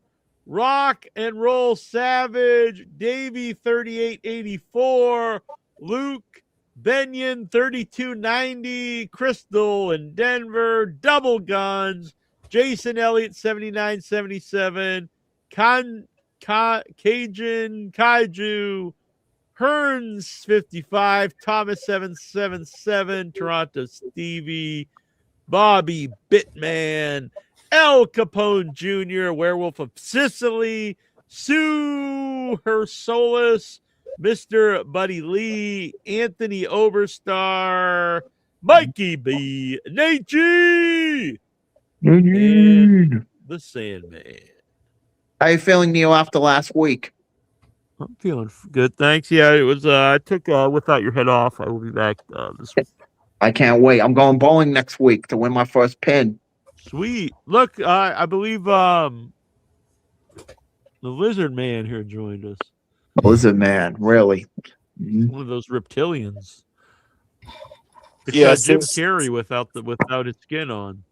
Rock and Roll Savage, Davey 3884, Luke Benyon 3290, Crystal in Denver, Double Guns, Jason Elliott 7977, Cajun Kaiju, Hearns 55, Thomas 777, Toronto Stevie, Bobby Bitman, El Capone Jr., Werewolf of Sicily, Sue Hersolis, Mr. Buddy Lee, Anthony Oberstar, Mikey B, Nate G, and the Sandman. How you feeling, Neal, after last week? I'm feeling good, thanks. Yeah, it was. I took Without Your Head Off. I will be back this week. I can't wait. I'm going bowling next week to win my first pin. Sweet. Look, I believe the Lizard Man here joined us. Lizard Man, really? One of those reptilians. It's Yeah, Jim Carrey without his skin on.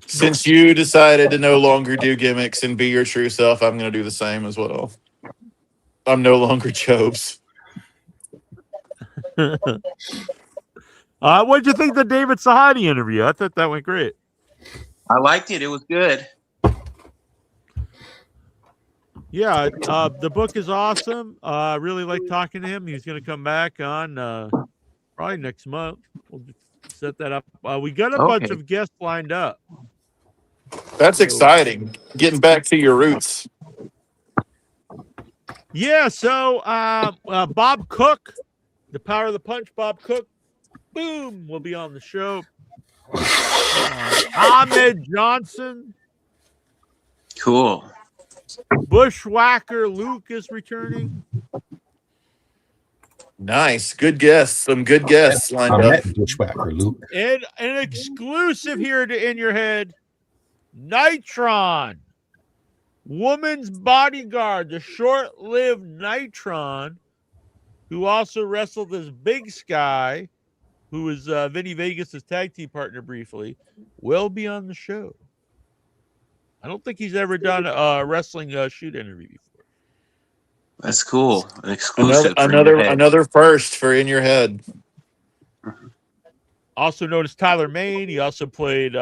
Since you decided to no longer do gimmicks and be your true self, I'm going to do the same as well. I'm no longer Chobes. What did you think of the David Sahadi interview? I thought that went great. I liked it. It was good. Yeah, the book is awesome. I really like talking to him. He's going to come back on probably next month. We'll set that up. We got a bunch of guests lined up. That's exciting. Getting back to your roots. Yeah, so Bob Cook, the Power of the Punch, Bob Cook, boom, will be on the show. Ahmed Johnson. Cool. Bushwhacker Luke is returning. Nice. Good guests. Some good guests lined up. Bushwhacker Luke. And an exclusive here to In Your Head, Nitron. Woman's Bodyguard, the short-lived Nitron, who also wrestled as Big Sky, who was Vinny Vegas' tag team partner briefly, will be on the show. I don't think he's ever done a wrestling shoot interview before. That's cool. An exclusive. Another first for In Your Head. Also known as Tyler Main. He also played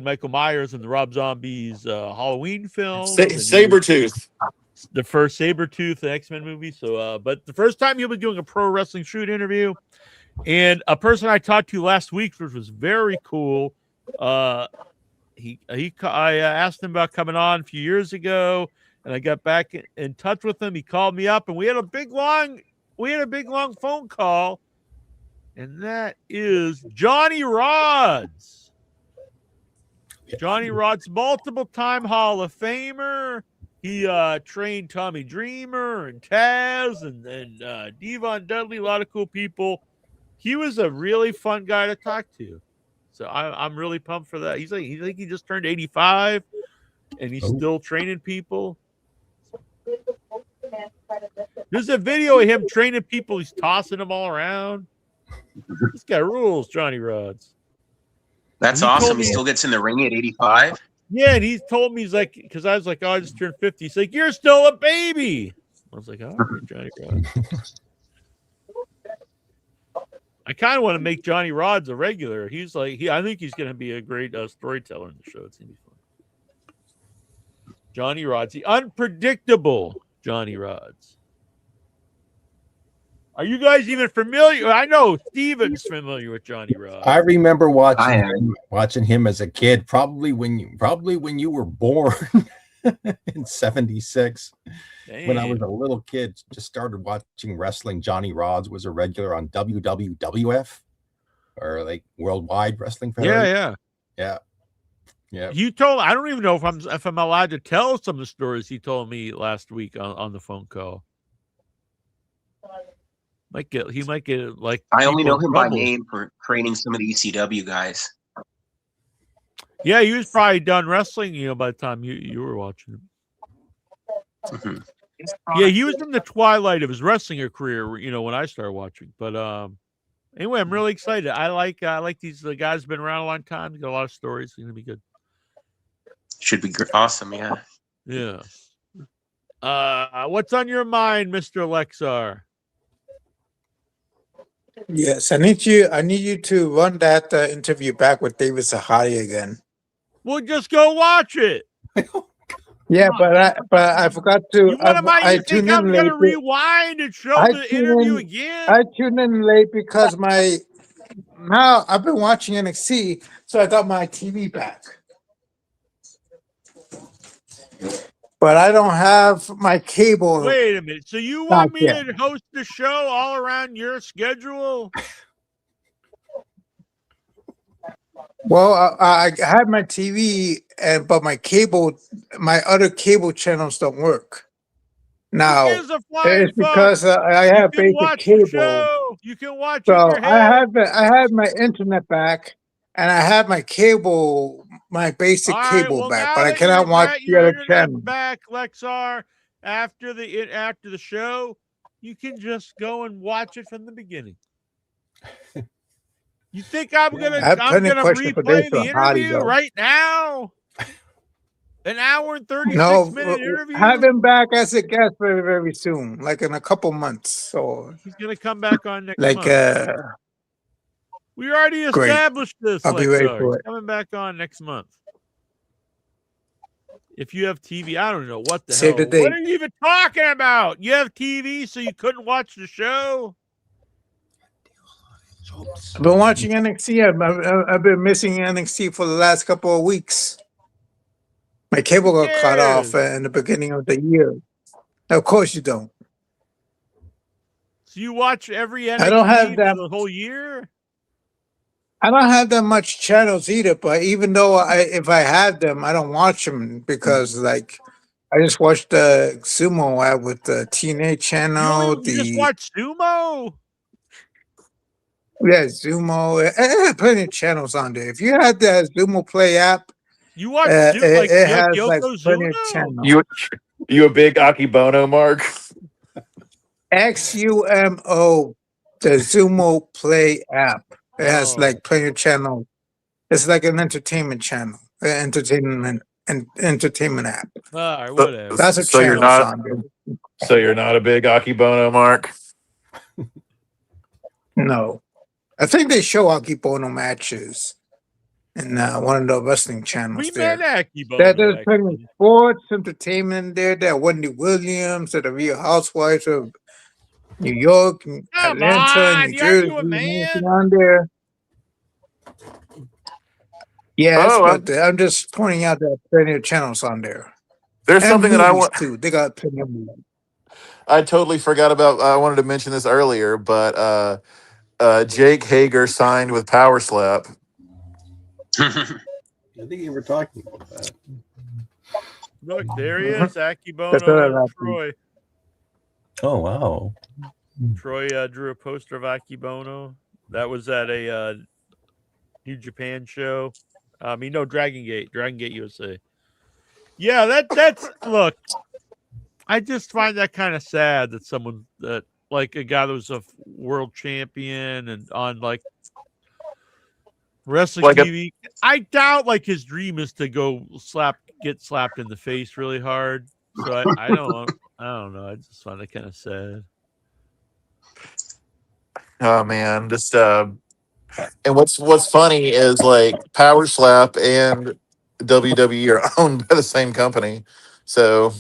Michael Myers in the Rob Zombie's Halloween film. Sabretooth. The first Sabretooth X-Men movie. So but the first time he'll be doing a pro wrestling shoot interview. And a person I talked to last week, which was very cool. I asked him about coming on a few years ago, and I got back in touch with him. He called me up, and we had a big long phone call, and that is Johnny Rods. Johnny Rods, multiple-time Hall of Famer. He trained Tommy Dreamer and Taz and Devon Dudley, a lot of cool people. He was a really fun guy to talk to. So I'm really pumped for that. He just turned 85, and he's still training people. There's a video of him training people. He's tossing them all around. This guy rules, Johnny Rods. That's awesome. He still gets in the ring at 85. Yeah, and he told me, he's like, because I was like, oh, I just turned 50. He's like, you're still a baby. I was like, all right, Johnny Rods. I kind of want to make Johnny Rods a regular. I think he's going to be a great storyteller in the show. It's going to be Johnny Rods, the unpredictable Johnny Rods. Are you guys even familiar? I know Steven's familiar with Johnny Rods. I remember watching him as a kid, probably when you were born in '76. When I was a little kid, just started watching wrestling. Johnny Rods was a regular on WWF, or like Worldwide Wrestling Federation. Yeah. You told, I don't even know if I'm allowed to tell some of the stories he told me last week on the phone call. He might get like. I only know him by name for training some of the ECW guys. Yeah, he was probably done wrestling, by the time you were watching him. Mm-hmm. Yeah, he was in the twilight of his wrestling career, when I started watching. But anyway, I'm really excited. I like these guys been around a long time. Got a lot of stories. It's gonna be good. Should be awesome, yeah. Yeah. What's on your mind, Mr. Lexar? Yes, I need you to run that interview back with David Sahadi again. Well, just go watch it. Yeah, but I forgot to. I think I'm going to rewind and show the interview again? I tuned in late because now I've been watching NXT, so I got my TV back. But I don't have my cable. Wait a minute. So you want me to host the show all around your schedule? Well, I have my TV, but my other cable channels don't work. Now it's because I have basic cable. You can watch. So I have my internet back, and I have my cable, my basic cable back, but I cannot watch the other channel. Back, Lexar. After the show, you can just go and watch it from the beginning. You think I'm gonna replay the interview right now? An hour and 36-minute interview. Have him back as a guest very, very soon, like in a couple months. So he's gonna come back on next month. We already established this. I'll be ready for it. Coming back on next month. If you have TV, I don't know what the hell. What are you even talking about? You have TV, so you couldn't watch the show? I've been watching NXT. I've been missing NXT for the last couple of weeks. My cable got cut off in the beginning of the year. Of course you don't. So you watch every NXT I don't have that the whole year? I don't have that much channels either, but even though if I had them, I don't watch them because I just watch the Sumo ad with the TNA channel. You just watch Sumo? Yeah, Zumo. It has plenty of channels on there. If you had the Zumo Play app, you watch it has plenty of channels. You a big Akibono, Mark? XUMO, the Zumo Play app. It has plenty of channels. It's like an entertainment channel, entertainment app. All right, whatever. That's a channel on there. So you're not a big Akibono, Mark? No. I think they show Akibono matches in one of the wrestling channels there. There's plenty of sports, entertainment there. There are Wendy Williams, the Real Housewives of New York, Atlanta, New Jersey. On there. Yeah, I'm just pointing out that plenty of channels on there. There's something that I want to. They got plenty of them. I totally forgot about. I wanted to mention this earlier, but Jake Hager signed with Power Slap. I think you were talking about that. Look, there he is, Akibono, Troy. Oh, wow. Troy drew a poster of Akibono. That was at a New Japan show. Dragon Gate USA. Yeah, that's look. I just find that kind of sad that someone that like a guy that was a world champion and on wrestling TV. I doubt his dream is to go get slapped in the face really hard. So I don't know. I just find it kind of sad. Oh man, just and what's funny is Power Slap and WWE are owned by the same company. So,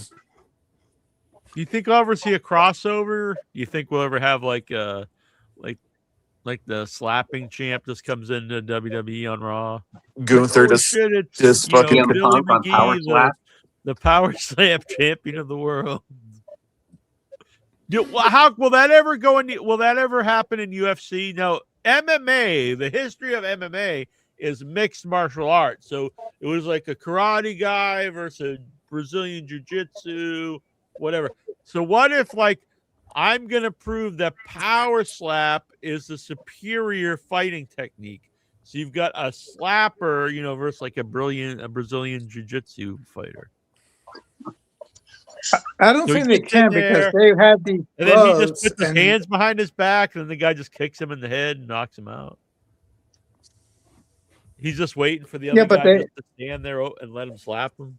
you think we'll ever see a crossover? You think we'll ever have like the slapping champ just comes into WWE on Raw? Gunther It's fucking Billy Punk on Power McGee, Slap. the Power Slam champion of the world. How will that ever go in? Will that ever happen in UFC? No, MMA. The history of MMA is mixed martial arts. So it was like a karate guy versus Brazilian jiu-jitsu, whatever. So what if I'm going to prove that power slap is the superior fighting technique? So you've got a slapper, versus like a Brazilian jiu-jitsu fighter. I don't think they can because they have these and then he just puts his hands behind his back, and then the guy just kicks him in the head and knocks him out. He's just waiting for the other guy to stand there and let him slap him.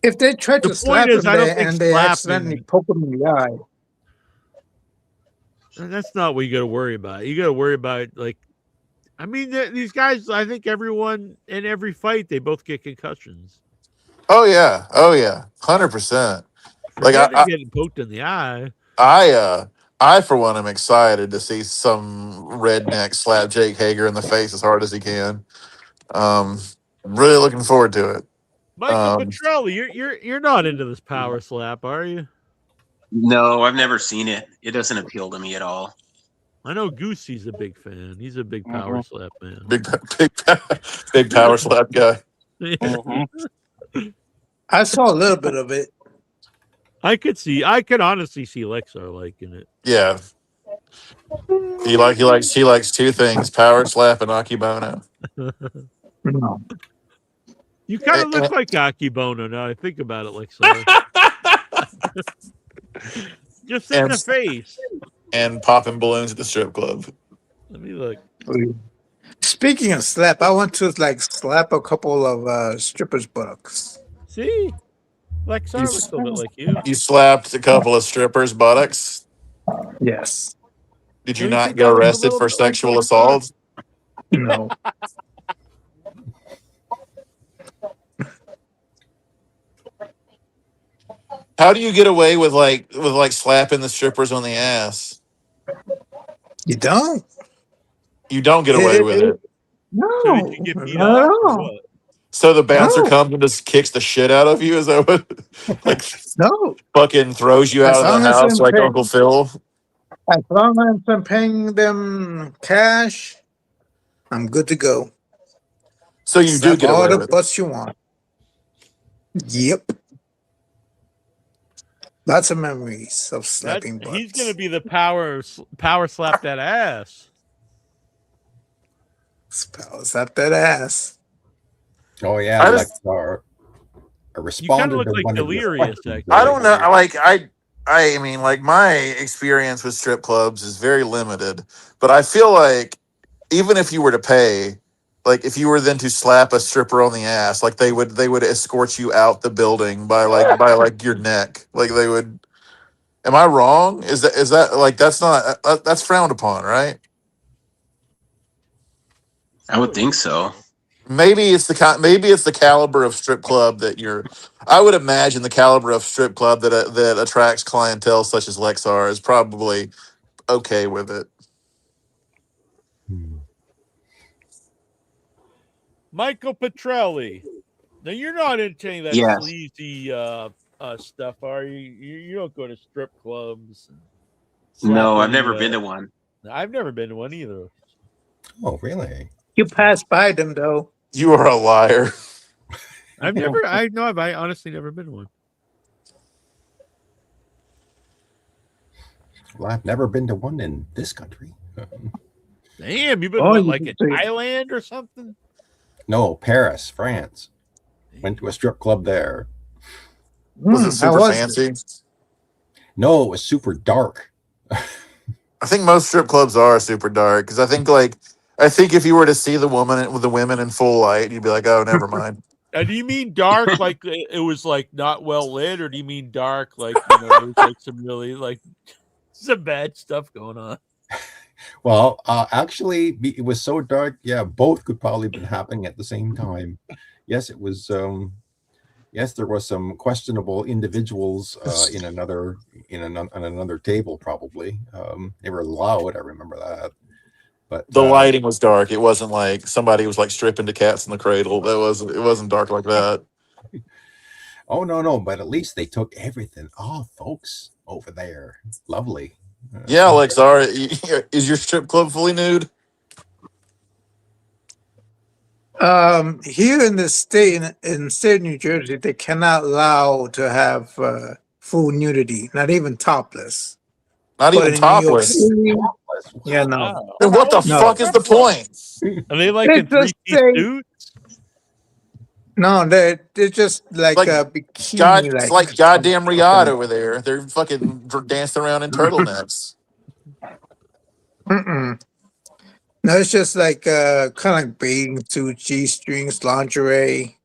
If they try to slap him and they accidentally poke him in the eye. That's not what you got to worry about. You got to worry about, these guys, I think everyone in every fight, they both get concussions. Oh yeah, 100%. Like I getting poked in the eye. I for one am excited to see some redneck slap Jake Hager in the face as hard as he can. Really looking forward to it. Michael Petrelli, you're not into this power slap, are you? No, I've never seen it. It doesn't appeal to me at all. I know Goosey's a big fan. He's a big power slap man. Big power slap guy. I saw a little bit of it. I could honestly see Lexar liking it. Yeah. He likes two things: power slap and Akibono. No. You kind of look like Akibono now. I think about it, Lexar. Just in the face. And popping balloons at the strip club. Let me look. Speaking of slap, I want to slap a couple of strippers' buttocks. See? Lexar looks a bit like you. You slapped a couple of strippers' buttocks? Yes. Did you not get arrested for sexual assault? No. How do you get away with slapping the strippers on the ass? You don't. You don't get away with it. No. So did you get beat up or what? So the bouncer comes and just kicks the shit out of you? Is that what? No. Fucking throws you out of the house like Uncle Phil? As long as I'm paying them cash, I'm good to go. So you do get away all with the it. butts you want. Yep. Lots of memories of slapping butts. He's going to be the power slap that ass. Power slap that ass. Oh yeah, I responded. You kind of look like Delirious. I don't know. I mean, my experience with strip clubs is very limited, but I feel like even if you were to pay, if you were then to slap a stripper on the ass, they would escort you out the building by your neck. They would. Am I wrong? Is that that's not that's frowned upon, right? I would think so. Maybe it's the caliber of strip club that you're. I would imagine the caliber of strip club that attracts clientele such as Lexar is probably okay with it. Michael Petrelli. Now you're not into any of that sleazy stuff, are you? You don't go to strip clubs. No, I've never been to one. I've never been to one either. Oh, really? You pass by them though. You are a liar. I've honestly never been to one. Well, I've never been to one in this country. Damn, you've been in Thailand or something? No, Paris, France. Went to a strip club there. Was it super fancy? No, it was super dark. I think most strip clubs are super dark because I think if you were to see the women in full light, you'd be like, oh, never mind. Do you mean dark like it was not well lit, or do you mean dark there was some really some bad stuff going on? Well, actually, it was so dark. Yeah, both could probably have been happening at the same time. Yes, it was. Yes, there was some questionable individuals in another table. Probably they were loud. I remember that. But the lighting was dark. It wasn't like somebody was like stripping to Cats in the Cradle. It wasn't dark like that. Oh no! But at least they took everything off, folks, over there. Lovely. Yeah, Alexar, is your strip club fully nude? Here in the state, in state of New Jersey, they cannot allow to have full nudity, not even topless. Not even in New York topless. City, yeah, no. Wow. Then what the fuck is the point? Are they like in They just 3-piece say- suits? No, they're just like a bikini, It's like goddamn Riyadh over there. They're fucking dancing around in turtlenecks. Mm-mm. No, it's just like kind of like bathing suit, G-strings, lingerie.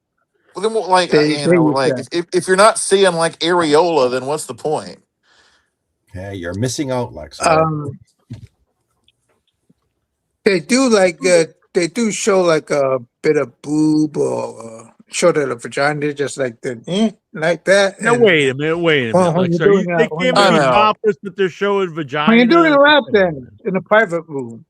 Well, then, like, They like if you're not seeing like areola, then what's the point? Yeah, you're missing out, Lex. They do like they do show like a bit of boob or show that a vagina, just like the like that. No, and- wait a minute. Well, when Like, you're so doing they that- when can't you're be doing that- topless, but they're showing vagina. When you're doing a lap dance in a private room,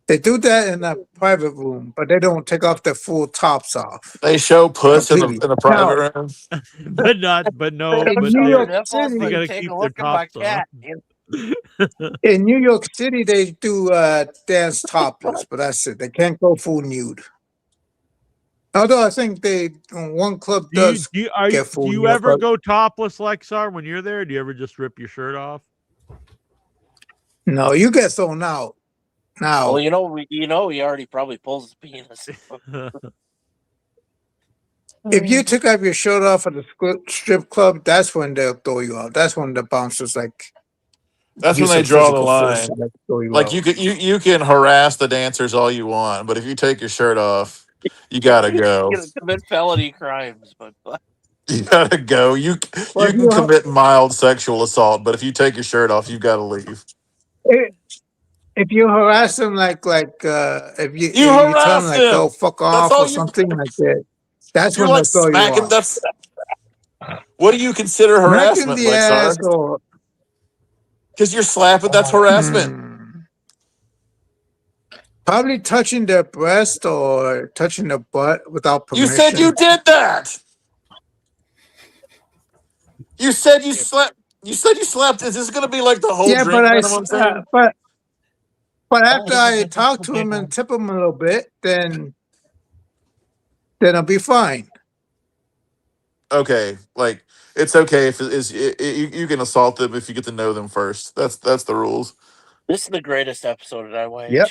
they do that in a private room, but they don't take off their full tops off. They show puss in Completely. a private room. but no, In but New York they City, gotta keep their tops on. in New York City, they do dance topless, but that's it. They can't go full nude. Although I think one club does. Do get full you nude, ever but- go topless, Lexar, when you're there? Do you ever just rip your shirt off? No, you get thrown out. Now, Well, he already probably pulls his penis. if you took off your shirt off at the strip club, that's when they'll throw you out. That's when the bouncers like. That's use when they some draw the physical force line. to, throw you Like out. you can harass the dancers all you want, but if you take your shirt off, you gotta go. You're gonna commit felony crimes, but You gotta go. You can commit mild sexual assault, but if you take your shirt off, you gotta leave. If you harass them like if you tell harass them like them. go fuck off all or you- something like that, that's You're when like they'll throw you smacking. off. What do you consider Smacking harassment, the ass Lexar? or Because you're slapping. That's harassment. probably touching their breast or touching their butt without You permission. said you did that. You said you slept. You said you slept. Is this going to be like the whole Yeah, drink? but minimum thing? but after I talk to him and tip him a little bit, then I'll be fine. Okay, like it's okay if you can assault them if you get to know them first. That's the rules. this is the greatest episode of YH. Yep.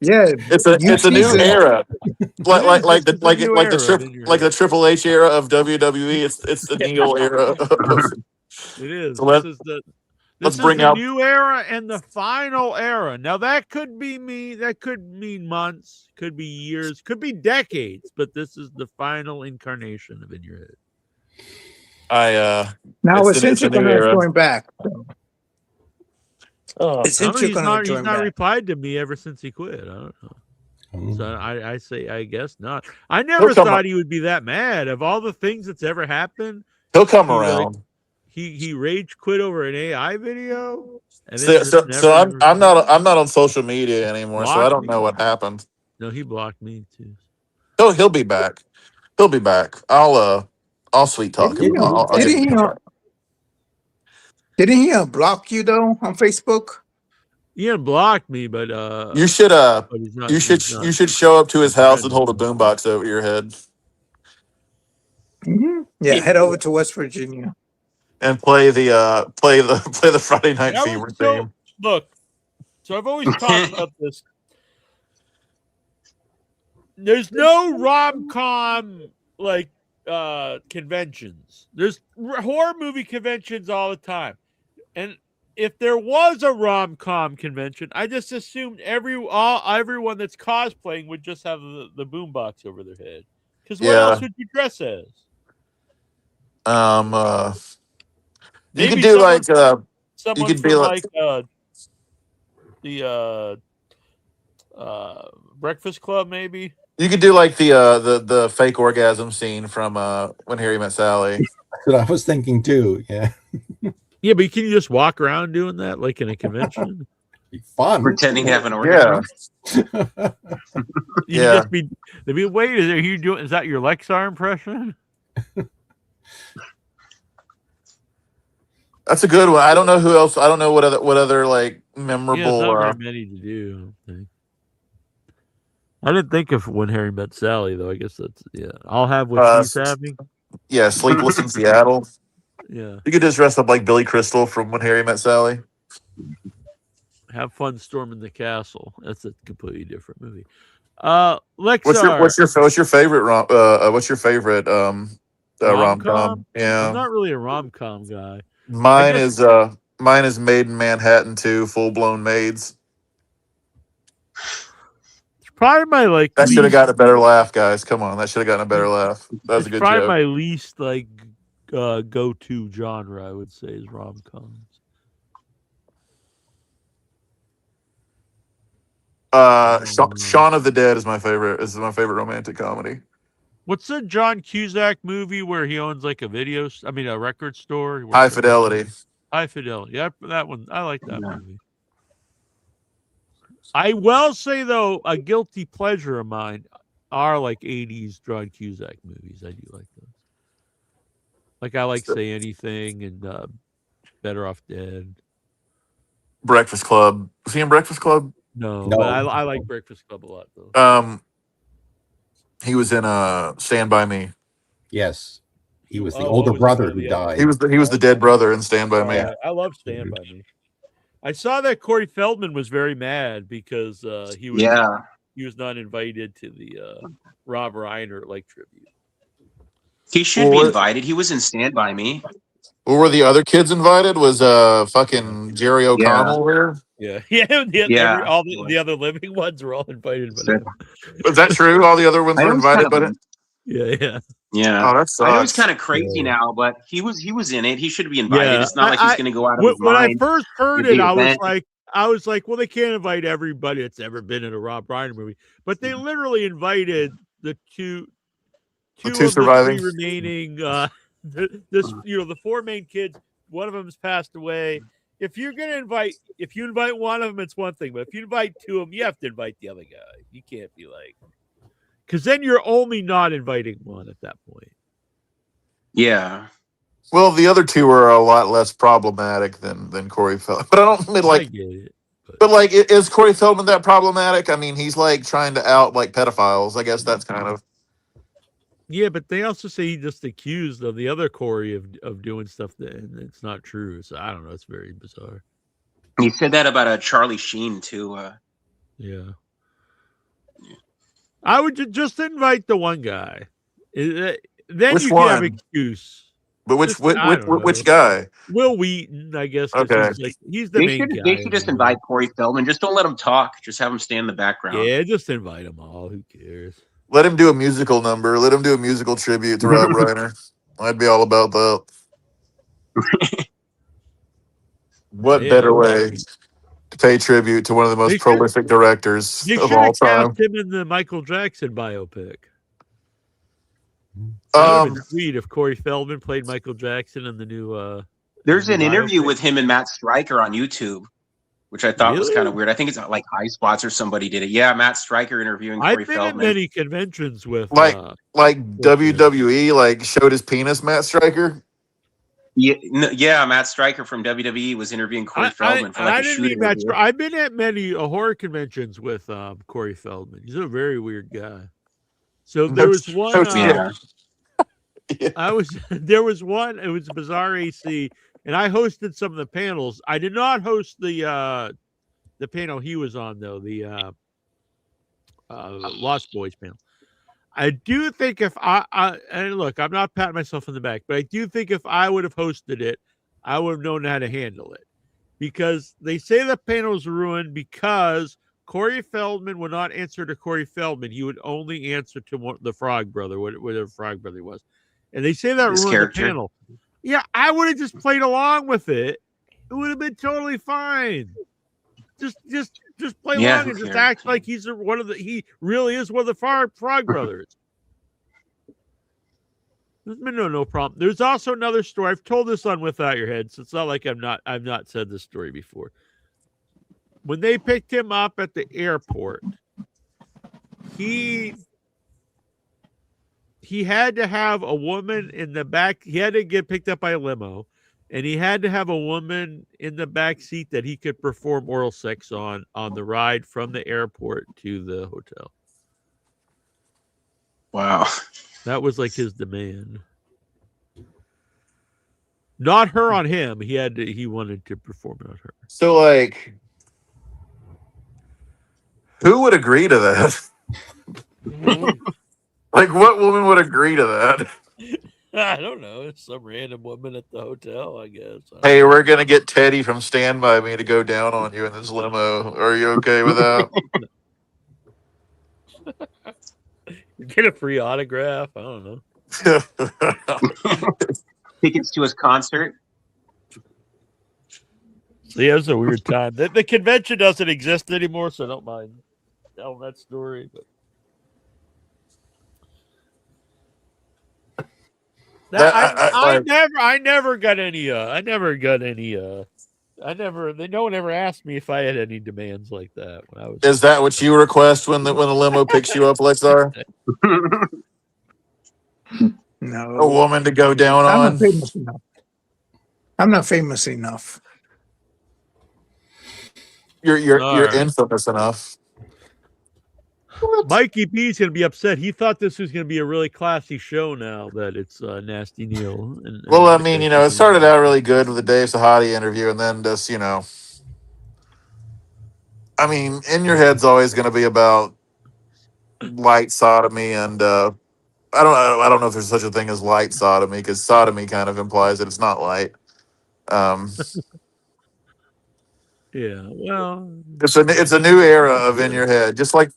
Yeah, It's a new era, like the Triple H era of WWE. It's the Neal era. It is. So This is the let's This bring is the out- new era and the final era. Now that could mean months, could be years, could be decades, but this is the final incarnation of In Your Head. Now it's since the you're new era. going back. Oh, Since you're He's going to not join back. replied to me ever since he quit. I don't know. So I say I guess not. I He'll never come thought he would be that mad. Of all the things that's ever happened, He'll come he around. he rage quit over an AI video. And then So just never- I'm not on social media anymore, so I don't know what happened. No, he blocked me too. He'll be back. He'll be back. I'll sweet talk him. I'll get Didn't him he? back. Didn't he block you though on Facebook? He unblocked me, but You should but he's not- you should he's not- you should show up to his house and hold a boombox over your head Yeah, head over to West Virginia. and play the Friday Night That Fever was so- theme. Look, so I've always talked about this. There's no rom-com like conventions. There's horror movie conventions all the time, and if there was a rom-com convention, I just assumed everyone that's cosplaying would just have the boombox over their head. Because what Yeah. else would you dress as? You could Maybe do like someone could be from like- the Breakfast Club, maybe. You could do like the fake orgasm scene from When Harry Met Sally. That's what I was thinking too. Yeah. Yeah, but can you just walk around doing that like in a convention? Be fun. Pretending to have an orgasm. You just be. They'd be. Wait, are you doing? Is that your Lexar impression? That's a good one. I don't know who else. I don't know what other like memorable. Yeah, not very many to do. I don't think. I didn't think of When Harry Met Sally though. I guess that's I'll have what she's having. Yeah, Sleepless in Seattle. Yeah, you could just dress up like Billy Crystal from When Harry Met Sally. Have fun storming the castle. That's a completely different movie. Lexar, What's your favorite rom-com? Yeah, I'm not really a rom-com guy. Mine is Made in Manhattan 2, Full Blown Maids. It's probably my like. That should have gotten a better laugh, guys. Come on, that should have gotten a better laugh. That was a good probably joke. my least like go-to genre. I would say is rom-coms. Shaun of the Dead is my favorite. Is my favorite romantic comedy. What's the John Cusack movie where he owns like a record store? High Fidelity. High Fidelity. Yeah, that one. I like that movie. I will say though, a guilty pleasure of mine are like 80s John Cusack movies. I do like those. Like I like Say Anything and Better Off Dead. Breakfast Club. Was he in Breakfast Club? No. But I like Breakfast Club a lot though. He was in Stand By Me. Yes. He was the older brother who died. He was the dead brother in Stand By Me. Yeah, I love Stand By Me. I saw that Corey Feldman was very mad because he was not invited to the Rob Reiner tribute. He should be invited. He was in Stand By Me. Who were the other kids invited? Was fucking Jerry O'Connell there? Yeah. All the other living ones were all invited. Was that true? All the other ones were invited, but yeah. Oh, that sucks. I know it's kind of crazy now, but he was in it. He should be invited. It's not like he's going to go out of his when mind. When I first heard it, I was like, well, they can't invite everybody that's ever been in a Rob Reiner movie, but they literally invited the two surviving, the three remaining. The four main kids. One of them has passed away. If you invite one of them, it's one thing, but if you invite two of them, you have to invite the other guy. You can't be like. Because then you're only not inviting one at that point. Yeah. Well, the other two are a lot less problematic than Corey Feldman. But I don't mean like. I get it. But is Corey Feldman that problematic? I mean, he's like trying to out like pedophiles. I guess that's kind of. Yeah, but they also say he just accused of the other Corey of doing stuff that and it's not true. So I don't know. It's very bizarre. He said that about Charlie Sheen too. Yeah. I would just invite the one guy. Then which you one? can have an excuse. But which guy? Will Wheaton, I guess. Okay. He's the main guy. They should just invite Corey Feldman. Just don't let him talk. Just have him stand in the background. Yeah, just invite them all. Who cares? Let him do a musical number. Let him do a musical tribute to Rob Reiner. I'd be all about that. What better way to pay tribute to one of the most prolific directors of all time? Cast him in the Michael Jackson biopic. Sweet if Corey Feldman played Michael Jackson in the new. There's an interview with him and Matt Stryker on YouTube, which I thought was kind of weird. I think it's like High Spots or somebody did it. Yeah, Matt Stryker interviewing Corey Feldman. I've been in many conventions with like WWE like showed his penis. Matt Stryker. Yeah, Matt Stryker from WWE was interviewing Corey Feldman for like a shoot. I've been at many horror conventions with Corey Feldman. He's a very weird guy. So there was one. There was one. It was Bizarre AC, and I hosted some of the panels. I did not host the panel he was on though. The Lost Boys panel. I do think if and look, I'm not patting myself on the back, but I do think if I would have hosted it, I would have known how to handle it. Because they say the panel was ruined because Corey Feldman would not answer to Corey Feldman. He would only answer to the Frog Brother, whatever Frog Brother was. And they say that ruined the panel. Yeah, I would have just played along with it. It would have been totally fine. Just Just play along and just act like he really is one of the Frog Brothers. There's been no problem. There's also another story. I've told this on Without Your Head, so it's not like I've not said this story before. When they picked him up at the airport, he had to have a woman in the back. He had to get picked up by a limo, and he had to have a woman in the back seat that he could perform oral sex on the ride from the airport to the hotel. Wow. That was like his demand. Not her on him. He wanted to perform it on her. So, like, who would agree to that? Like, what woman would agree to that? I don't know. It's some random woman at the hotel, I guess. Hey, we're going to get Teddy from Stand By Me to go down on you in this limo. Are you okay with that? Get a free autograph. I don't know. Tickets to his concert. See, it was a weird time. The convention doesn't exist anymore, so I don't mind telling that story. But I never got any. No one ever asked me if I had any demands like that when I was. Is that what you request when the limo picks you up, Lexar? No, a woman to go down I'm on. not famous enough. I'm not famous enough. You're infamous enough. Mikey B's gonna be upset. He thought this was gonna be a really classy show. Now that it's Nasty Neal. Well, I mean, it started out really good with the Dave Sahadi interview, and then just, I mean, In Your Head's always going to be about light sodomy, and I don't know if there's such a thing as light sodomy, because sodomy kind of implies that it's not light. Yeah, well, it's a new era of In Your Head. Just like,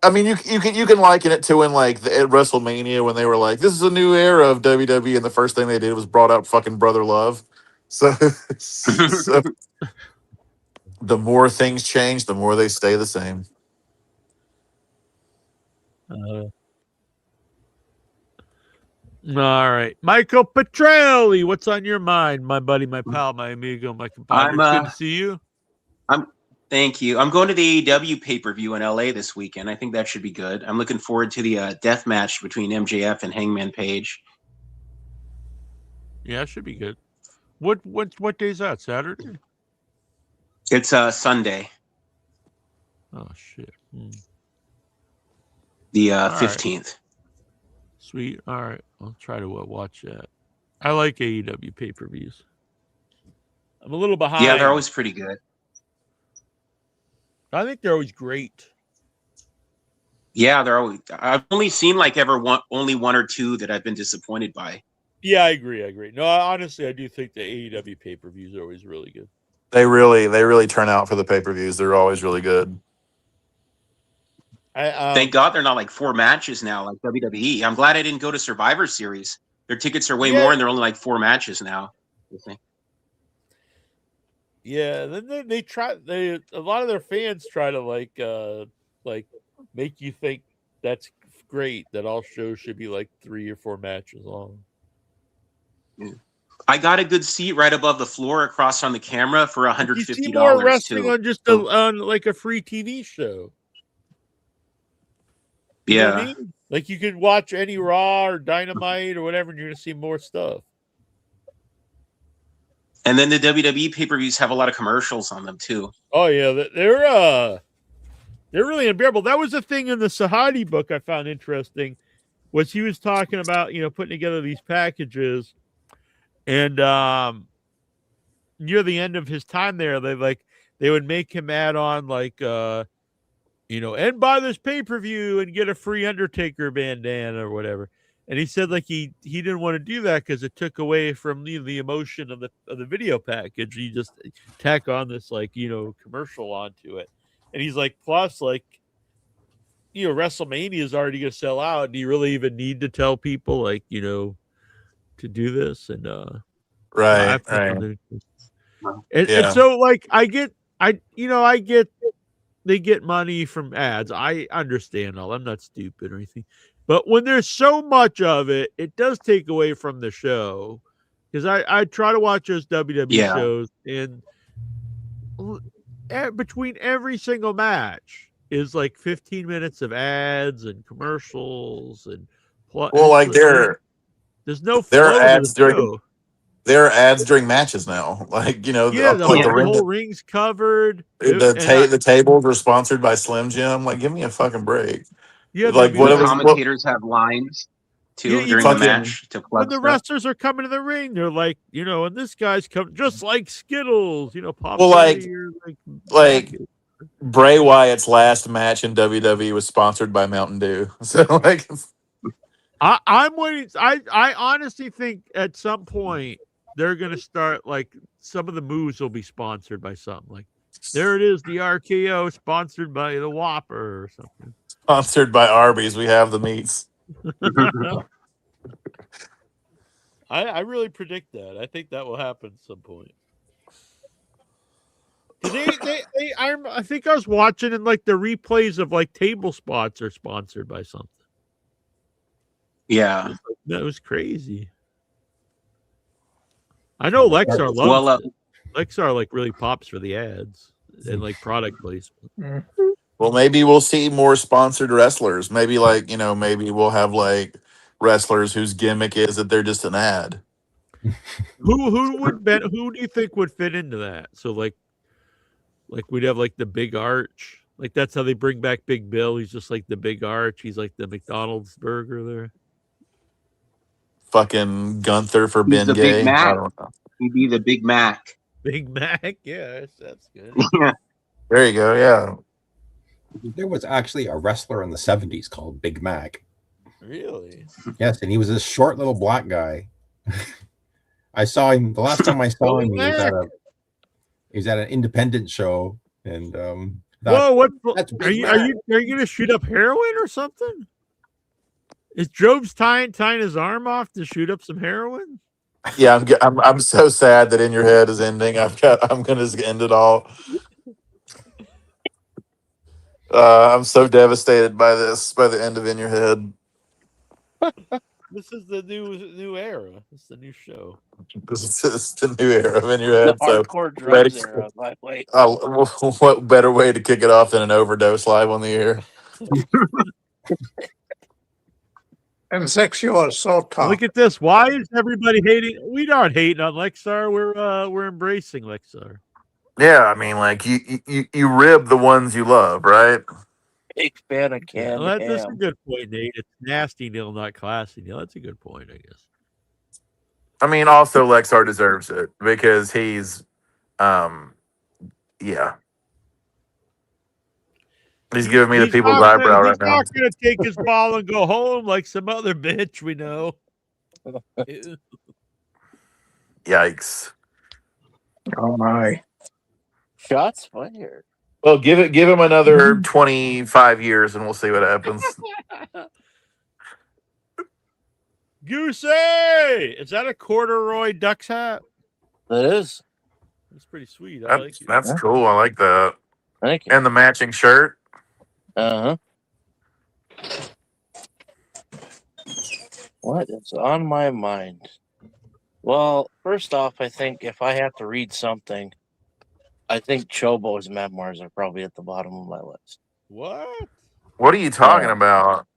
I mean, you can liken it to at WrestleMania when they were like, this is a new era of WWE, and the first thing they did was brought out fucking Brother Love. So the more things change, the more they stay the same. All right, Michael Petrelli, what's on your mind, my buddy, my pal, my amigo, my compadre? Good to see you. Thank you. I'm going to the AEW pay-per-view in LA this weekend. I think that should be good. I'm looking forward to the death match between MJF and Hangman Page. Yeah, it should be good. What day is that? Saturday? It's Sunday. Oh shit. The 15th. Right. Sweet. All right, I'll try to watch that. I like AEW pay-per-views. I'm a little behind. Yeah, they're always pretty good. I think they're always great. Yeah, they're always. I've only seen only one or two that I've been disappointed by. Yeah, I agree. No, honestly, I do think the AEW pay-per-views are always really good. They really turn out for the pay-per-views. They're always really good. Thank God they're not like 4 matches now, like WWE. I'm glad I didn't go to Survivor Series. Their tickets are way more, and they're only like 4 matches now. I think. Yeah, then a lot of their fans try to like make you think that's great, that all shows should be like 3 or 4 matches long. I got a good seat right above the floor across from the camera for $150. You see more wrestling on just on like a free TV show. You know what I mean? Like you could watch any Raw or Dynamite or whatever, and you're gonna see more stuff. And then the WWE pay-per-views have a lot of commercials on them too. Oh yeah, they're really unbearable. That was the thing in the Sahadi book I found interesting, was he was talking about putting together these packages, and near the end of his time there, they would make him add on and buy this pay-per-view and get a free Undertaker bandana or whatever. And he said he didn't want to do that because it took away from the emotion of the video package. You just tack on this commercial onto it. And he's like, plus WrestleMania is already going to sell out. Do you really even need to tell people to do this? And right. And so I get they get money from ads. I understand all. I'm not stupid or anything. But when there's so much of it, it does take away from the show. Because I try to watch those WWE shows, and between every single match is like 15 minutes of ads and commercials and there's no flow to the show. There are ads during matches now. Like, the whole ring's covered. The tables are sponsored by Slim Jim. Like, give me a fucking break. Yeah, like the commentators have lines too during the match to plug when the wrestlers are coming to the ring, they're like, and this guy's coming just like Skittles, pop. Well, like Bray Wyatt's last match in WWE was sponsored by Mountain Dew. So like, I'm waiting. I honestly think at some point they're gonna start, like, some of the moves will be sponsored by something. Like, there it is, the RKO sponsored by the Whopper or something. Sponsored by Arby's. We have the meats. I really predict that. I think that will happen at some point. I think I was watching, and like the replays of like table spots are sponsored by something. Yeah, that was crazy. I know Lexar loves it. Lexar like really pops for the ads and like product placement. Well, maybe we'll see more sponsored wrestlers. Maybe maybe we'll have like wrestlers whose gimmick is that they're just an ad. Who do you think would fit into that? So like we'd have like the Big Arch. Like, that's how they bring back Big Bill. He's just like the Big Arch. He's like the McDonald's burger there. Fucking Gunther for Ben the Gay. Big Mac. I don't know. He'd be the Big Mac. Big Mac, yeah, that's good. There you go. Yeah. There was actually a wrestler in the 70s called Big Mac. Really? Yes, and he was this short little black guy. I saw him the last time I saw him. He was at an independent show, and whoa! What are you gonna shoot up heroin or something? Is Job's tying his arm off to shoot up some heroin? Yeah, I'm so sad that In Your Head is ending. I'm gonna end it all. I'm so devastated by the end of In Your Head. This is the new era. It's the new show. This is the new era of In Your Head. The hardcore drugs era, by the way. What better way to kick it off than an overdose live on the air? And sexual assault talk. Look at this. Why is everybody hating? We aren't hating on Lexar. We're embracing Lexar. Yeah, I mean, like you rib the ones you love, right? Big fan of canned ham. That's a good point, Nate. It's nasty, Neal, not classy, Neal. That's a good point, I guess. I mean, also Lexar deserves it because he's, yeah. He's giving me the people's eyebrow right now. He's not going to take his ball and go home like some other bitch we know. Yikes. Oh, my. Shots fired. Well, give him another 25 years and we'll see what happens. Goosey! Is that a corduroy Ducks hat? It is. That's pretty sweet. That's cool. I like that. Thank you. And the matching shirt. Uh-huh. What is on my mind? Well, first off, I think if I have to read something, I think Chobo's memoirs are probably at the bottom of my list. What? What are you talking about?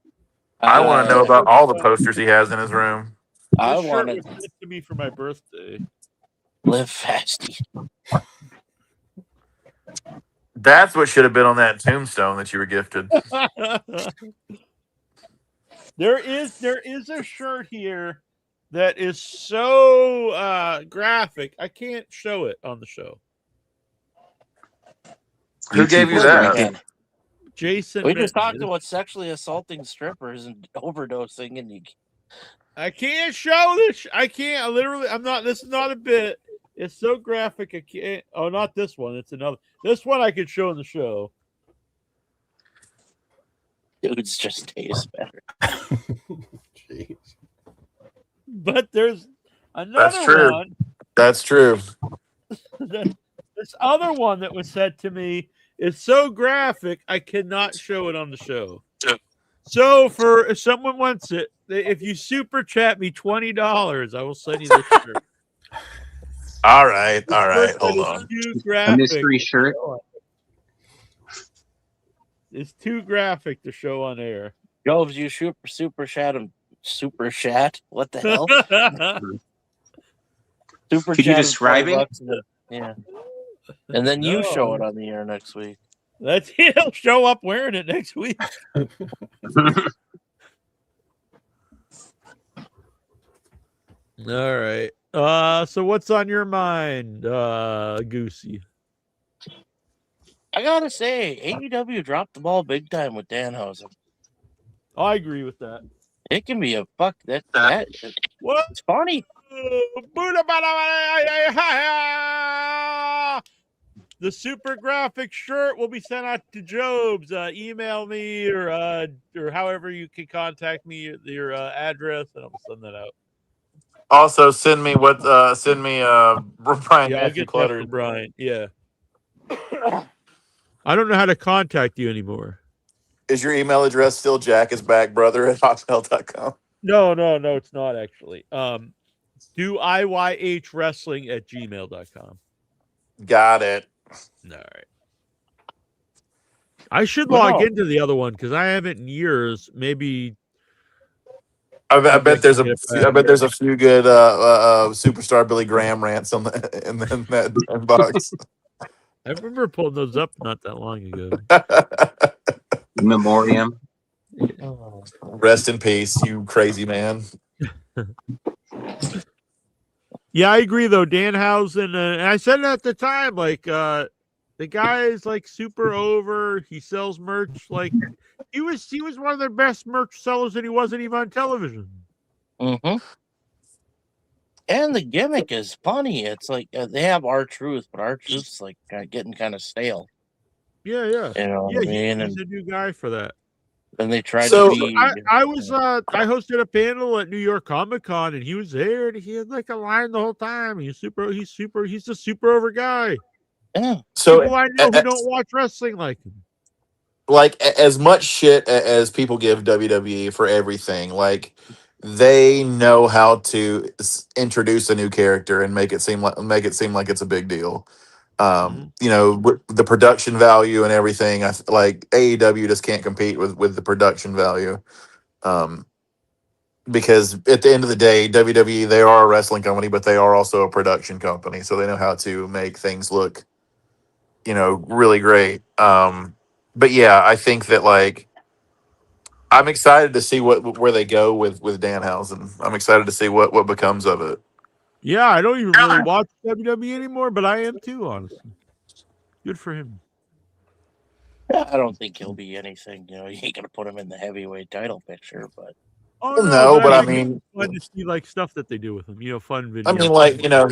I want to know about all the posters he has in his room. I want it to me for my birthday. Live fasty. That's what should have been on that tombstone that you were gifted. There is a shirt here that is so graphic. I can't show it on the show. Who gave you that? Jason. We just talked about sexually assaulting strippers and overdosing, and I can't show this. I can't. I'm not. This is not a bit. It's so graphic. I can't. Oh, not this one. It's another. This one I could show in the show. Dudes just taste better. Jeez. But there's another one. That's true. This other one that was said to me It's so graphic, I cannot show it on the show. So if someone wants it, if you super chat me $20, I will send you this shirt. All right. Hold on. Too A graphic. mystery shirt. It's too graphic to show on air. Jobs, you super chat him. Super chat? What the hell? Super Could you chat him describe it? $20 yeah. And then you show it on the air next week. He'll show up wearing it next week. All right. So what's on your mind, Goosey? I gotta say, AEW dropped the ball big time with Danhausen. I agree with that. It can be a What? It's funny. The super graphic shirt will be sent out to Jobs. Email me or however you can contact me, your address, and I'll send that out. Also, send me Brian Yeah, I'll get that for Brian. Yeah. I don't know how to contact you anymore. Is your email address still jackisbackbrother@hotmail.com? No, it's not actually. Do IYHwrestling@gmail.com. Got it. All right. I should log into the other one because I haven't in years. Maybe. I bet there's a few good superstar Billy Graham rants in that inbox. I remember pulling those up not that long ago. In memoriam. Rest in peace, you crazy man. Yeah, I agree though. Danhausen, and I said it at the time, like the guy is like super over. He sells merch like he was one of their best merch sellers, and he wasn't even on television. Mm-hmm. And the gimmick is funny. It's like they have R-Truth, but R-Truth's like getting kind of stale. Yeah. You know what I mean? He's a new guy for that. And they tried to be. I hosted a panel at New York Comic Con, and he was there, and he had like a line the whole time. He's a super over guy. Yeah. So people I know who don't watch wrestling like him. Like as much shit as people give WWE for everything, like they know how to introduce a new character and make it seem like it's a big deal. You know, the production value and everything. Like AEW just can't compete with the production value. Because at the end of the day, WWE, they are a wrestling company, but they are also a production company, so they know how to make things look, you know, really great. But yeah, I think that like I'm excited to see where they go with Danhausen. I'm excited to see what becomes of it. Yeah, I don't even really watch WWE anymore, but I am too, honestly. Good for him. I don't think he'll be anything. You know, you ain't gonna put him in the heavyweight title picture, but. Oh no, but I mean, it's fun to see like stuff that they do with him. You know, fun videos. I mean, like, you know,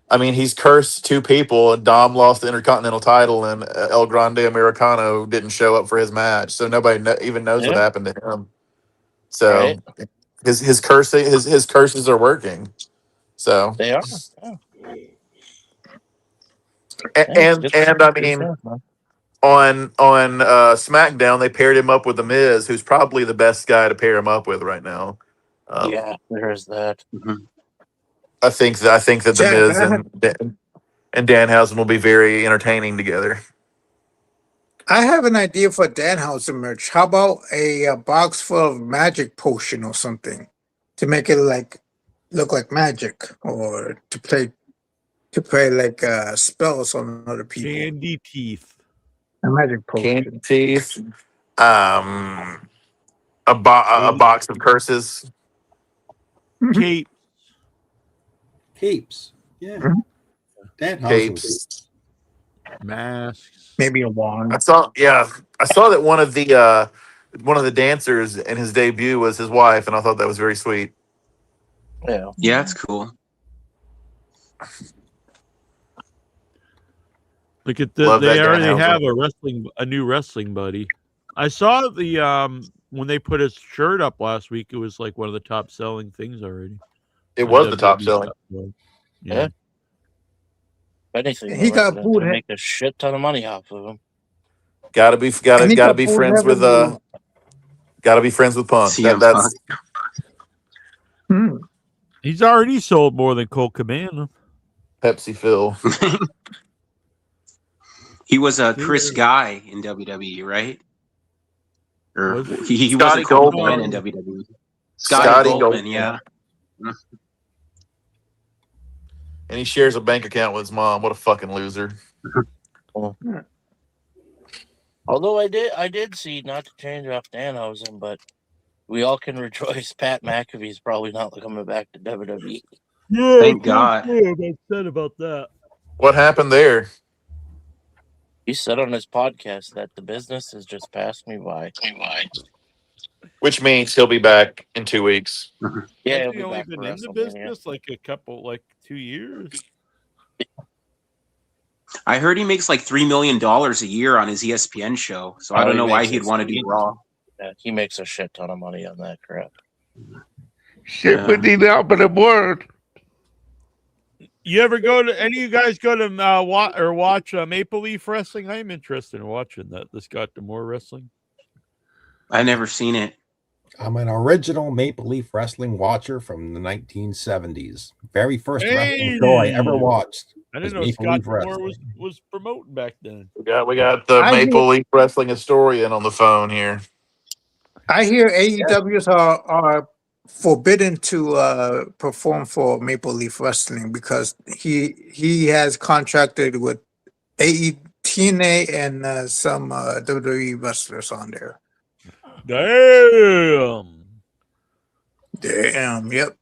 I mean, he's cursed two people, and Dom lost the Intercontinental title, and El Grande Americano didn't show up for his match, so nobody even knows what happened to him. So his curses are working. So they are. And I mean, on SmackDown, they paired him up with The Miz, who's probably the best guy to pair him up with right now. Yeah, there's that. Mm-hmm. I think that The Miz and Danhausen will be very entertaining together. I have an idea for Danhausen merch. How about a box full of magic potion or something to make it look like magic, or to play like spells on other people? Candy teeth. A magic potion. Candy teeth. A box of curses. Capes. Yeah. Capes. Masks. Maybe a wand. I saw that one of the dancers in his debut was his wife, and I thought that was very sweet. Yeah, it's cool. Look at this. They already have a new wrestling buddy. I saw the when they put his shirt up last week, it was like one of the top selling things already. It was the top selling. Yeah. anything, he got they're booed. gonna make a shit ton of money off of him. Gotta be friends with gotta be friends with Punk. That's He's already sold more than Colt Cabana. Pepsi Phil. He was a Chris Guy in WWE, right? Or he was a Colt Cabana in WWE. Scotty Goldman, yeah. And he shares a bank account with his mom. What a fucking loser. Although I did see, not to change off Danhausen, but we all can rejoice Pat McAfee's probably not coming back to WWE. Yeah, thank God. I said about that. What happened there? He said on his podcast that the business has just passed me by. Which means he'll be back in 2 weeks. Yeah, Has he only been in the business like 2 years? I heard he makes like $3 million a year on his ESPN show, so I don't know why he'd want to do Raw. Yeah, he makes a shit ton of money on that crap. Shit would need out but a word. You ever go to any of you guys go to watch Maple Leaf Wrestling? I'm interested in watching that. The Scott D'Amore wrestling. I've never seen it. I'm an original Maple Leaf Wrestling watcher from the 1970s. Very first wrestling show I ever watched. I didn't know Scott D'Amore was promoting back then. We got the Maple Leaf Wrestling historian on the phone here. I hear AEWs are forbidden to perform for Maple Leaf Wrestling because he has contracted with TNA and some WWE wrestlers on there. Damn, yep.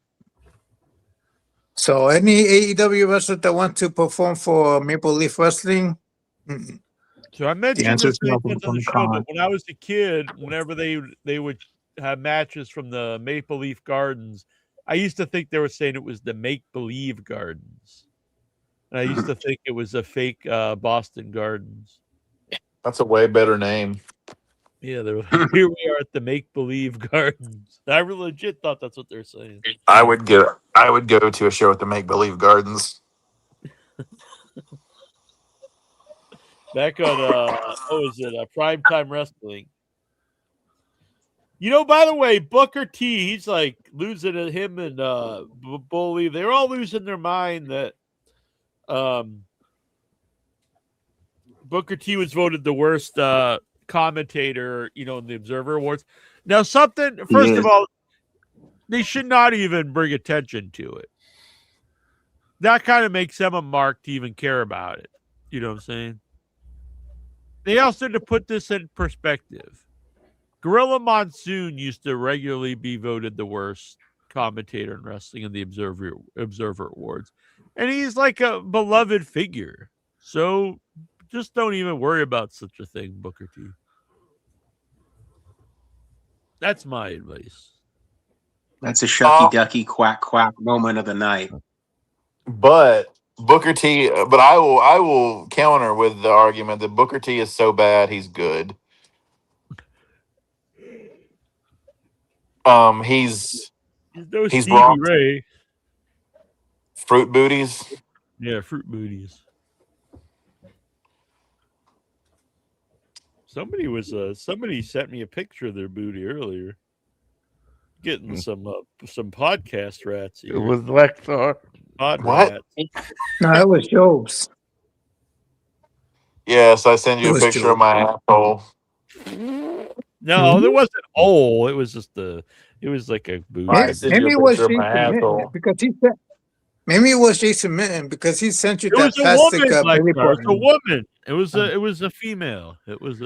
So any AEW wrestler that want to perform for Maple Leaf Wrestling, so I mentioned this on the show, but when I was a kid, whenever they would have matches from the Maple Leaf Gardens, I used to think they were saying it was the Make Believe Gardens, and I used to think it was a fake Boston Gardens. That's a way better name. Yeah, here we are at the Make Believe Gardens. I legit thought that's what they're saying. I would go to a show at the Make Believe Gardens. Back on Primetime Wrestling. You know, by the way, Booker T, he's like losing at him and Bully. They're all losing their mind that Booker T was voted the worst commentator, in the Observer Awards. Now, first of all, they should not even bring attention to it. That kind of makes them a mark to even care about it. You know what I'm saying? They also, to put this in perspective, Gorilla Monsoon used to regularly be voted the worst commentator in wrestling in the Observer Awards. And he's like a beloved figure. So just don't even worry about such a thing, Booker T. That's my advice. That's a shucky ducky quack quack moment of the night. But Booker T, but I will counter with the argument that Booker T is so bad he's good. He's Stevie Ray. Fruit booties. Yeah, fruit booties. Somebody sent me a picture of their booty earlier. Getting some podcast rats here. It was Lexar. What? Rats. No, it was Job's. Yes, I send you a picture of my asshole. No, there wasn't hole. It was just it was like a booty. Maybe it was Jason Mitten because he said. Maybe it was Jason Mitten because he sent you that plastic belly button. It was a woman. It was a female. It was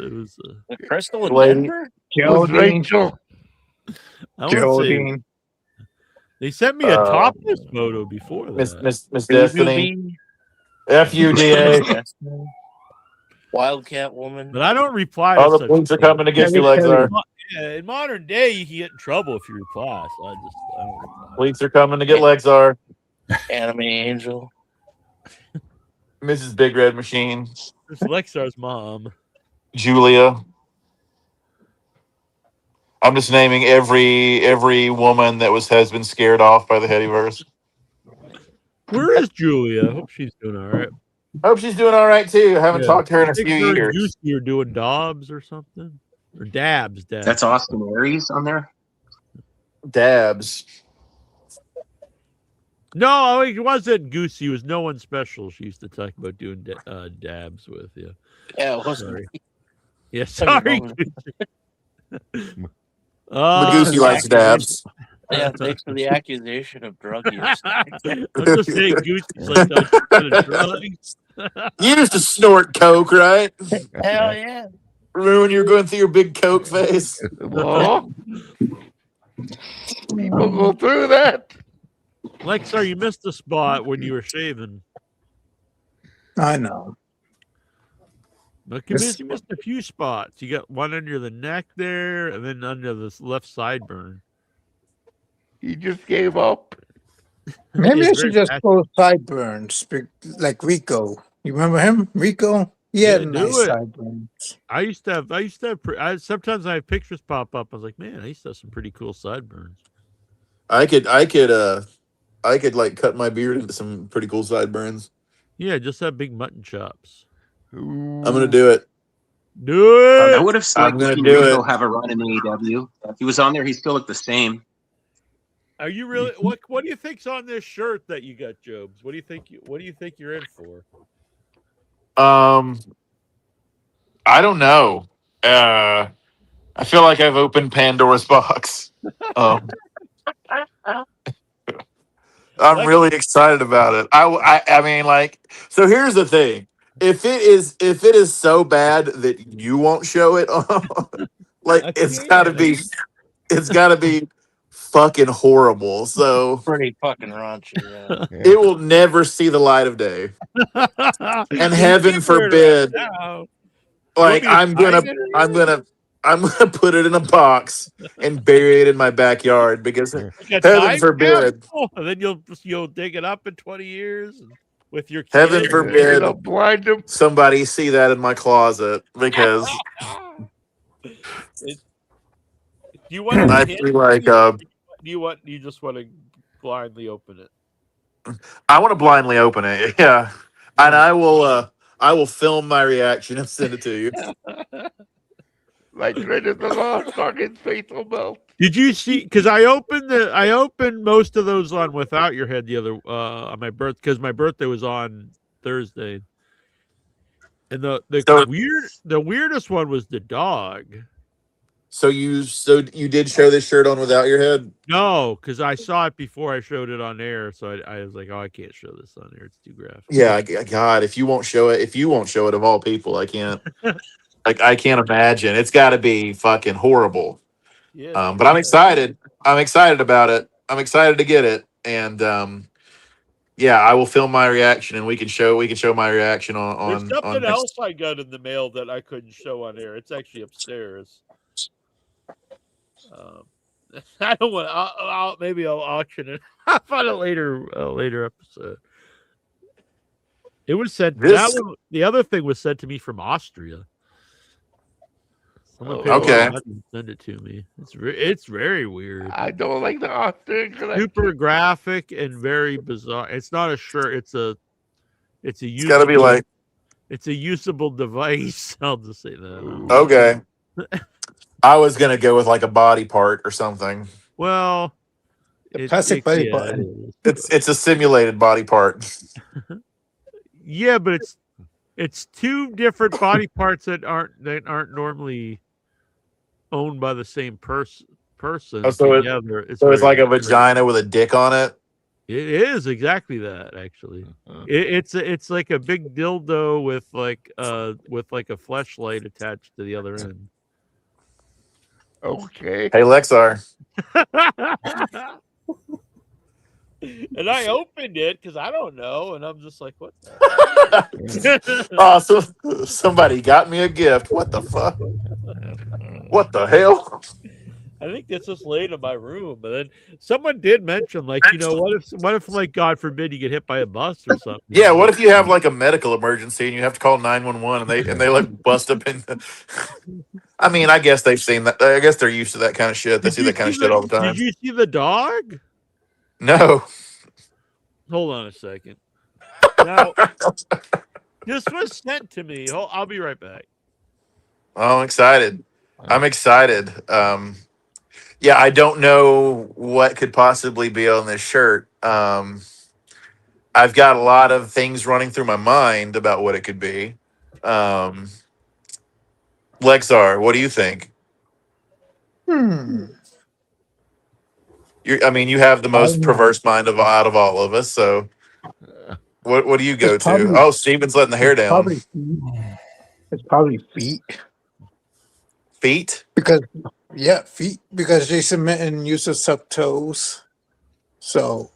Crystal and Denver? Geraldine. They sent me a topless photo before that. Miss Destiny. FUDA. Wildcat woman. But I don't reply. All the police are coming to get you, Lexar. In modern day, you can get in trouble if you reply. So I don't reply. Police are coming to get Lexar. Anime Angel. Mrs. Big Red Machine. It's Lexar's mom. Julia. I'm just naming every woman that has been scared off by the Headyverse. Where is Julia? I hope she's doing all right. Hope she's doing all right too. I haven't talked to her in a few years. Goosey are doing Dobbs or something, or Dabs. That's Austin Aries on there. Dabs. No, it wasn't Goosey. It was no one special. She used to talk about doing Dabs with. Yeah. Yeah, it wasn't. Sorry. Yeah, sorry. Goosey likes Dabs. Yeah, thanks for the accusation of drug use. I'm just saying Goosey's like those drugs. You used to snort coke, right? Hell yeah. Remember when you were going through your big coke phase? Oh. People go through that. Lexar, you missed a spot when you were shaving. I know. Look, you missed a few spots. You got one under the neck there, and then under this left sideburn. He just gave up. Maybe I should just go sideburns, like Rico. You remember him, Rico? He had nice sideburns. I used to have. Sometimes I have pictures pop up. I was like, man, I used to have some pretty cool sideburns. I could like cut my beard into some pretty cool sideburns. Yeah, just have big mutton chops. I'm gonna do it. Do it. I would have I'm liked gonna to do it. have a run in AEW. If he was on there, he still looked the same. Are you really? What do you think's on this shirt that you got, Jobs? What do you think you're in for? I don't know. I feel like I've opened Pandora's box. I'm really excited about it. I mean, like, so here's the thing. If it is so bad that you won't show it, like it's gotta be fucking horrible. So pretty fucking raunchy. Yeah. It will never see the light of day. And heaven forbid, like I'm gonna put it in a box and bury it in my backyard because heaven forbid. And then you'll dig it up in 20 years with your kids. Heaven forbid somebody see that in my closet because you want I feel like you just want to blindly open it. I want to blindly open it, yeah. And I will film my reaction and send it to you. Like right at the last fucking faithful belt. Did you see? Because I opened most of those on without your head the other on my birthday because my birthday was on Thursday, and the weirdest one was the dog. So you did show this shirt on without your head? No, because I saw it before I showed it on air, so I was like, oh, I can't show this on air; it's too graphic. Yeah, God, if you won't show it of all people, I can't. Like I can't imagine. It's got to be fucking horrible. Yeah, but I'm excited. I'm excited about it. I'm excited to get it, and yeah, I will film my reaction, and we can show my reaction on. There's something else I got in the mail that I couldn't show on air. It's actually upstairs. I don't want. Maybe I'll auction it. I'll find it later episode. It was sent. The other thing was sent to me from Austria. Okay. Send it to me. It's very weird. I don't like the Austrian collection. Super graphic and very bizarre. It's not a shirt. It's a gotta be like. It's a usable device. I'll just say that. Okay. I was gonna go with like a body part or something. Well, plastic body part. It's a simulated body part. Yeah, but it's two different body parts that aren't normally owned by the same person. So it's like a vagina with a dick on it. It is exactly that. Actually, it's like a big dildo with like a fleshlight attached to the other end. Okay. Hey, Lexar. And I opened it because I don't know, and I'm just like, what? Oh, so somebody got me a gift. What the fuck? What the hell? I think that's just laid in my room. But then someone did mention, like, what if, like, God forbid, you get hit by a bus or something? Yeah, what if you have like a medical emergency and you have to call 911 and they like bust up in? I mean, I guess they've seen that. I guess they're used to that kind of shit. They see that kind of shit all the time. Did you see the dog? No. Hold on a second. Now, This was sent to me. I'll be right back. Oh, I'm excited. I'm excited. Yeah, I don't know what could possibly be on this shirt. I've got a lot of things running through my mind about what it could be. Lexar, what do you think? I mean, you have the most perverse mind out of all of us. So, what do you go to? Oh, Steven's letting the hair down. It's probably feet. Feet? Because feet. Because Jason Mitten used to suck toes. So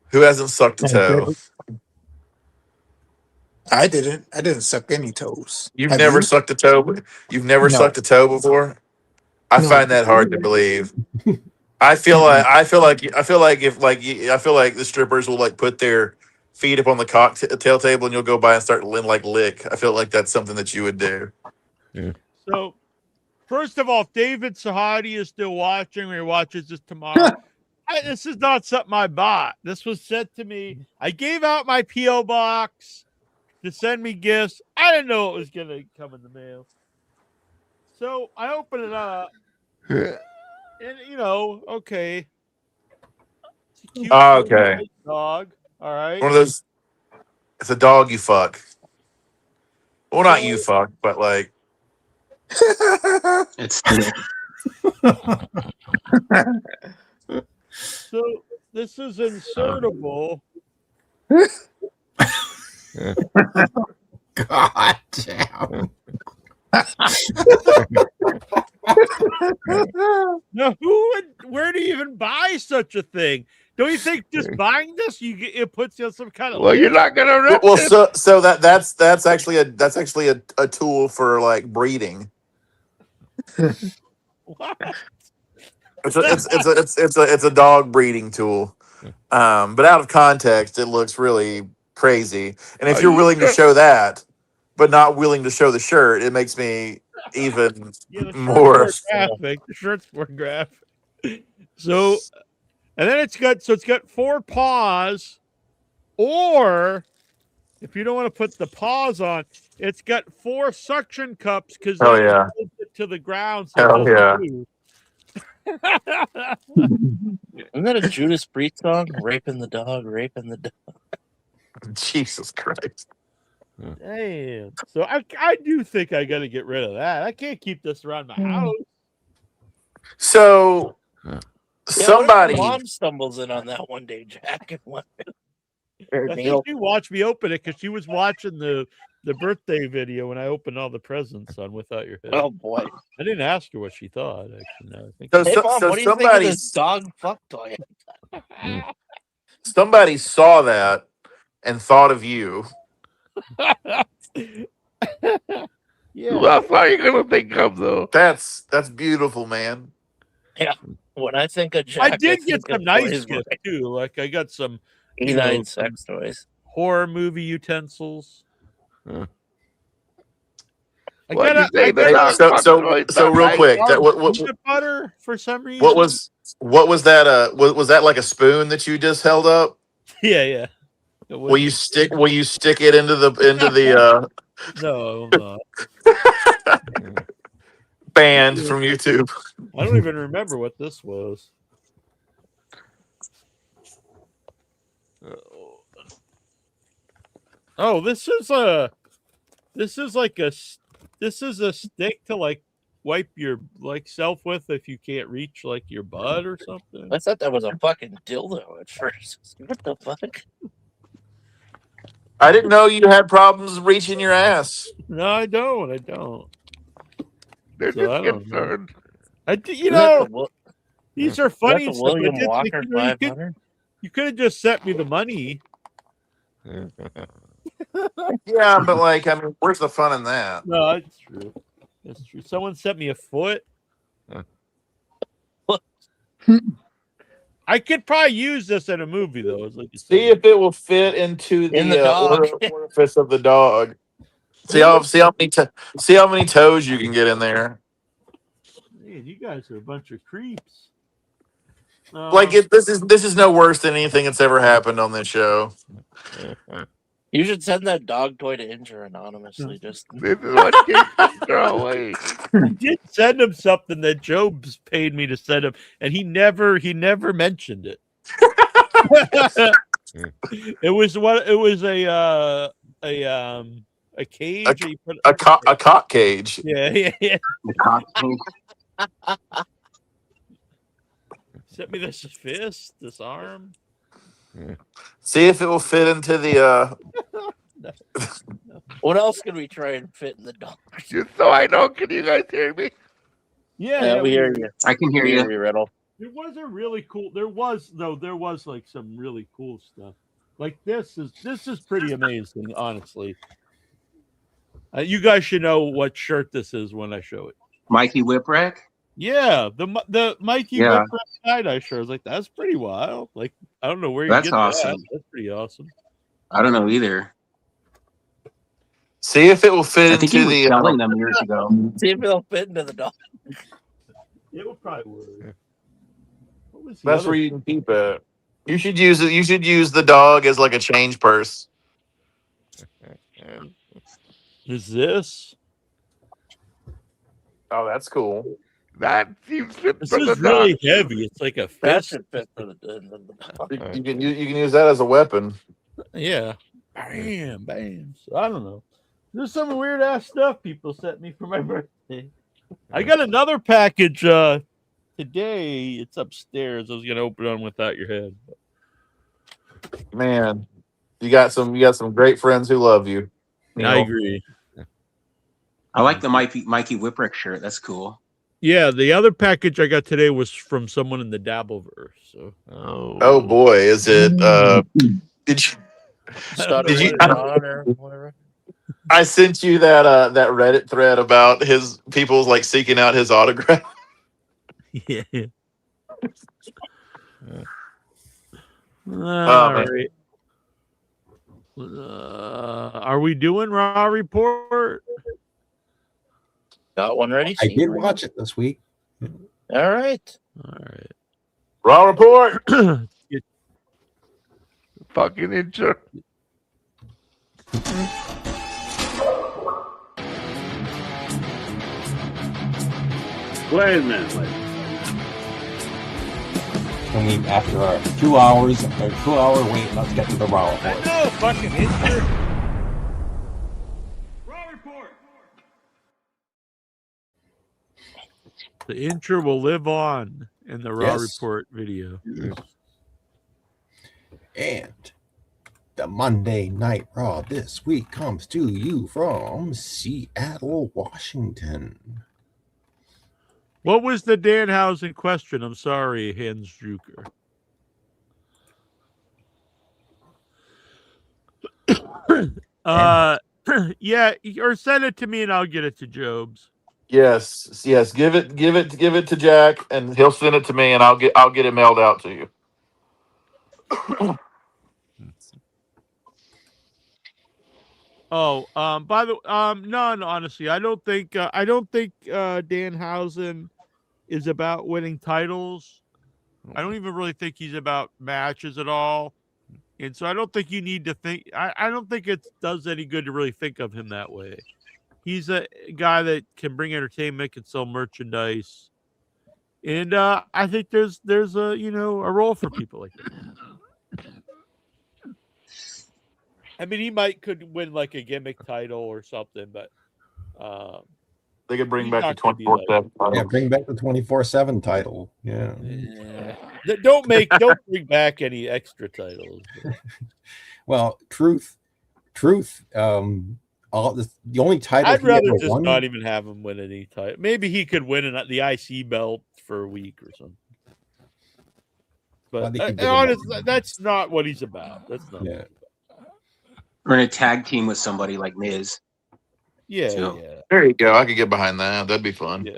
who hasn't sucked a toe? I didn't. I didn't suck any toes. You've never sucked a toe. You've never sucked a toe before. I find that hard to believe. I feel like the strippers will like put their feet up on the cocktail table and you'll go by and start like lick. I feel like that's something that you would do. Yeah. So, first of all, if David Sahadi is still watching or he watches this tomorrow, this is not something I bought. This was sent to me. I gave out my P.O. box to send me gifts. I didn't know it was going to come in the mail. So I open it up. And, okay. It's a cute okay. dog. All right. One of those. It's a dog you fuck. Well, not you fuck, but like. It's. So this is insertable. God damn. Now, where do you even buy such a thing? Don't you think just buying this, it puts you on some kind of? Well, you're not gonna rip Well, it. so that's actually a tool for like breeding. What? It's a dog breeding tool. But out of context, it looks really crazy. And if you're willing to show that, but not willing to show the shirt, it makes me even more graphic. The shirt's more graphic. So, and then it's got 4 paws, or if you don't want to put the paws on, it's got 4 suction cups because it to the ground. So Isn't that a Judas Priest song? Raping the dog, raping the dog. Jesus Christ. Damn. So I do think I got to get rid of that. I can't keep this around my house. So somebody Mom stumbles in on that one day, Jack. I think she watched me open it because she was watching the birthday video when I opened all the presents on Without Your Head. Oh boy! I didn't ask her what she thought. Actually, no, I think. Hey, Mom, what do you think of this dog fuck toy? Somebody saw that and thought of you. Yeah, that's how you're gonna think of though. That's beautiful, man. Yeah, when I think of Jack, I did get some nice gifts too. Like I got some sex toys, horror movie utensils. So real quick, peanut butter for some reason. What was that? Was that like a spoon that you just held up? Yeah. Will you stick it into the No, banned from YouTube? I don't even remember what this was. Oh, this is a stick to like wipe your self with if you can't reach like your butt or something. I thought that was a fucking dildo at first. What the fuck? I didn't know you had problems reaching your ass. No, I don't. They're just concerned. These are funny. That's a William Walker 500. You could have just sent me the money. Yeah, but like, I mean, where's the fun in that? No, that's true. That's true. Someone sent me a foot. I could probably use this in a movie though. It's like see if it will fit into the orifice of the dog. See how many toes you can get in there. Man, you guys are a bunch of creeps. This is no worse than anything that's ever happened on this show. You should send that dog toy to Injure anonymously. Just This is what keeps them throw away. I did send him something that Job's paid me to send him, and he never mentioned it. It was a cage. A cock cage. Yeah. The cock cage. Sent me this arm. See if it will fit into the. What else can we try and fit in the dog? Just so I know, can you guys hear me? Yeah, we hear you. I can hear you. Riddle. There was a really cool. There was like some really cool stuff. Like this is pretty amazing, honestly. You guys should know what shirt this is when I show it. Mikey Whipwreck? Yeah, the Mikey Whipwreck tie-dye shirt. I was like, that's pretty wild. Like, I don't know where you get awesome. that. That's pretty awesome. I don't know either. See if it will fit into the. Selling them years ago. See if it'll fit into the dog. It will probably work. That's where you can keep it. You should use it. You should use the dog as like a change purse. Is this? Oh, that's cool. That seems fit This for the is really dog. heavy. It's like a That fist. should fit for the dog. You can use that as a weapon. Yeah. Bam. So I don't know. There's some weird ass stuff people sent me for my birthday. I got another package today. It's upstairs. I was gonna open it without your head. Man, you got some great friends who love you. I agree. I like the Mikey Whipwreck shirt. That's cool. Yeah, the other package I got today was from someone in the Dabbleverse. So Oh boy, is it did you or whatever. I sent you that Reddit thread about his people's like seeking out his autograph. Yeah. All right. Are we doing Raw Report? Got one ready? I did watch it this week. All right. Raw Report. Fucking Injure. Wait a minute. And we, after our 2 hours, a 2-hour wait, let's get to the Raw Report. No, fucking Injure. Raw Report. The intro will live on in the Raw Report video. And the Monday Night Raw this week comes to you from Seattle, Washington. What was the Danhausen question? I'm sorry, Hans Drucker. Yeah, or send it to me and I'll get it to Jobs. Yes. Give it to Jack, and he'll send it to me, and I'll get it mailed out to you. Oh, by the no, honestly, I don't think Danhausen is about winning titles. I don't even really think he's about matches at all. And so I don't think you need to think I don't think it does any good to really think of him that way. He's a guy that can bring entertainment, can sell merchandise. And I think there's a a role for people like that. I mean, he could win like a gimmick title or something, but they could bring back the 24/7 title. Yeah, bring back the 24/7 title. Yeah. Don't bring back any extra titles. Well, truth. The only title I'd he rather ever just won, not even have him win any title. Maybe he could win the IC belt for a week or something. But honestly, that's not what he's about. That's not. Yeah. Or in a tag team with somebody like Miz. Yeah, So- yeah. There you go. I could get behind that. That'd be fun. Yeah.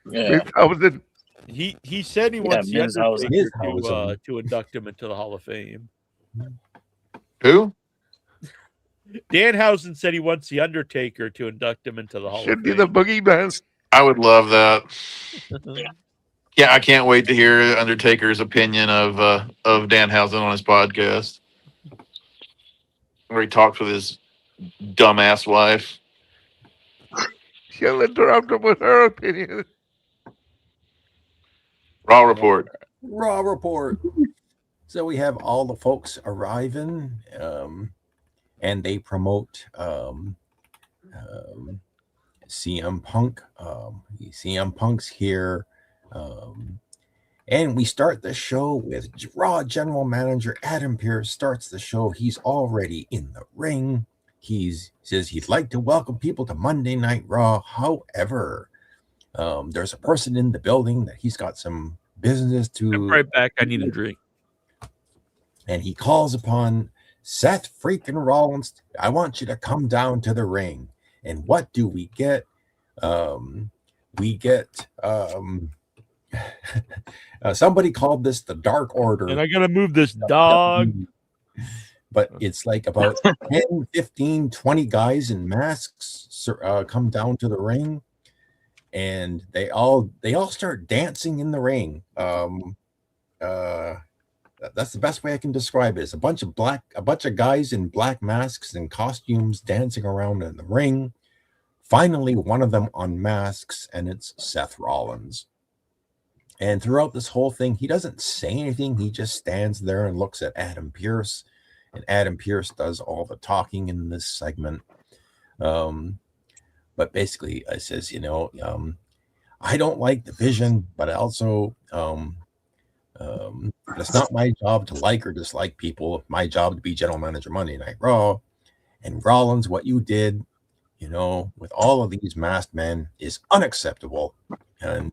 Yeah. He said he wants the Miz Hausen. Undertaker to induct him into the Hall of Fame. Who? Danhausen said he wants the Undertaker to induct him into the Hall Should of be Fame. the boogeyman. I would love that. Yeah, I can't wait to hear Undertaker's opinion of Danhausen on his podcast. where he talks with his dumbass wife. She'll interrupt him with her opinion. Raw report. Raw report. So we have all the folks arriving, and they promote CM Punk. CM Punk's here. And we start the show with Raw General Manager Adam Pearce starts the show. He's already in the ring. He says he'd like to welcome people to Monday Night Raw. However, there's a person in the building that he's got some business to. I'm right back. I need a drink. And he calls upon Seth freaking Rollins. I want you to come down to the ring. And what do we get? We get somebody called this the Dark Order. And I got to move this dog. But it's like about 10, 15, 20 guys in masks come down to the ring. And they all start dancing in the ring. That's the best way I can describe it. It's a bunch of guys in black masks and costumes dancing around in the ring. Finally, one of them unmasks, and it's Seth Rollins. And throughout this whole thing, he doesn't say anything. He just stands there and looks at Adam Pearce. And Adam Pearce does all the talking in this segment. But basically, it says, I don't like the Vision, but I also, it's not my job to like or dislike people. It's my job to be general manager Monday Night Raw. And Rollins, what you did, with all of these masked men is unacceptable. And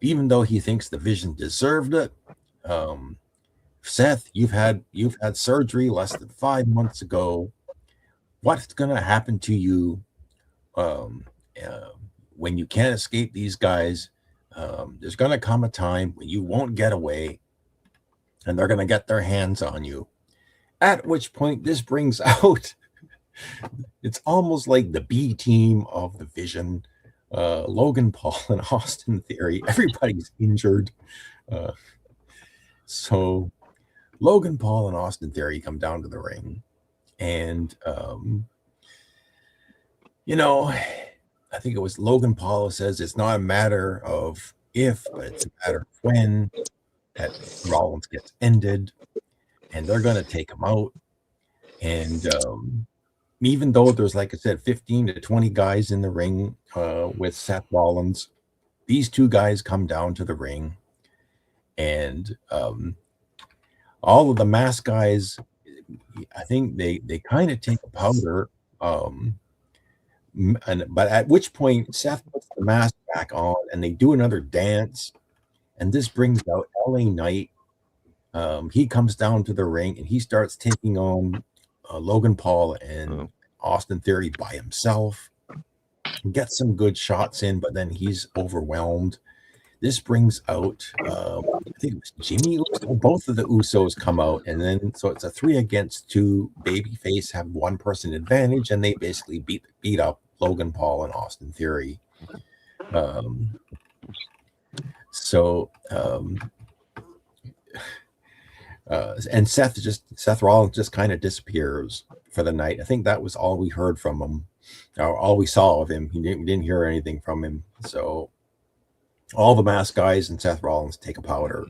even though he thinks the Vision deserved it, Seth, you've had surgery less than 5 months ago. What's going to happen to you when you can't escape these guys? There's going to come a time when you won't get away, and they're going to get their hands on you. At which point, this brings out, it's almost like the B team of the Vision, Logan Paul and Austin Theory. Everybody's injured. So Logan Paul and Austin Theory come down to the ring. And, I think it was Logan Paul says it's not a matter of if, but it's a matter of when that Rollins gets ended, and they're going to take him out. And even though there's, like I said, 15 to 20 guys in the ring with Seth Rollins, these two guys come down to the ring, and all of the masked guys, I think they kind of take a powder. But at which point Seth puts the mask back on and they do another dance, and this brings out LA Knight. He comes down to the ring and he starts taking on Logan Paul and Austin Theory by himself. Gets some good shots in, but then he's overwhelmed. This brings out I think it was Jimmy Uso. Both of the Usos come out, and then so it's a 3 against 2. Babyface have one person advantage, and they basically beat up Logan Paul and Austin Theory. And Seth Rollins just kind of disappears for the night. I think that was all we heard from him, or all we saw of him. We didn't hear anything from him. So all the masked guys and Seth Rollins take a powder.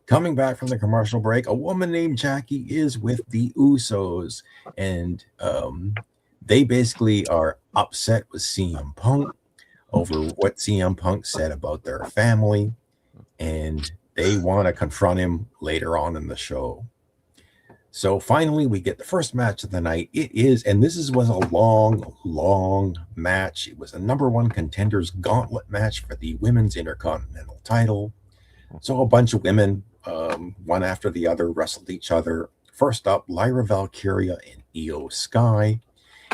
Coming back from the commercial break, a woman named Jackie is with the Usos, and they basically are upset with CM Punk over what CM Punk said about their family, and they want to confront him later on in the show. So finally, we get the first match of the night. Was a long match. It was a number 1 contenders gauntlet match for the Women's Intercontinental title. So a bunch of women, one after the other, wrestled each other. First up, Lyra Valkyria and Io Sky.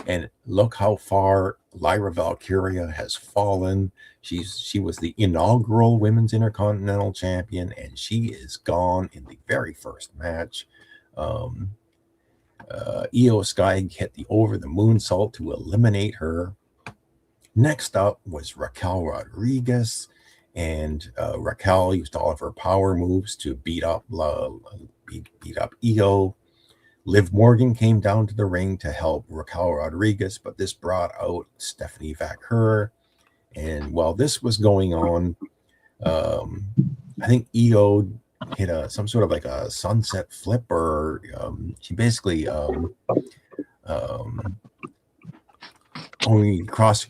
And look how far Lyra Valkyria has fallen. She was the inaugural Women's Intercontinental Champion, and she is gone in the very first match. Io Sky hit the over the moonsault to eliminate her. Next up was Raquel Rodriguez, and Raquel used all of her power moves to beat up Io. Liv Morgan came down to the ring to help Raquel Rodriguez, but this brought out Stephanie Vaquer. And while this was going on, I think Io hit some sort of like a sunset flip, or she basically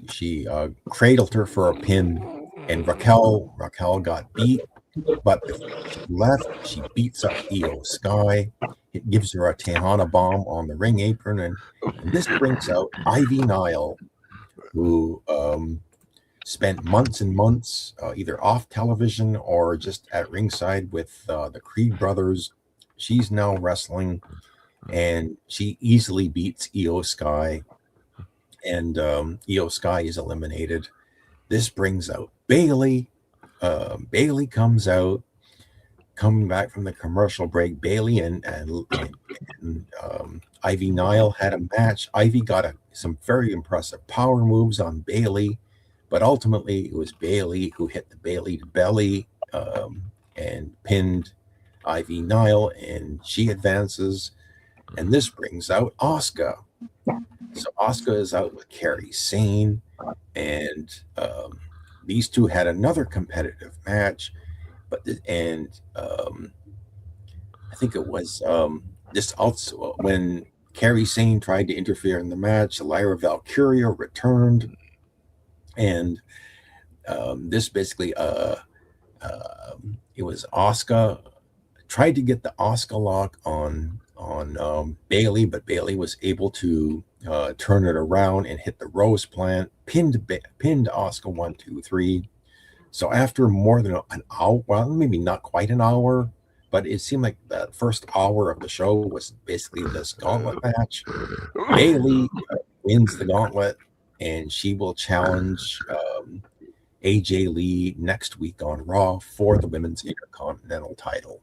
she cradled her for a pin, and Raquel got beat, but before she left, she beats up Io Sky. It gives her a Tejana bomb on the ring apron, and this brings out Ivy Nile, who spent months and months either off television or just at ringside with the Creed brothers. She's now wrestling, and she easily beats Io Sky, and Io Sky is eliminated. This brings out Bayley. Bayley comes out, coming back from the commercial break. Bayley and Ivy Nile had a match. Ivy got some very impressive power moves on Bayley, but ultimately it was Bayley who hit the Bayley to belly and pinned Ivy Nile, and she advances. And this brings out Asuka. So Asuka is out with Kairi Sane, and these two had another competitive match. I think it was this also when Kairi Sane tried to interfere in the match. Lyra Valkyria returned, and this basically it was Asuka tried to get the Asuka lock on Bayley, but Bayley was able to turn it around and hit the Rose Plant, pinned Asuka 1, 2, 3. So after more than an hour, well, maybe not quite an hour, but it seemed like the first hour of the show was basically this gauntlet match. Bayley wins the gauntlet, and she will challenge AJ Lee next week on Raw for the Women's Intercontinental title.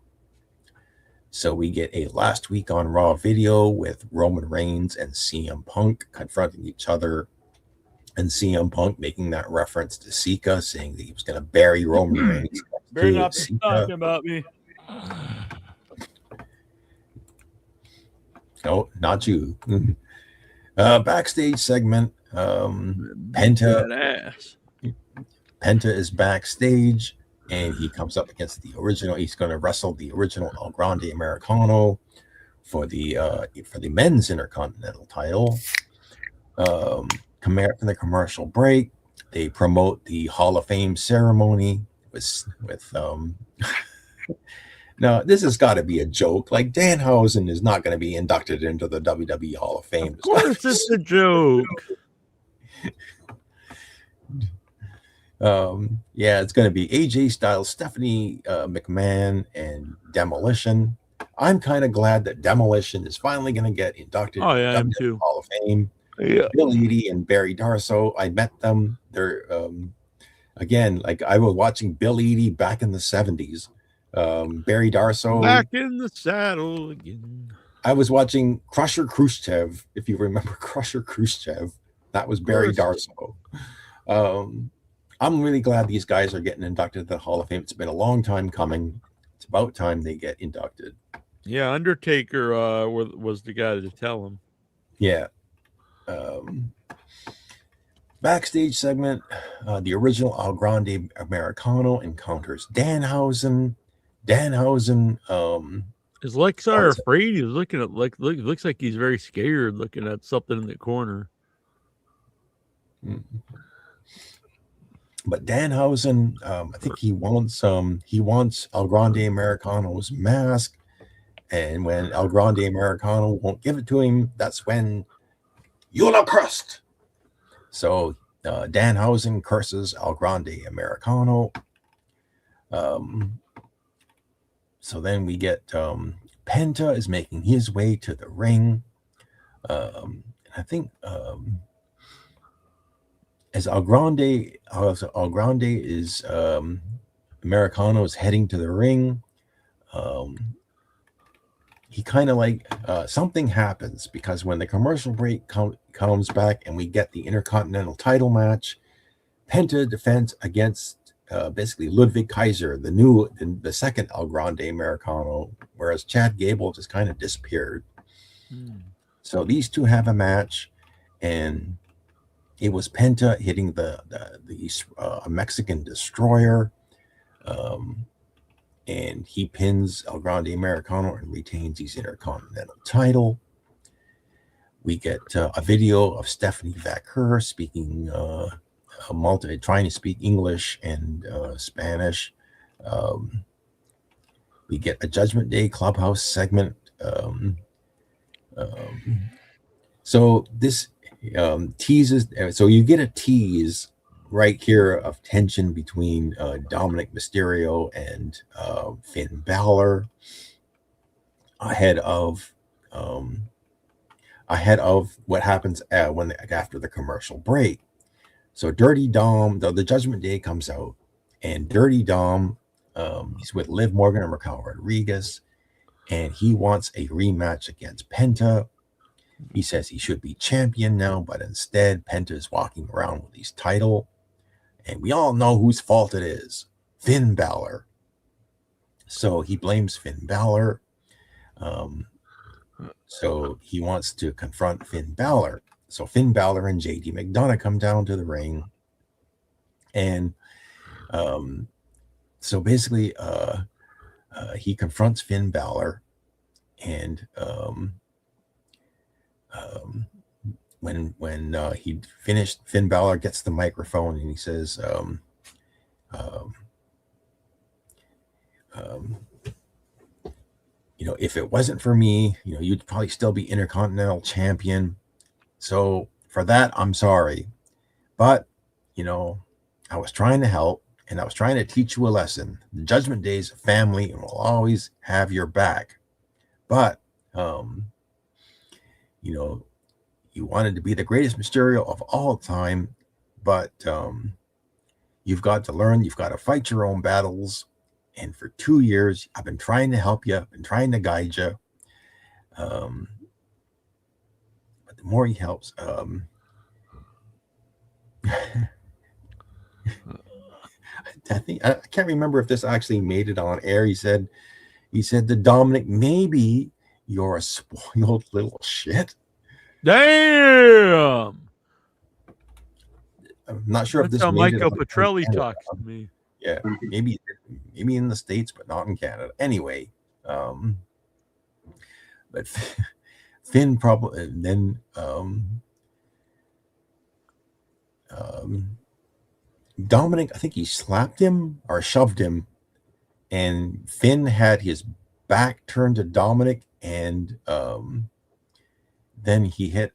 So we get a last week on Raw video with Roman Reigns and CM Punk confronting each other, and CM Punk making that reference to Sika, saying that he was going to bury Roman Reigns. Better not be talking about me. No, not you. Backstage segment. Penta is backstage, and he comes up against the original. He's going to wrestle the original El Grande Americano for the men's Intercontinental title. Come out from the commercial break, they promote the Hall of Fame ceremony with now this has got to be a joke. Like, Danhausen is not going to be inducted into the WWE Hall of Fame. Of course it's a joke. Yeah, it's going to be AJ Styles, Stephanie McMahon, and Demolition. I'm kind of glad that Demolition is finally going to get inducted into the WWE Hall of Fame. Yeah. Bill Eadie and Barry Darsow, I met them. They're again, like, I was watching Bill Eadie back in the 70s. Barry Darsow back in the saddle again. I was watching Crusher Khrushchev, if you remember Crusher Khrushchev. That was Barry Darsow. I'm really glad these guys are getting inducted to the Hall of Fame. It's been a long time coming. It's about time they get inducted. Yeah, Undertaker was the guy to tell him. Yeah. Backstage segment, the original El Grande Americano encounters Danhausen. His legs are afraid. He's looking at looks like he's very scared, looking at something in the corner. But Danhausen, I think he wants El Grande Americano's mask, and when El Grande Americano won't give it to him, that's when you'll have cursed. So Danhausen curses El Grande Americano. So then we get Penta is making his way to the ring. I think as El Grande is Americano is heading to the ring, he kind of like something happens, because when the commercial break comes back and we get the Intercontinental title match, Penta defends against basically Ludwig Kaiser, the second El Grande Americano, whereas Chad Gable just kind of disappeared. So these two have a match, and it was Penta hitting the Mexican Destroyer, and he pins El Grande Americano and retains his Intercontinental title. We get a video of Stephanie Vaquer speaking, trying to speak English and Spanish. We get a Judgment Day Clubhouse segment. So this teases. So you get a tease right here of tension between Dominic Mysterio and Finn Balor ahead of what happens after the commercial break. So Dirty Dom, the Judgment Day comes out, and Dirty Dom, he's with Liv Morgan and Raquel Rodriguez, and he wants a rematch against Penta. He says he should be champion now, but instead Penta is walking around with his title, and we all know whose fault it is: Finn Balor. So he blames Finn Balor. So he wants to confront Finn Balor. So Finn Balor and JD McDonough come down to the ring, and so basically he confronts Finn Balor, and when he finished, Finn Balor gets the microphone and he says, if it wasn't for me, you'd probably still be Intercontinental Champion. So for that, I'm sorry. But, I was trying to help, and I was trying to teach you a lesson. The Judgment Day's family and will always have your back. But, you wanted to be the greatest Mysterio of all time, but you've got to learn, you've got to fight your own battles. And for 2 years, I've been trying to help you, I've been trying to guide you. But the more he helps, I can't remember if this actually made it on air. He said to Dominic, maybe you're a spoiled little shit. Damn. I'm not sure if this how made Michael it Petrelli talks to me. Yeah, maybe in the States, but not in Canada. Anyway, but Finn probably then Dominic, I think he slapped him or shoved him, and Finn had his back turned to Dominic, and then he hit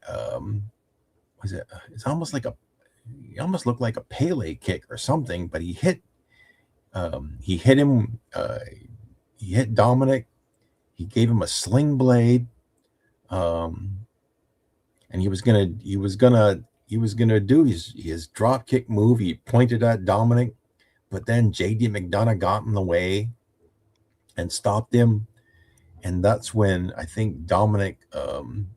it's almost like he almost looked like a Pele kick or something, but he hit him, he hit Dominic, he gave him a sling blade, and he was gonna do his drop kick move. He pointed at Dominic, but then JD McDonough got in the way and stopped him, and that's when I think Dominic and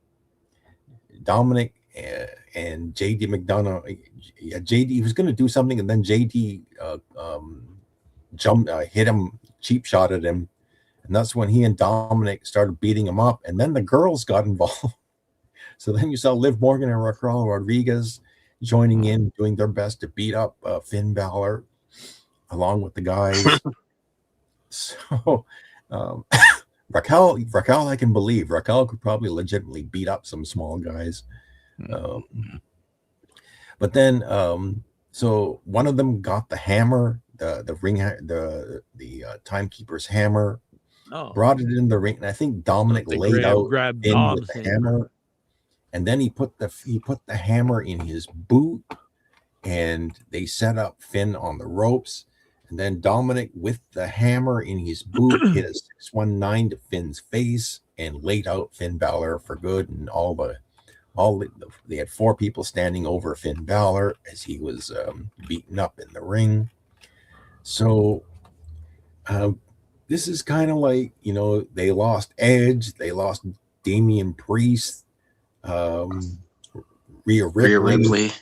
JD McDonough, JD, he was going to do something, and then JD hit him, cheap shot at him, and that's when he and Dominic started beating him up, and then the girls got involved. So then you saw Liv Morgan and Raquel Rodriguez joining in, doing their best to beat up Finn Balor along with the guys. So Raquel, I can believe Raquel could probably legitimately beat up some small guys. But then, so one of them got the hammer, the ring, the timekeeper's hammer, brought it in the ring, and I think Dominic laid out Finn with the hammer, and then he put the hammer in his boot, and they set up Finn on the ropes, and then Dominic with the hammer in his boot hit a 619 to Finn's face and laid out Finn Balor for good, and they had 4 people standing over Finn Balor as he was beaten up in the ring. So this is kind of like, they lost Edge, they lost Damian Priest, Rhea Ripley.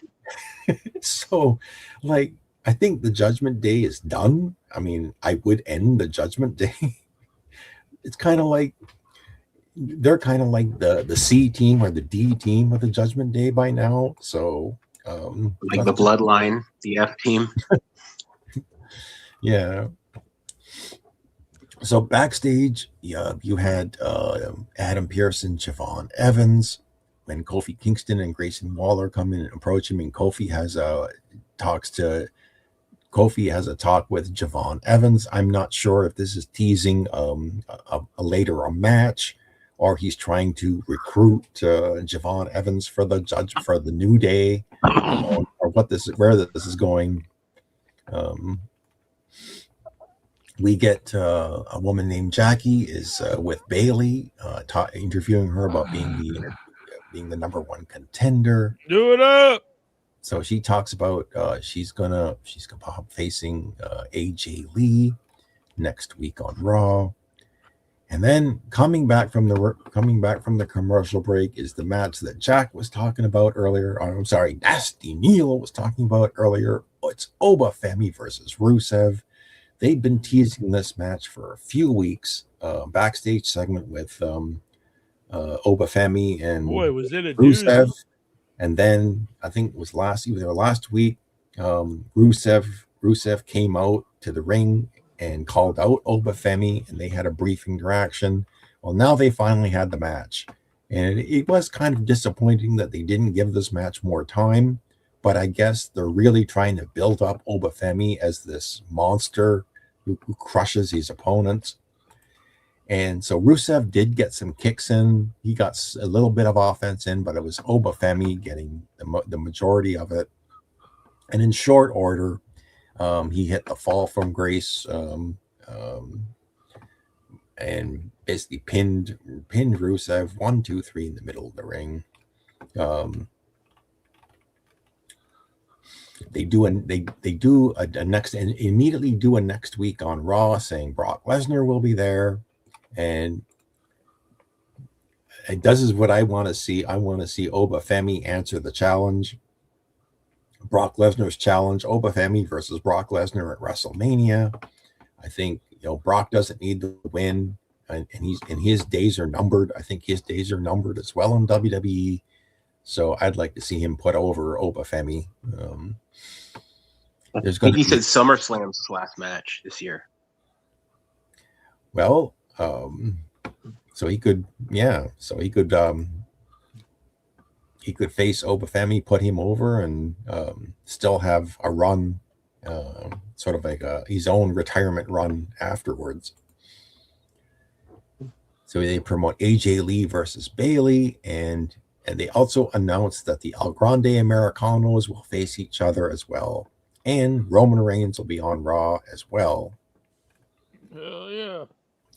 So, like, I think the Judgment Day is done. I mean, I would end the Judgment Day. It's kind of like, they're kind of like the C team or the D team of the Judgment Day by now. So like the Bloodline, the F team. Yeah. So backstage, you had Adam Pearce and Javon Evans. When Kofi Kingston and Grayson Waller come in and approach him, and Kofi has a talk with Javon Evans. I'm not sure if this is teasing a later match, or he's trying to recruit Javon Evans for the New Day, or where this is going. We get a woman named Jackie is with Bailey, interviewing her about being the number one contender. Do it up. So she talks about she's gonna facing AJ Lee next week on Raw, and then coming back from the commercial break is the match that Jack was talking about earlier. Or, I'm sorry, Nasty Neal was talking about earlier. It's Oba Femi versus Rusev. They've been teasing this match for a few weeks. Backstage segment with Oba Femi and was it a Rusev. doozy? And then I think it was last week. Rusev came out to the ring and called out Oba Femi, and they had a brief interaction. Well, now they finally had the match, and it was kind of disappointing that they didn't give this match more time. But I guess they're really trying to build up Oba Femi as this monster who crushes his opponents. And so Rusev did get some kicks in. He got a little bit of offense in, but it was Oba Femi getting the majority of it. And in short order, he hit the fall from grace and basically pinned Rusev 1, 2, 3 in the middle of the ring. They immediately do a next week on Raw saying Brock Lesnar will be there, and this is what I want to see. I want to see Oba Femi answer the challenge. Brock Lesnar's challenge, Oba Femi versus Brock Lesnar at WrestleMania. I think Brock doesn't need the win, and his days are numbered. I think his days are numbered as well in WWE. So I'd like to see him put over Oba Femi. I think he said SummerSlam's his last match this year. Well, so he could face Oba Femi, put him over, and still have a run, sort of like his own retirement run afterwards. So they promote AJ Lee versus Bailey, and they also announced that the El Grande Americanos will face each other as well. And Roman Reigns will be on Raw as well. Hell yeah.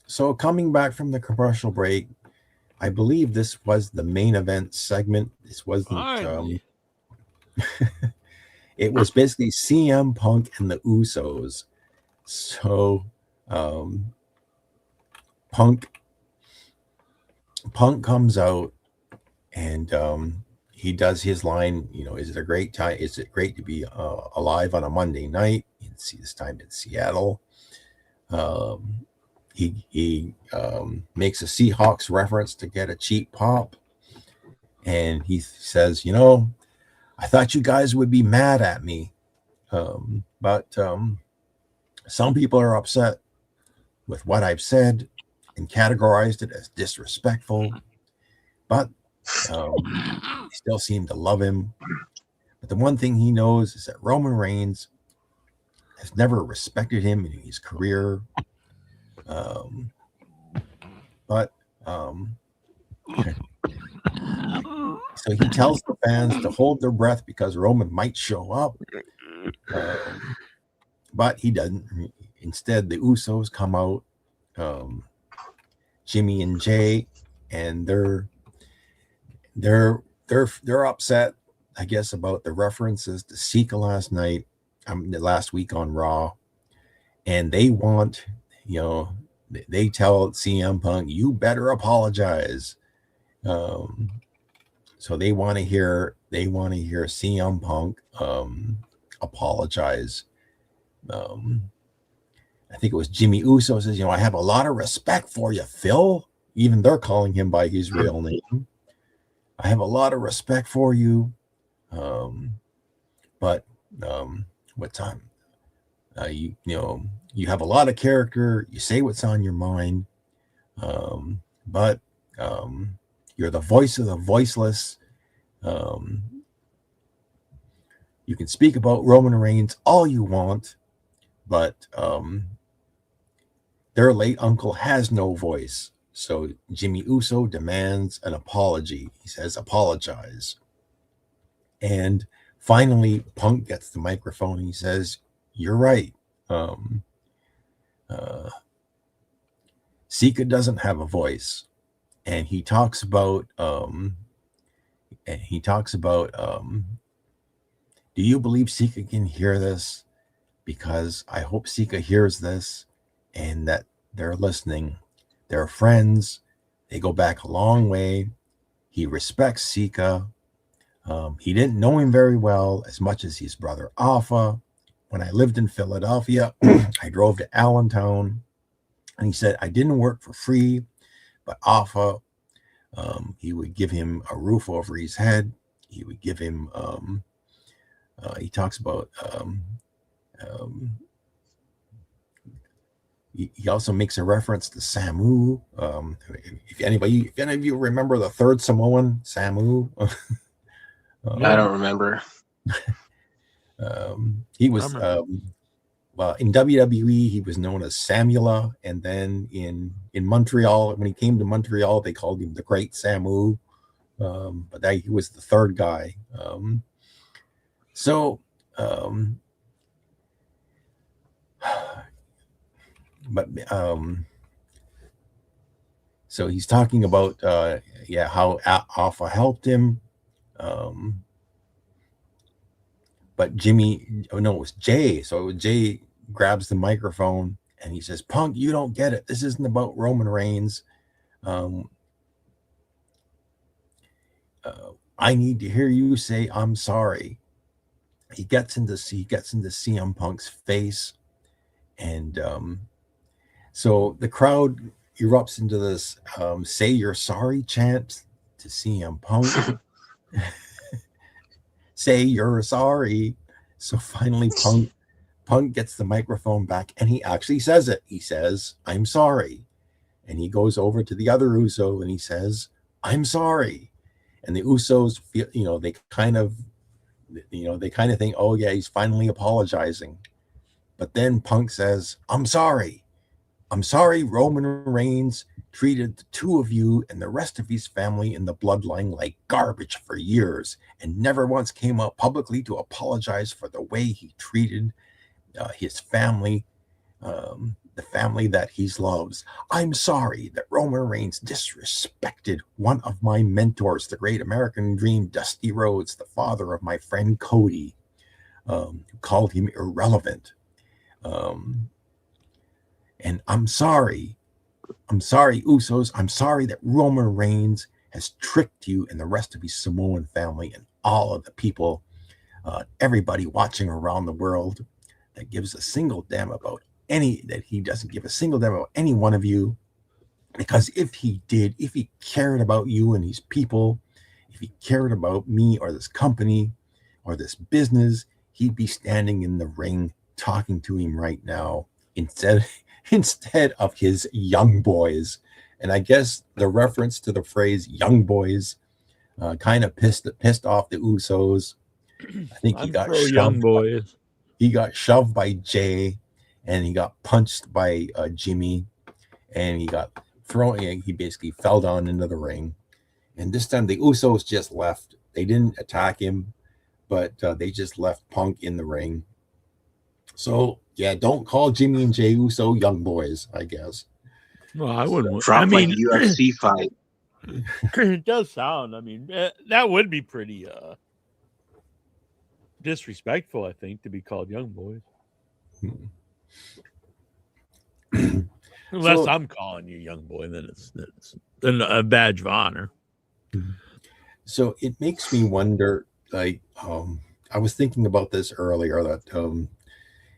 So coming back from the commercial break, I believe this was the main event segment. This wasn't. It was basically CM Punk and the Usos. So Punk comes out and he does his line. Is it a great time? Is it great to be alive on a Monday night? You can see this time in Seattle. He makes a Seahawks reference to get a cheap pop, and he says, I thought you guys would be mad at me, but some people are upset with what I've said and categorized it as disrespectful, but still seem to love him. But the one thing he knows is that Roman Reigns has never respected him in his career. So he tells the fans to hold their breath because Roman might show up, but he doesn't. Instead, the Usos come out, Jimmy and Jay, and they're upset, I guess, about the references to Sika last week on Raw, and they want, they tell CM Punk, you better apologize. So they want to hear CM Punk apologize. I think it was Jimmy Uso says, I have a lot of respect for you, Phil. even they're calling him by his real name. I have a lot of respect for you, but what time? You have a lot of character. You say what's on your mind, but you're the voice of the voiceless. You can speak about Roman Reigns all you want, but their late uncle has no voice. So Jimmy Uso demands an apology. He says, apologize. And finally, Punk gets the microphone and he says, you're right. Sika doesn't have a voice. And he talks about, do you believe Sika can hear this? Because I hope Sika hears this and that they're listening. They're friends. They go back a long way. He respects Sika. He didn't know him very well, as much as his brother Alpha. When I lived in Philadelphia, I drove to Allentown, and he said, I didn't work for free, but Alpha, he would give him a roof over his head. He would give him, he talks about, he also makes a reference to Samu. If any of you remember the third Samoan, Samu, I don't remember. He was well in WWE. He was known as Samula, and then in Montreal, when he came to Montreal, they called him the Great Samu. But he was the third guy. So he's talking about how Alpha helped him, but it was Jay. So Jay grabs the microphone and he says, Punk, you don't get it. This isn't about Roman Reigns. I need to hear you say I'm sorry. He gets into CM Punk's face, and so the crowd erupts into this say you're sorry chant to CM Punk. Say you're sorry. So finally Punk gets the microphone back and he actually says it. He says, I'm sorry. And he goes over to the other Uso and he says, I'm sorry. And the Usos feel, they kind of think, oh yeah, he's finally apologizing. But then Punk says, I'm sorry. I'm sorry Roman Reigns treated the two of you and the rest of his family in the bloodline like garbage for years and never once came out publicly to apologize for the way he treated his family, the family that he loves. I'm sorry that Roman Reigns disrespected one of my mentors, the great American Dream, Dusty Rhodes, the father of my friend Cody, who called him irrelevant. And I'm sorry, Usos. I'm sorry that Roman Reigns has tricked you and the rest of his Samoan family and all of the people, everybody watching around the world that gives a single damn about he doesn't give a single damn about any one of you. Because if he did, if he cared about you and his people, if he cared about me or this company or this business, he'd be standing in the ring talking to him right now instead of his young boys. And I guess the reference to the phrase young boys kind of pissed off the Usos. I think he got shoved. Young boys. He got shoved by Jay, and he got punched by Jimmy, and he got thrown. He basically fell down into the ring. And this time the Usos just left. They didn't attack him, but they just left Punk in the ring. So yeah, don't call Jimmy and Jay Uso young boys, I guess. Well, I wouldn't. Drop like a UFC fight. It does sound. I mean, that would be pretty disrespectful, I think, to be called young boys. Unless I'm calling you young boy, then it's a badge of honor. So it makes me wonder. Like, I was thinking about this earlier that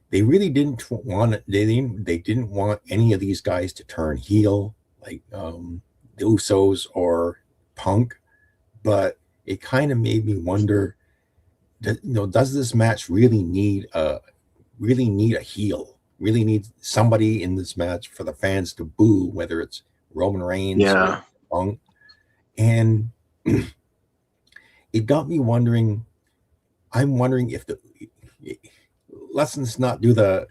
they really didn't want it. They didn't want any of these guys to turn heel. Like Usos or Punk, but it kind of made me wonder, does this match really need a heel? Really need somebody in this match for the fans to boo, whether it's Roman Reigns or Punk? And it got me wondering. I'm wondering if let's not do the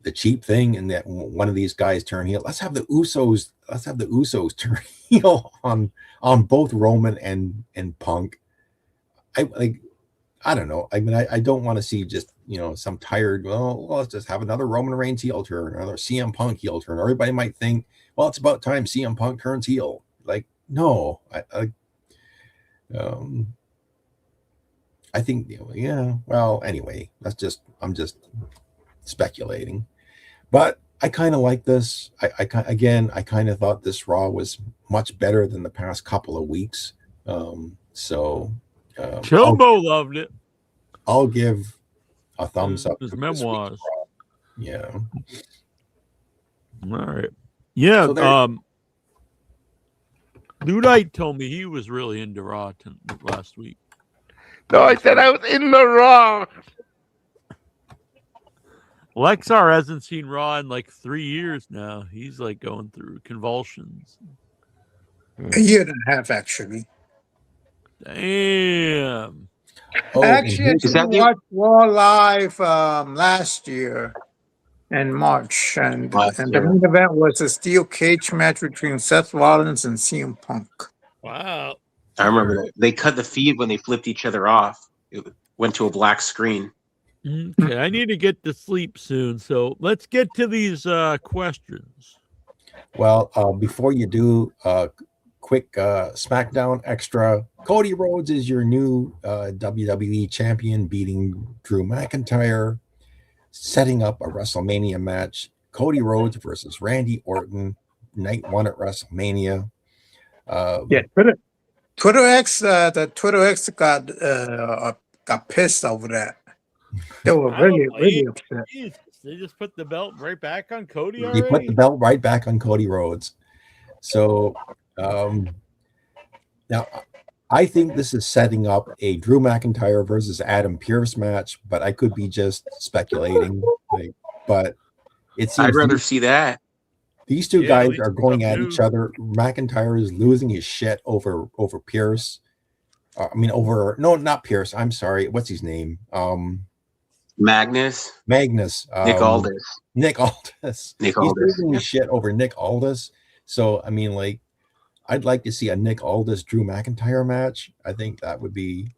the cheap thing and that one of these guys turn heel. Let's have the Usos turn heel on both Roman and Punk. I don't know. I mean, I don't want to see just some tired. Well, let's just have another Roman Reigns heel turn, another CM Punk heel turn. Everybody might think, well, it's about time CM Punk turns heel. Like, no, I think, yeah. Well, anyway, I'm just speculating, but I kind of like this. I kind of thought this Raw was much better than the past couple of weeks. Chilbo loved it. I'll give a thumbs up. His memoirs. Yeah. All right. Yeah. So Ludite told me he was really into Raw last week. No, I said I was in the Raw. Lexar hasn't seen Raw in like 3 years now. He's like going through convulsions. A year and a half, actually. Damn. Actually, I did watch Raw live last year in March, and the main event was a steel cage match between Seth Rollins and CM Punk. Wow. I remember that. They cut the feed when they flipped each other off. It went to a black screen. Okay, I need to get to sleep soon, so let's get to these questions. Well, before you do, quick SmackDown extra. Cody Rhodes is your new WWE champion, beating Drew McIntyre, setting up a WrestleMania match. Cody Rhodes versus Randy Orton, night 1 at WrestleMania. Twitter X got pissed over that. They were really upset. They just put the belt right back on Cody already? He put the belt right back on Cody Rhodes. So now I think this is setting up a Drew McIntyre versus Adam Pearce match, but I could be just speculating. But it seems I'd rather see that. These two guys are going at each other. McIntyre is losing his shit over Pierce. Not Pierce. I'm sorry. What's his name? Magnus. Nick Aldis. He's losing his shit over Nick Aldis. So, I mean, I'd like to see a Nick Aldis Drew McIntyre match. I think that would be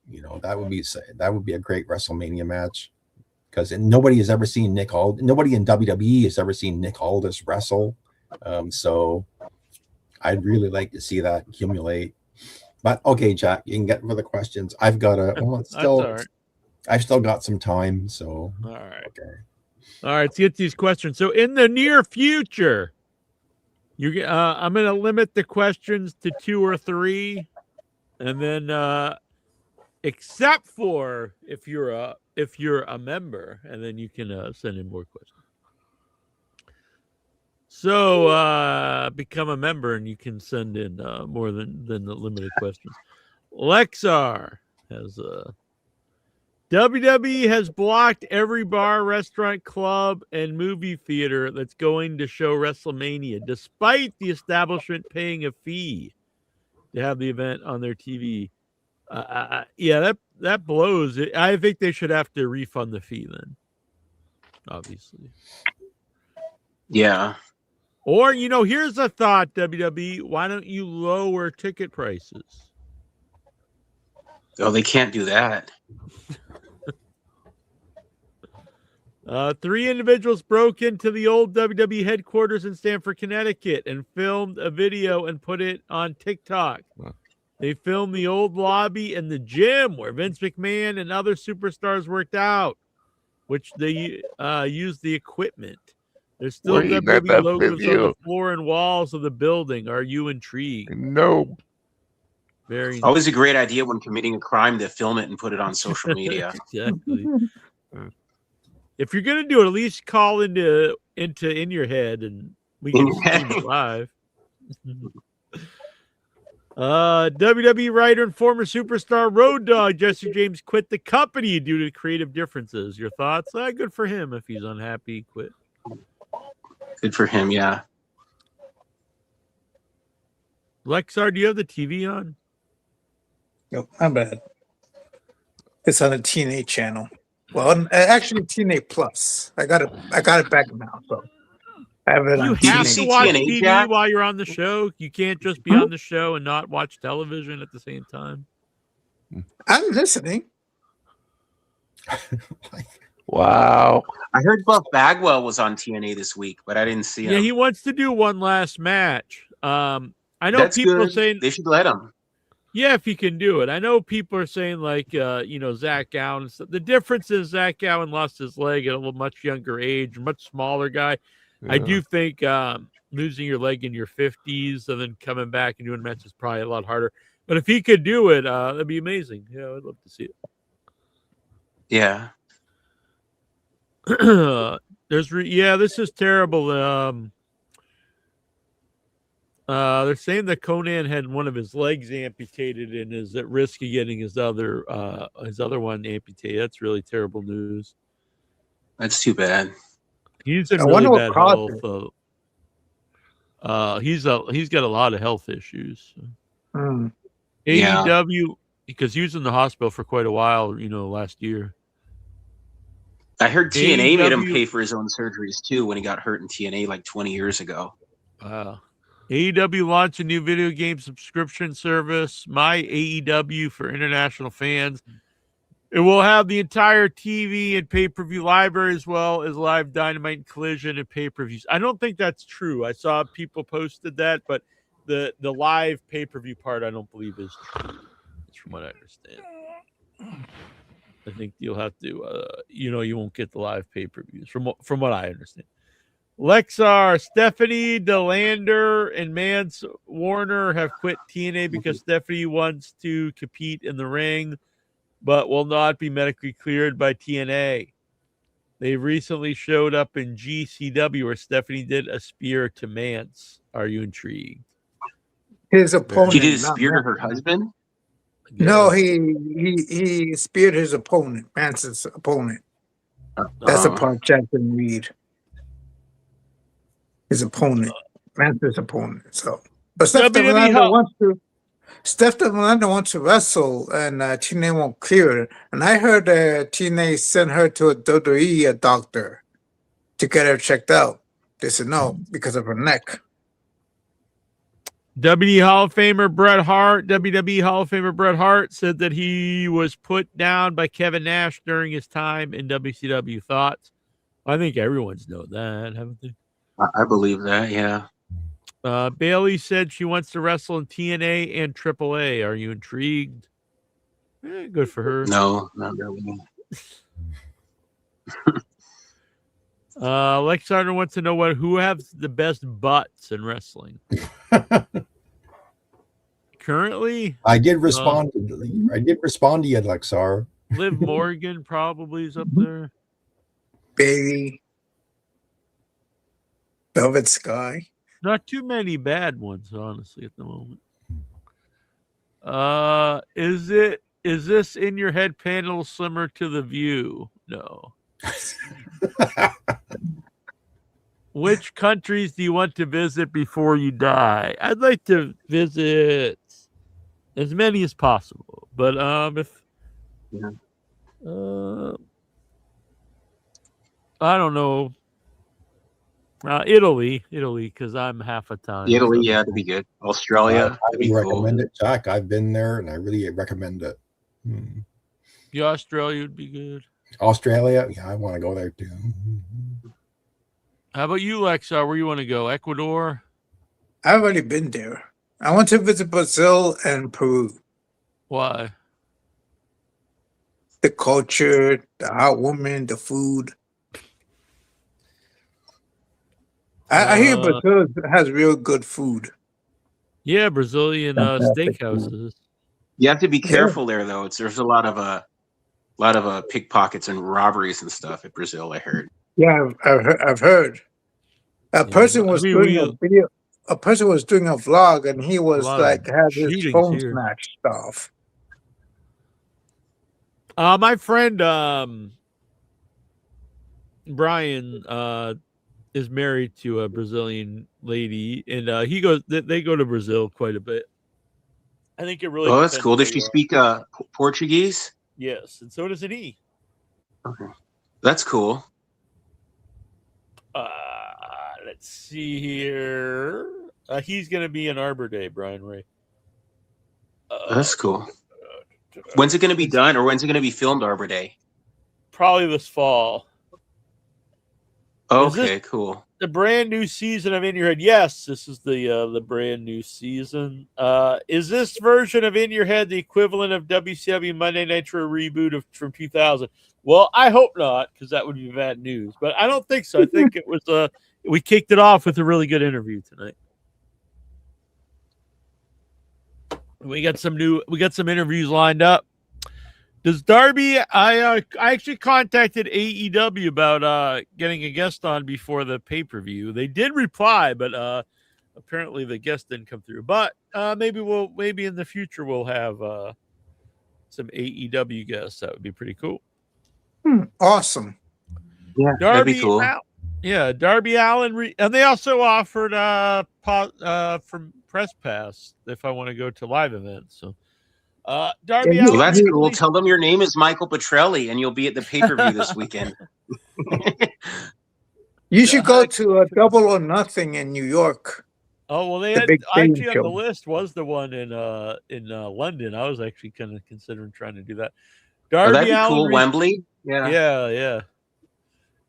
a great WrestleMania match, because nobody has ever seen nobody in WWE has ever seen Nick Aldis wrestle. So I'd really like to see that accumulate. But okay, Jack, you can get for the questions. I've got I've still got some time. So all right. Okay. All right, let's get these questions. So in the near future, I'm going to limit the questions to 2 or 3, and then except for if you're a member, and then you can send in more questions. So become a member, and you can send in more than the limited questions. Lexar has WWE has blocked every bar, restaurant, club, and movie theater that's going to show WrestleMania, despite the establishment paying a fee to have the event on their TV. Yeah, that blows. I think they should have to refund the fee then, obviously. Yeah. Or, here's a thought, WWE. Why don't you lower ticket prices? Oh, they can't do that. 3 individuals broke into the old WWE headquarters in Stamford, Connecticut, and filmed a video and put it on TikTok. Wow. They filmed the old lobby and the gym where Vince McMahon and other superstars worked out, which they used the equipment. There's still WWE logos on the floor and walls of the building. Are you intrigued? No. Very. Always a great idea when committing a crime to film it and put it on social media. Exactly. If you're gonna do it, at least call into in your head and We can stream it live. WWE writer and former superstar Road Dogg Jesse James quit the company due to creative differences. Your thoughts? Good for him. If he's unhappy, he quit. Good for him, yeah. Lexar, do you have the TV on? Nope, I'm bad. It's on a TNA channel. Well, actually, TNA Plus. I got it back now. So I have it on You TNA. have to watch TNA, TV Jack? while you're on the show. You can't just be on the show and not watch television at the same time. I'm listening. Wow. I heard Buff Bagwell was on TNA this week, but I didn't see him. Yeah, he wants to do one last match. I know That's people are good. saying They should let him. yeah, if he can do it. I know people are saying like Zach Gowen and stuff. The difference is Zach Gowen lost his leg at a much younger age, much smaller guy. I do think losing your leg in your 50s and then coming back and doing matches is probably a lot harder. But if he could do it, that'd be amazing. Yeah, I'd love to see it. Yeah. This is terrible. They're saying that Conan had one of his legs amputated and is at risk of getting his other one amputated. That's really terrible news. That's too bad. He's in really bad health. He's got a lot of health issues. AEW, because he was in the hospital for quite a while, last year. I heard TNA made him pay for his own surgeries too when he got hurt in TNA like 20 years ago. Wow. AEW launched a new video game subscription service, My AEW, for international fans. It will have the entire TV and pay-per-view library as well as live Dynamite and Collision and pay-per-views. I don't think that's true. I saw people posted that, but the live pay-per-view part I don't believe is true. That's from what I understand. I think you'll have to, you won't get the live pay-per-views from what I understand. Lexar, Stephanie DeLander, and Mance Warner have quit TNA because Stephanie wants to compete in the ring, but will not be medically cleared by TNA. They recently showed up in GCW where Stephanie did a spear to Mance. Are you intrigued? His opponent. She did a spear to her husband? No, he speared his opponent, Mance's opponent. That's the part Jack didn't read. His opponent, Mance's opponent. So, but Steph DeLander wants to wrestle, and TNA won't clear her. And I heard TNA sent her to a WWE doctor to get her checked out. They said no because of her neck. WWE Hall of Famer Bret Hart said that he was put down by Kevin Nash during his time in WCW. Thoughts? I think everyone's known that, haven't they? I believe that, yeah. Bailey said she wants to wrestle in TNA and AAA. Are you intrigued? Good for her. No, not really. Alexander wants to know who has the best butts in wrestling. Currently, I did respond. I did respond to you, Lexar. Liv Morgan probably is up there. Bailey, Velvet Sky. Not too many bad ones, honestly, at the moment. Is this in your head panel similar to The View? No. Which countries do you want to visit before you die? I'd like to visit as many as possible, but I don't know. Italy, because I'm half a time. Italy, yeah, that'd be good. Australia, I would recommend it, Jack. I've been there, and I really recommend it. Yeah, Australia would be good. Australia, yeah, I want to go there too. How about you, Lexa? Where you want to go? Ecuador? I've already been there. I want to visit Brazil and Peru. Why? The culture, the hot woman, the food. I hear Brazil has real good food. Yeah, Brazilian steakhouses. You have to be careful there, though. There's a lot of pickpockets and robberies and stuff in Brazil. I heard. Yeah, I've heard. A person was doing a video. A person was doing a vlog, and he was like had his phone snatched off. My friend Brian is married to a Brazilian lady, and they go to Brazil quite a bit. I think it really. Oh, that's cool. Does she speak Portuguese? Yes, and so does an E. Okay, that's cool. Let's see here. He's going to be in Arbor Day, Brian Ray. That's cool. When's it going to be done, or when's it going to be filmed, Arbor Day? Probably this fall. Okay, cool. The brand new season of In Your Head. Yes, this is the brand new season. Is this version of In Your Head the equivalent of WCW Monday Nitro reboot from 2000? Well, I hope not, because that would be bad news. But I don't think so. I think it was we kicked it off with a really good interview tonight. We got some interviews lined up. Does Darby? I actually contacted AEW about getting a guest on before the pay-per-view. They did reply, but apparently the guest didn't come through. But maybe in the future we'll have some AEW guests. That would be pretty cool. Awesome. Yeah, that'd be cool. Darby Allin, and they also offered from Press Pass if I want to go to live events. So. Darby Allin. Well, that's cool. Tell them your name is Michael Petrelli, and you'll be at the pay-per-view this weekend. You should go to a Double or Nothing in New York. Oh well, they had actually on the list was the one in London. I was actually kind of considering trying to do that. Darby that'd be Allin cool. Wembley. Yeah.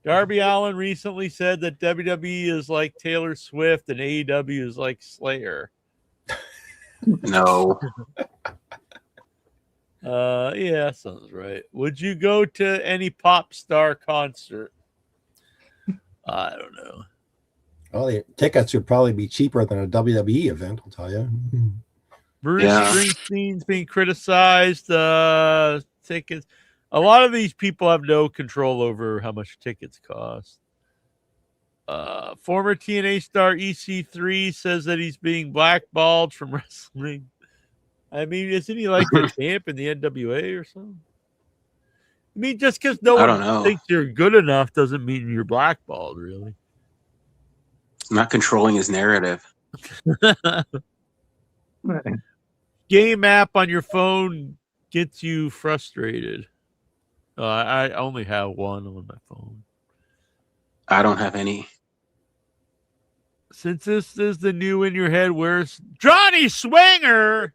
Darby Allin recently said that WWE is like Taylor Swift and AEW is like Slayer. No. Yeah, sounds right. Would you go to any pop star concert? I don't know. Well, the tickets would probably be cheaper than a WWE event, I'll tell you. Bruce Springsteen's being criticized. Tickets. A lot of these people have no control over how much tickets cost. Former TNA star EC3 says that he's being blackballed from wrestling. I mean, isn't he like the champ in the NWA or something? I mean, just because no one thinks you're good enough doesn't mean you're blackballed, really. Not controlling his narrative. Game app on your phone gets you frustrated. I only have one on my phone. I don't have any. Since this is the new In Your Head, where's Johnny Swinger?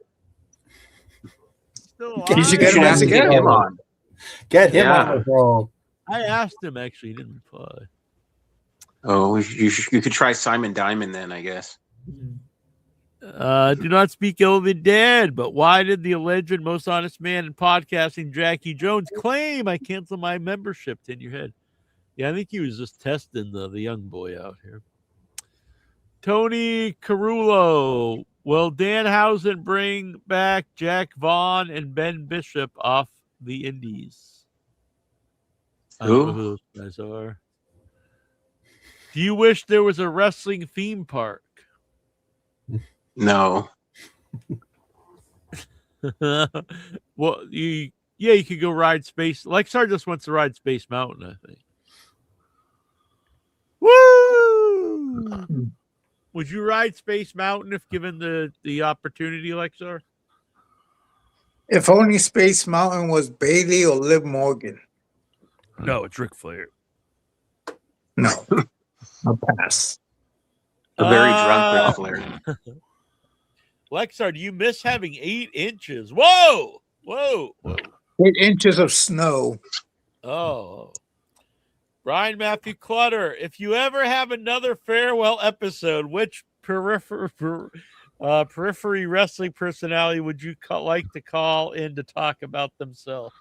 You should get him on. Get him on the phone. I asked him, actually. He didn't reply. Oh, you could try Simon Diamond then, I guess. Do not speak ill of the dead, but why did the alleged most honest man in podcasting, Jackie Jones, claim I canceled my membership to In Your Head? Yeah, I think he was just testing the young boy out here. Tony Carullo. Will Danhausen bring back Jack Vaughn and Ben Bishop off the Indies? I don't know who those guys are. Do you wish there was a wrestling theme park? No. Well, you could go ride Space. Lexar just wants to ride Space Mountain, I think. Woo! Would you ride Space Mountain if given the opportunity, Lexar? If only Space Mountain was Bailey or Liv Morgan. No, it's Ric Flair. No. I'll pass. A very drunk Ric Flair. Lexar, do you miss having 8 inches? Whoa! 8 inches of snow. Oh. Brian Matthew Clutter, if you ever have another farewell episode, which periphery wrestling personality would you like to call in to talk about themselves?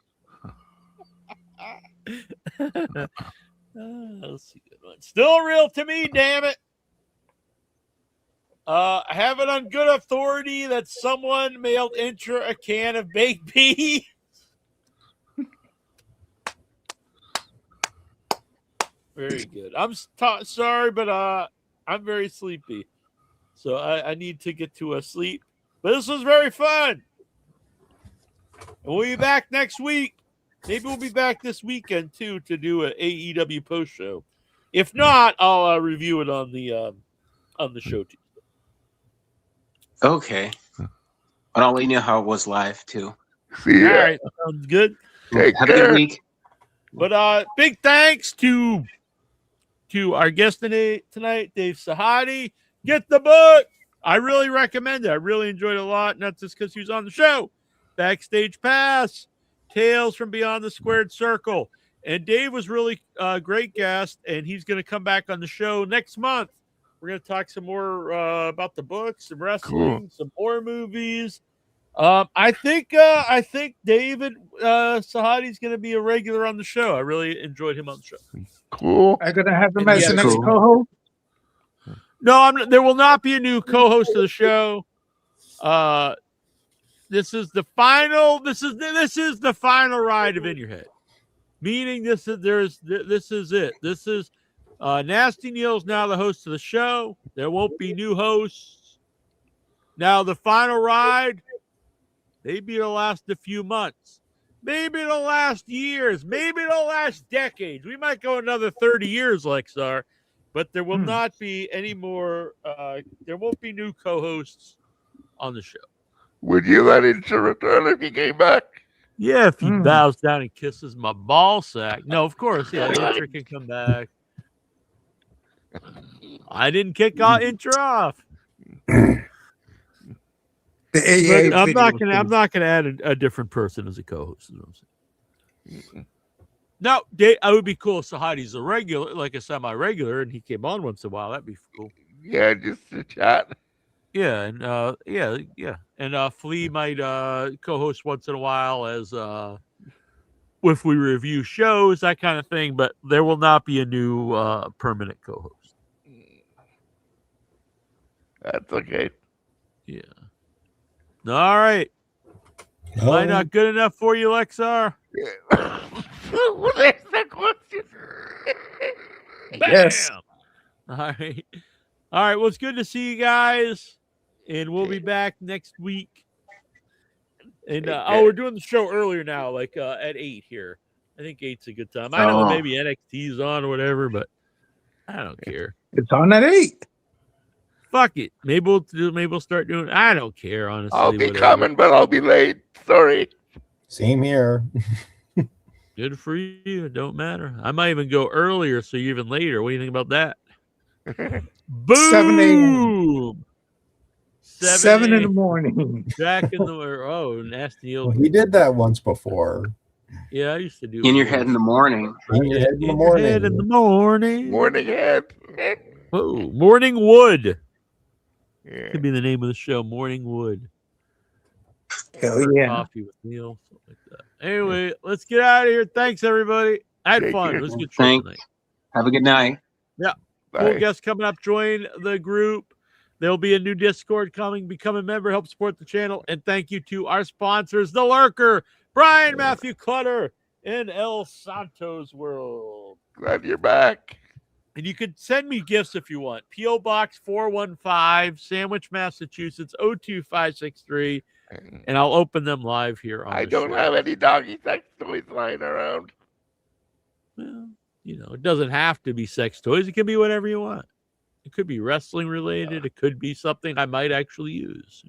Let's see. Still real to me, damn it. I have it on good authority that someone mailed Intra a can of baked beans. Very good. I'm sorry, but I'm very sleepy. So I need to get to a sleep. But this was very fun. And we'll be back next week. Maybe we'll be back this weekend, too, to do an AEW post show. If not, I'll review it on the show, too. Okay. And I'll let you know how it was live, too. See ya. All right. Sounds good. Take Have care. a good week. But big thanks to our guest tonight, Dave Sahadi. Get the book. I really recommend it. I really enjoyed it a lot, not just because he was on the show. Backstage Pass, Tales from Beyond the Squared Circle. And Dave was really a great guest, and he's going to come back on the show next month. We're going to talk some more about the books, some wrestling, some horror movies. I think David Sahadi is going to be a regular on the show. I really enjoyed him on the show. Cool. I'm gonna have him as the next co-host. No, there will not be a new co-host of the show. This is the final. This is the final ride of In Your Head. Meaning this is it. This is Nasty Neal's now the host of the show. There won't be new hosts. Now the final ride. Maybe it'll last a few months. Maybe it'll last years. Maybe it'll last decades. We might go another 30 years, Lexar. But there will not be any more. There won't be new co-hosts on the show. Would you let Inch return if he came back? Yeah, if he bows down and kisses my ball sack. No, of course. Yeah, Incher can come back. I didn't kick Incher off. I'm not gonna add a different person as a co-host. You know what I'm saying? No, I would be cool if Sahadi's a regular, like a semi-regular, and he came on once in a while. That'd be cool. Yeah, just to chat. Yeah, and and Flea might co-host once in a while as if we review shows, that kind of thing. But there will not be a new permanent co-host. That's okay. Yeah. All right. Am I not good enough for you, Lexar? What is the question? Yes. All right. All right. Well, it's good to see you guys. And we'll be back next week. And we're doing the show earlier now, like at 8 here. I think 8's a good time. I know maybe NXT's on or whatever, but I don't care. It's on at 8. Fuck it. Maybe we'll start doing. I don't care, honestly. I'll be coming, but I'll be late. Sorry. Same here. Good for you. It don't matter. I might even go earlier, so you're even later. What do you think about that? Boom. 7 a.m. 7 in the a.m. morning. Back in the nasty old. Well, he did that once before. Yeah, I used to do. In your head in the morning. In your head in the In morning. your head in the morning. Morning head. Whoa, Morning Wood. Yeah. Could be the name of the show, Morning Wood. Hell yeah. Coffee with Neal, something like that. Anyway, let's get out of here. Thanks, everybody. I had fun. It was a good show Thanks. tonight. Have a good night. Yeah. Bye. Cool guests coming up. Join the group. There'll be a new Discord coming. Become a member. Help support the channel. And thank you to our sponsors, The Lurker, Brian Matthew Clutter, and El Santos World. Glad you're back. And you could send me gifts if you want. P.O. Box 415, Sandwich, Massachusetts, 02563. And I'll open them live here on I the don't show. have any doggy sex toys lying around. Well, it doesn't have to be sex toys. It can be whatever you want. It could be wrestling related. It could be something I might actually use.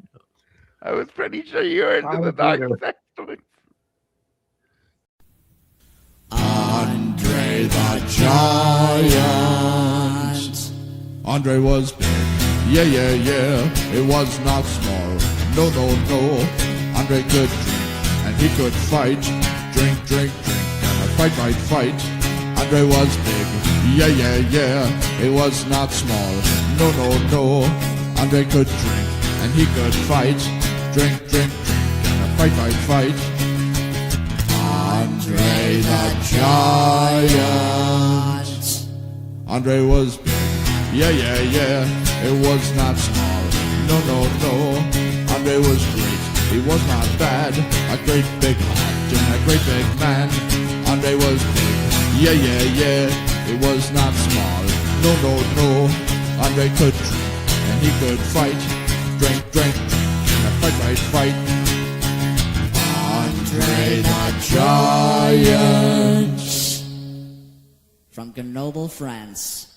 I was pretty sure you were into the doggy sex toys. Andre the Giant. Andre was big. Yeah, yeah, yeah. It was not small. No, no, no. Andre could drink and he could fight. Drink, drink, drink. And fight, fight, fight. Andre was big. Yeah, yeah, yeah. It was not small. No, no, no. Andre could drink and he could fight. Drink, drink, drink. And fight, fight, fight. Andre the Giant. Andre was big. Yeah, yeah, yeah. It was not small. No, no, no. Andre was great. He was not bad. A great big heart and a great big man. Andre was big. Yeah, yeah, yeah. It was not small. No, no, no. Andre could drink and he could fight. Drink, drink, drink, and fight, fight, fight. Andre the Giant. From Grenoble, France.